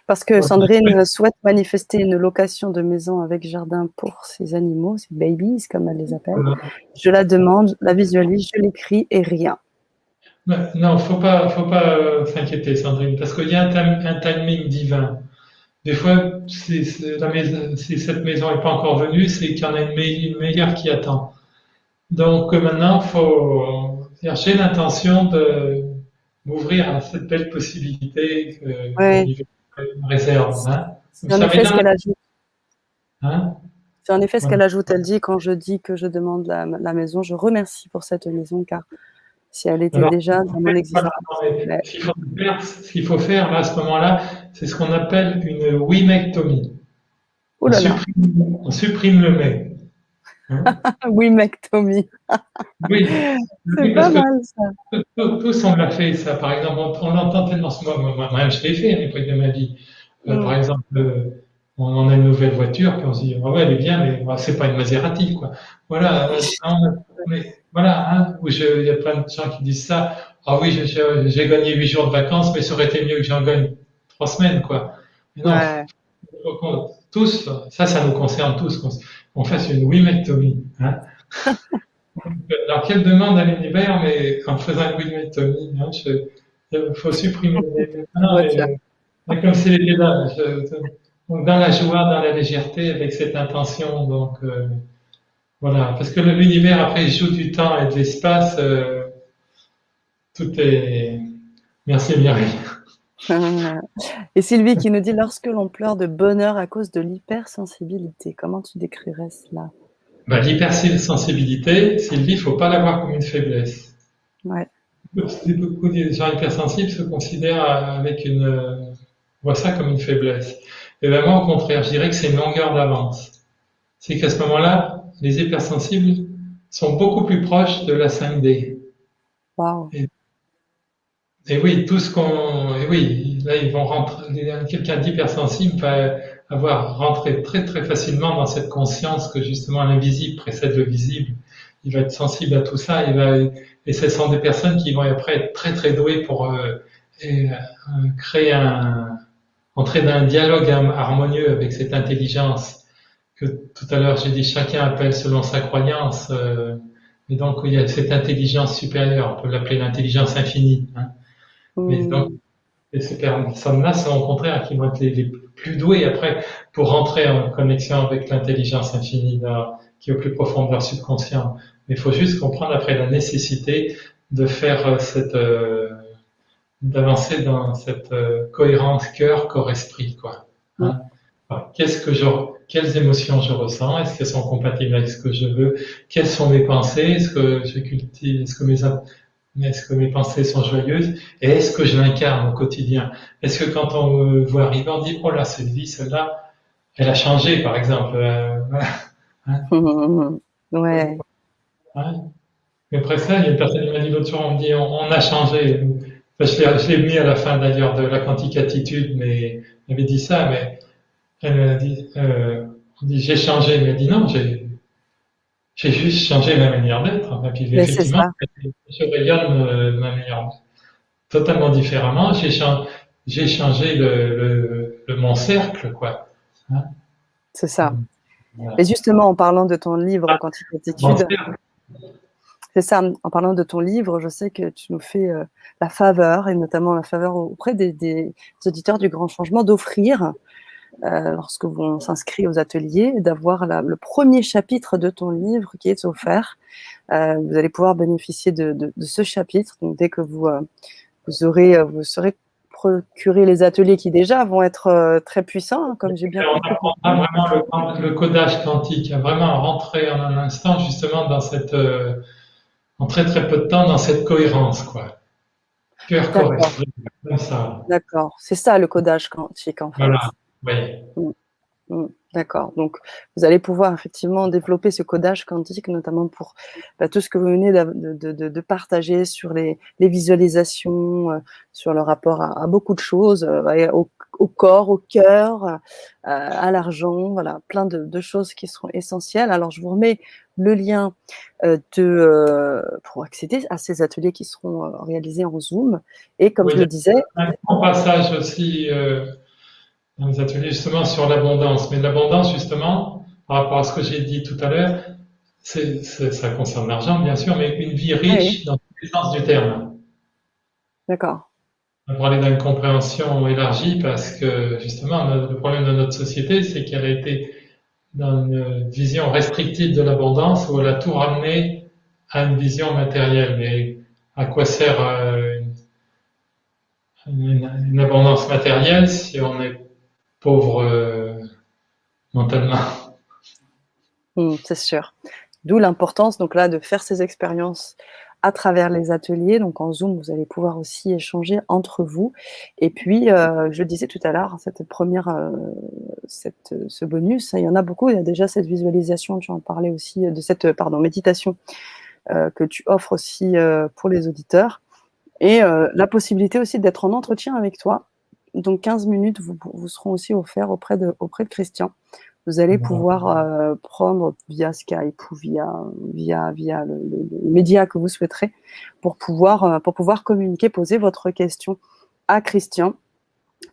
Parce que Sandrine souhaite manifester une location de maison avec jardin pour ses animaux, ses babies, comme elle les appelle. Je la demande, la visualise, je l'écris et rien. Non, faut pas s'inquiéter, Sandrine, parce qu'il y a un timing divin. Des fois, si cette maison n'est pas encore venue, c'est qu'il y en a une meilleure qui attend. Donc maintenant, j'ai l'intention de m'ouvrir à cette belle possibilité que l'univers me réserve. Hein. C'est en effet ce qu'elle ajoute. Hein? C'est en effet ce qu'elle ajoute. Elle dit: quand je dis que je demande la maison, je remercie pour cette maison, car si elle était déjà dans mon existence. Ce qu'il faut faire là, à ce moment-là, c'est ce qu'on appelle une wimectomie. On supprime le mais. Hein? Wimectomie. Oui. C'est pas mal ça. Tous on l'a fait ça. Par exemple, on l'entend tellement souvent. Moi-même, je l'ai fait à l'époque de ma vie. Par exemple, on a une nouvelle voiture, puis on se dit: ah ouais, elle est bien, mais c'est pas une Maserati, quoi. Voilà. Voilà, hein, il y a plein de gens qui disent ça. Ah oui, j'ai gagné 8 jours de vacances, mais ça aurait été mieux que j'en gagne 3 semaines, quoi. Mais non, tous, ça nous concerne tous, qu'on fasse une wimectomie. Hein. Alors, quelle demande à l'univers, mais en faisant une wimectomie, hein, il faut supprimer comme c'est les pédales. Donc, dans la joie, dans la légèreté, avec cette intention, donc, voilà, parce que l'univers, après, il joue du temps et de l'espace. Tout est... Merci, Mireille. Et Sylvie qui nous dit: lorsque l'on pleure de bonheur à cause de l'hypersensibilité, comment tu décrirais cela? L'hypersensibilité, Sylvie, il ne faut pas la voir comme une faiblesse. Ouais. Beaucoup de gens hypersensibles se considèrent voient ça comme une faiblesse. Et vraiment, au contraire, je dirais que c'est une longueur d'avance. C'est qu'à ce moment-là, les hypersensibles sont beaucoup plus proches de la 5D. Wow. Et oui, là, ils vont rentrer, quelqu'un d'hypersensible va rentrer très, très facilement dans cette conscience que justement l'invisible précède le visible. Il va être sensible à tout ça, et ce sont des personnes qui vont après être très, très douées pour entrer dans un dialogue harmonieux avec cette intelligence que tout à l'heure j'ai dit chacun appelle selon sa croyance, Et donc, il y a cette intelligence supérieure, on peut l'appeler l'intelligence infinie, hein. Mais donc, Mmh. et ces personnes-là sont au contraire qui vont être les plus douées après pour rentrer en connexion avec l'intelligence infinie qui est au plus profond de leur subconscient. Mais il faut juste comprendre après la nécessité de faire d'avancer dans cette cohérence cœur, corps, esprit, quoi. Mmh. Hein. Alors, quelles émotions je ressens? Est-ce qu'elles sont compatibles avec ce que je veux? Quelles sont mes pensées? Est-ce que je cultive? Est-ce que mes pensées sont joyeuses? Et est-ce que je l'incarne au quotidien? Est-ce que quand on me voit arriver, on dit, oh là, cette vie, celle-là, elle a changé, par exemple. Voilà. Hein, Ouais, hein. Mais après ça, il y a une personne qui m'a dit l'autre jour, on me dit, on a changé. Enfin, je l'ai mis à la fin d'ailleurs de la quantique attitude, mais elle m'avait dit ça, mais elle m'a dit, on dit, j'ai changé. Mais elle dit non, j'ai juste changé ma manière d'être. Et puis mais c'est effectivement, ça. je rayonne de ma manière totalement différemment. J'ai changé mon cercle, quoi. Hein. C'est ça. Et Voilà. justement, en parlant de ton livre Quantique Mon Attitude, cercle, c'est ça, en parlant de ton livre, je sais que tu nous fais la faveur, et notamment la faveur auprès des auditeurs du Grand Changement, d'offrir, lorsque on s'inscrit aux ateliers, d'avoir le premier chapitre de ton livre qui est offert. Vous allez pouvoir bénéficier de ce chapitre. Donc, dès que vous serez procuré les ateliers qui déjà vont être très puissants, hein, comme j'ai bien on pu apprendra comprendre. vraiment le codage quantique, à vraiment rentrer en un instant justement dans en très très peu de temps, dans cette cohérence, quoi. Cœur, corps, D'accord, esprit, comme ça. d'accord. C'est ça le codage quantique, en fait. Voilà. Oui. Mm. D'accord. Donc, vous allez pouvoir effectivement développer ce codage quantique, notamment pour tout ce que vous venez de partager sur les visualisations, sur le rapport à beaucoup de choses, au corps, au cœur, à l'argent, voilà, plein de choses qui seront essentielles. Alors, je vous remets le lien pour accéder à ces ateliers qui seront réalisés en Zoom. Et comme Oui, je il y le disais, a un grand passage aussi dans les ateliers justement sur l'abondance. Mais l'abondance, justement, par rapport à ce que j'ai dit tout à l'heure, ça concerne l'argent, bien sûr, mais une vie oui, riche dans tous les sens du terme. d'accord, On va parler d'une compréhension élargie parce que justement, le problème de notre société, c'est qu'elle a été dans une vision restrictive de l'abondance où elle a tout ramené à une vision matérielle. Mais à quoi sert une abondance matérielle si on est pauvre mentalement? C'est sûr. D'où l'importance donc là de faire ces expériences à travers les ateliers. Donc en Zoom, vous allez pouvoir aussi échanger entre vous. Et puis, je le disais tout à l'heure, ce bonus, il y en a beaucoup. Il y a déjà cette visualisation, tu en parlais aussi, de cette méditation que tu offres aussi pour les auditeurs. Et la possibilité aussi d'être en entretien avec toi. Donc 15 minutes vous seront aussi offerts auprès de Christian. Vous allez pouvoir prendre via Skype ou via le média que vous souhaiterez pour pouvoir communiquer, poser votre question à Christian.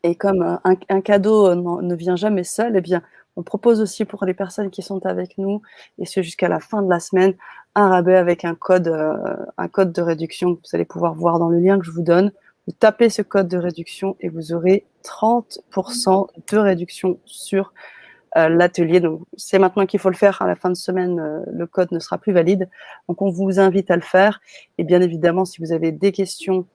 Et comme un cadeau ne vient jamais seul, eh bien, on propose aussi pour les personnes qui sont avec nous, et ce jusqu'à la fin de la semaine, un rabais avec un code de réduction que vous allez pouvoir voir dans le lien que je vous donne. Vous tapez ce code de réduction et vous aurez 30% de réduction sur l'atelier. Donc, c'est maintenant qu'il faut le faire. À la fin de semaine, le code ne sera plus valide. Donc, on vous invite à le faire. Et bien évidemment, si vous avez des questions,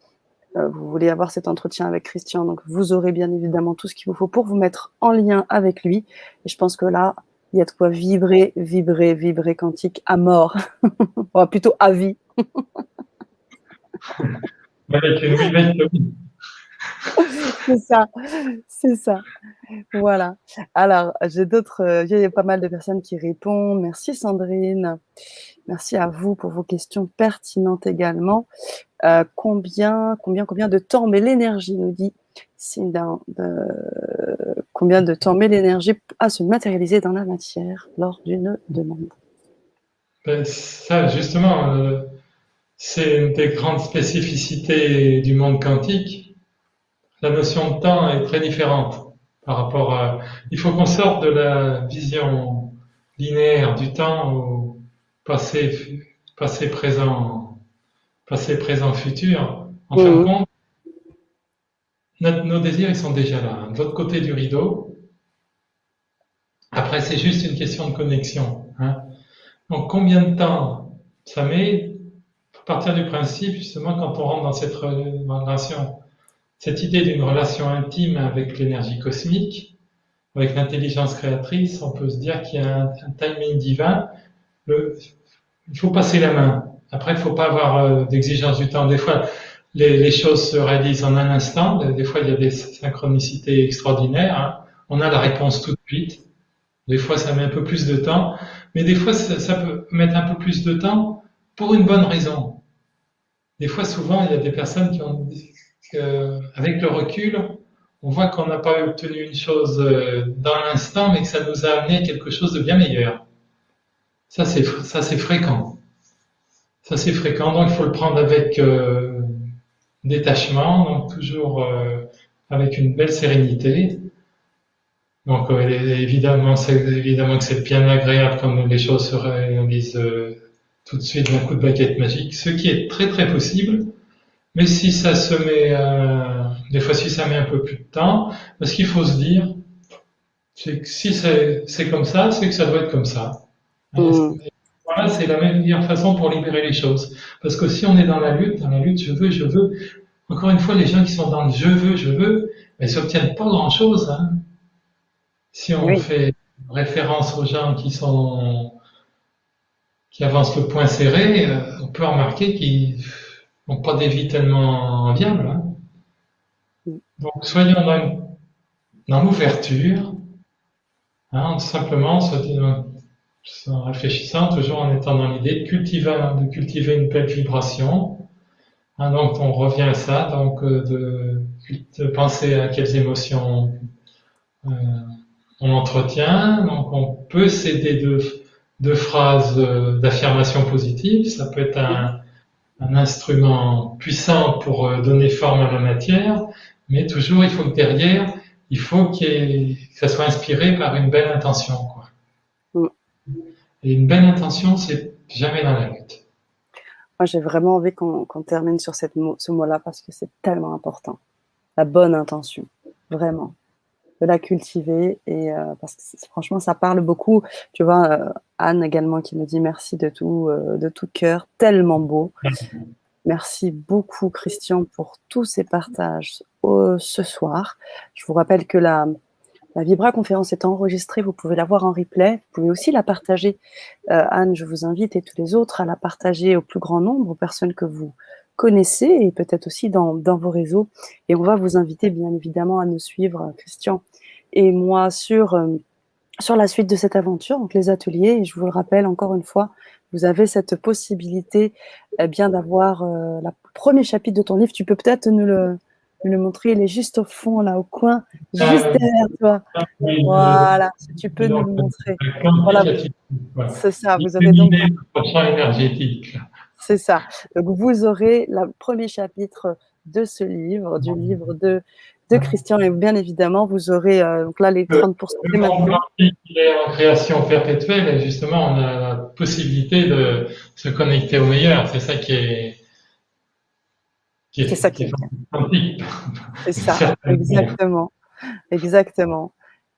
vous voulez avoir cet entretien avec Christian, donc vous aurez bien évidemment tout ce qu'il vous faut pour vous mettre en lien avec lui. Et je pense que là, il y a de quoi vibrer, vibrer, vibrer quantique à mort. Enfin, plutôt à vie. Avec une vivacité. C'est ça, c'est ça. Voilà. Alors, il y a pas mal de personnes qui répondent. Merci Sandrine. Merci à vous pour vos questions pertinentes également. Combien de temps met l'énergie, nous dit Cinda, combien de temps met l'énergie à se matérialiser dans la matière lors d'une demande? Ben, ça, justement, c'est une des grandes spécificités du monde quantique. La notion de temps est très différente par rapport à. Il faut qu'on sorte de la vision linéaire du temps au passé. passé, présent, futur. En fin de Mhm. compte, nos désirs, ils sont déjà là, hein, de l'autre côté du rideau. Après, c'est juste une question de connexion, hein. Donc, combien de temps ça met? Faut partir du principe, justement, quand on rentre dans cette relation, cette idée d'une relation intime avec l'énergie cosmique, avec l'intelligence créatrice, on peut se dire qu'il y a un timing divin. Il faut passer la main. Après, il ne faut pas avoir d'exigence du temps. Des fois, les choses se réalisent en un instant. Des fois, il y a des synchronicités extraordinaires, hein. On a la réponse tout de suite. Des fois, ça met un peu plus de temps. Mais des fois, ça peut mettre un peu plus de temps pour une bonne raison. Des fois, souvent, il y a des personnes qui ont dit avec le recul, on voit qu'on n'a pas obtenu une chose dans l'instant, mais que ça nous a amené quelque chose de bien meilleur. Ça, c'est fréquent. Ça, c'est fréquent, donc il faut le prendre avec détachement, donc toujours avec une belle sérénité. Donc évidemment que c'est bien agréable quand les choses se réalisent tout de suite d'un coup de baguette magique, ce qui est très très possible. Mais si ça se met, des fois si ça met un peu plus de temps, parce qu'il faut se dire, c'est que si c'est comme ça, c'est que ça doit être comme ça. Hein. Mhm. Voilà, c'est la meilleure façon pour libérer les choses. Parce que si on est dans la lutte, je veux, encore une fois, les gens qui sont dans le je veux, ils s'obtiennent pas grand-chose, hein. Si on Oui, fait référence aux gens qui avancent le poing serré, on peut remarquer qu'ils n'ont pas des vies tellement enviables, hein. Donc, soyons dans l'ouverture, hein, simplement en réfléchissant, toujours en étant dans l'idée de cultiver une belle vibration. Hein, donc, on revient à ça, donc de penser à quelles émotions euh, on entretient. Donc, on peut s'aider de phrases d'affirmation positive. Ça peut être un instrument puissant pour donner forme à la matière, mais toujours, il faut que derrière, il faut que ça soit inspiré par une belle intention, quoi. mhm. Et une belle intention, c'est jamais dans la lutte. Moi, j'ai vraiment envie qu'on termine sur ce mot-là parce que c'est tellement important. La bonne intention, vraiment. De la cultiver et parce que franchement, ça parle beaucoup. Tu vois, Anne également qui nous dit merci de tout cœur, tellement beau. Merci beaucoup, Christian, pour tous ces partages ce soir. Je vous rappelle que la Vibra conférence est enregistrée, vous pouvez la voir en replay, vous pouvez aussi la partager. Anne, je vous invite et tous les autres à la partager au plus grand nombre, aux personnes que vous connaissez et peut-être aussi dans vos réseaux. Et on va vous inviter bien évidemment à nous suivre, Christian et moi, sur la suite de cette aventure, donc les ateliers. Et je vous le rappelle encore une fois, vous avez cette possibilité bien d'avoir le premier chapitre de ton livre. Tu peux peut-être nous le montrer, il est juste au fond, là, au coin, juste Euh, derrière toi. oui, Voilà, si tu peux nous donc, le montrer. Voilà, quantitatif, voilà. c'est ça. Vous aurez donc, Illuminer notre champ énergétique. c'est ça. Donc vous aurez le premier chapitre de ce livre, du livre de Christian, et bien évidemment, vous aurez donc là les Le 30% le dès monde maintenant. quantique, il est en création perpétuelle et justement, on a la possibilité de se connecter au meilleur. C'est ça C'est ça qui qui est est bien. fantastique. C'est D'une ça, certaine manière. exactement, exactement.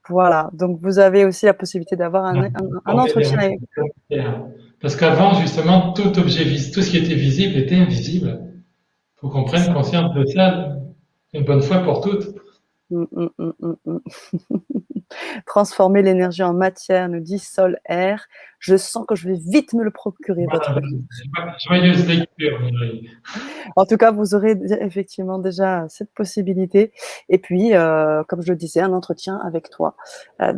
Voilà, donc vous avez aussi la possibilité d'avoir un Porter des entretien avec. mots. Parce qu'avant, justement, tout objet tout ce qui était visible était invisible. Il faut qu'on C'est prenne ça. conscience de ça une bonne fois pour toutes. Mm, mm, mm, mm, mm. Transformer l'énergie en matière, nous dit Sol Air. Je sens que je vais vite me le procurer, votre Voilà, livre. joyeuse lecture, Mireille. En tout cas, vous aurez effectivement déjà cette possibilité. Et puis, comme je le disais, un entretien avec toi.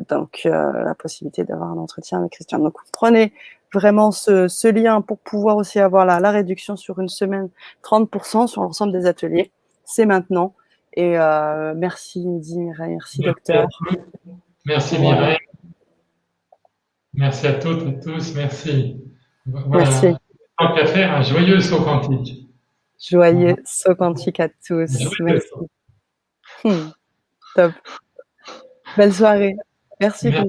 Donc, la possibilité d'avoir un entretien avec Christian. Donc, prenez vraiment ce lien pour pouvoir aussi avoir la réduction sur une semaine, 30% sur l'ensemble des ateliers. C'est maintenant. Et merci, Midi, Mireille, merci, Merci à docteur. tous. Merci Voilà, Mireille. Merci à toutes et tous. Merci. merci. Voilà. Tant qu'à faire, un joyeux saut quantique. Joyeux saut quantique à tous. Joyeux Merci. saut. Top. Belle soirée. Merci, Merci. Christian.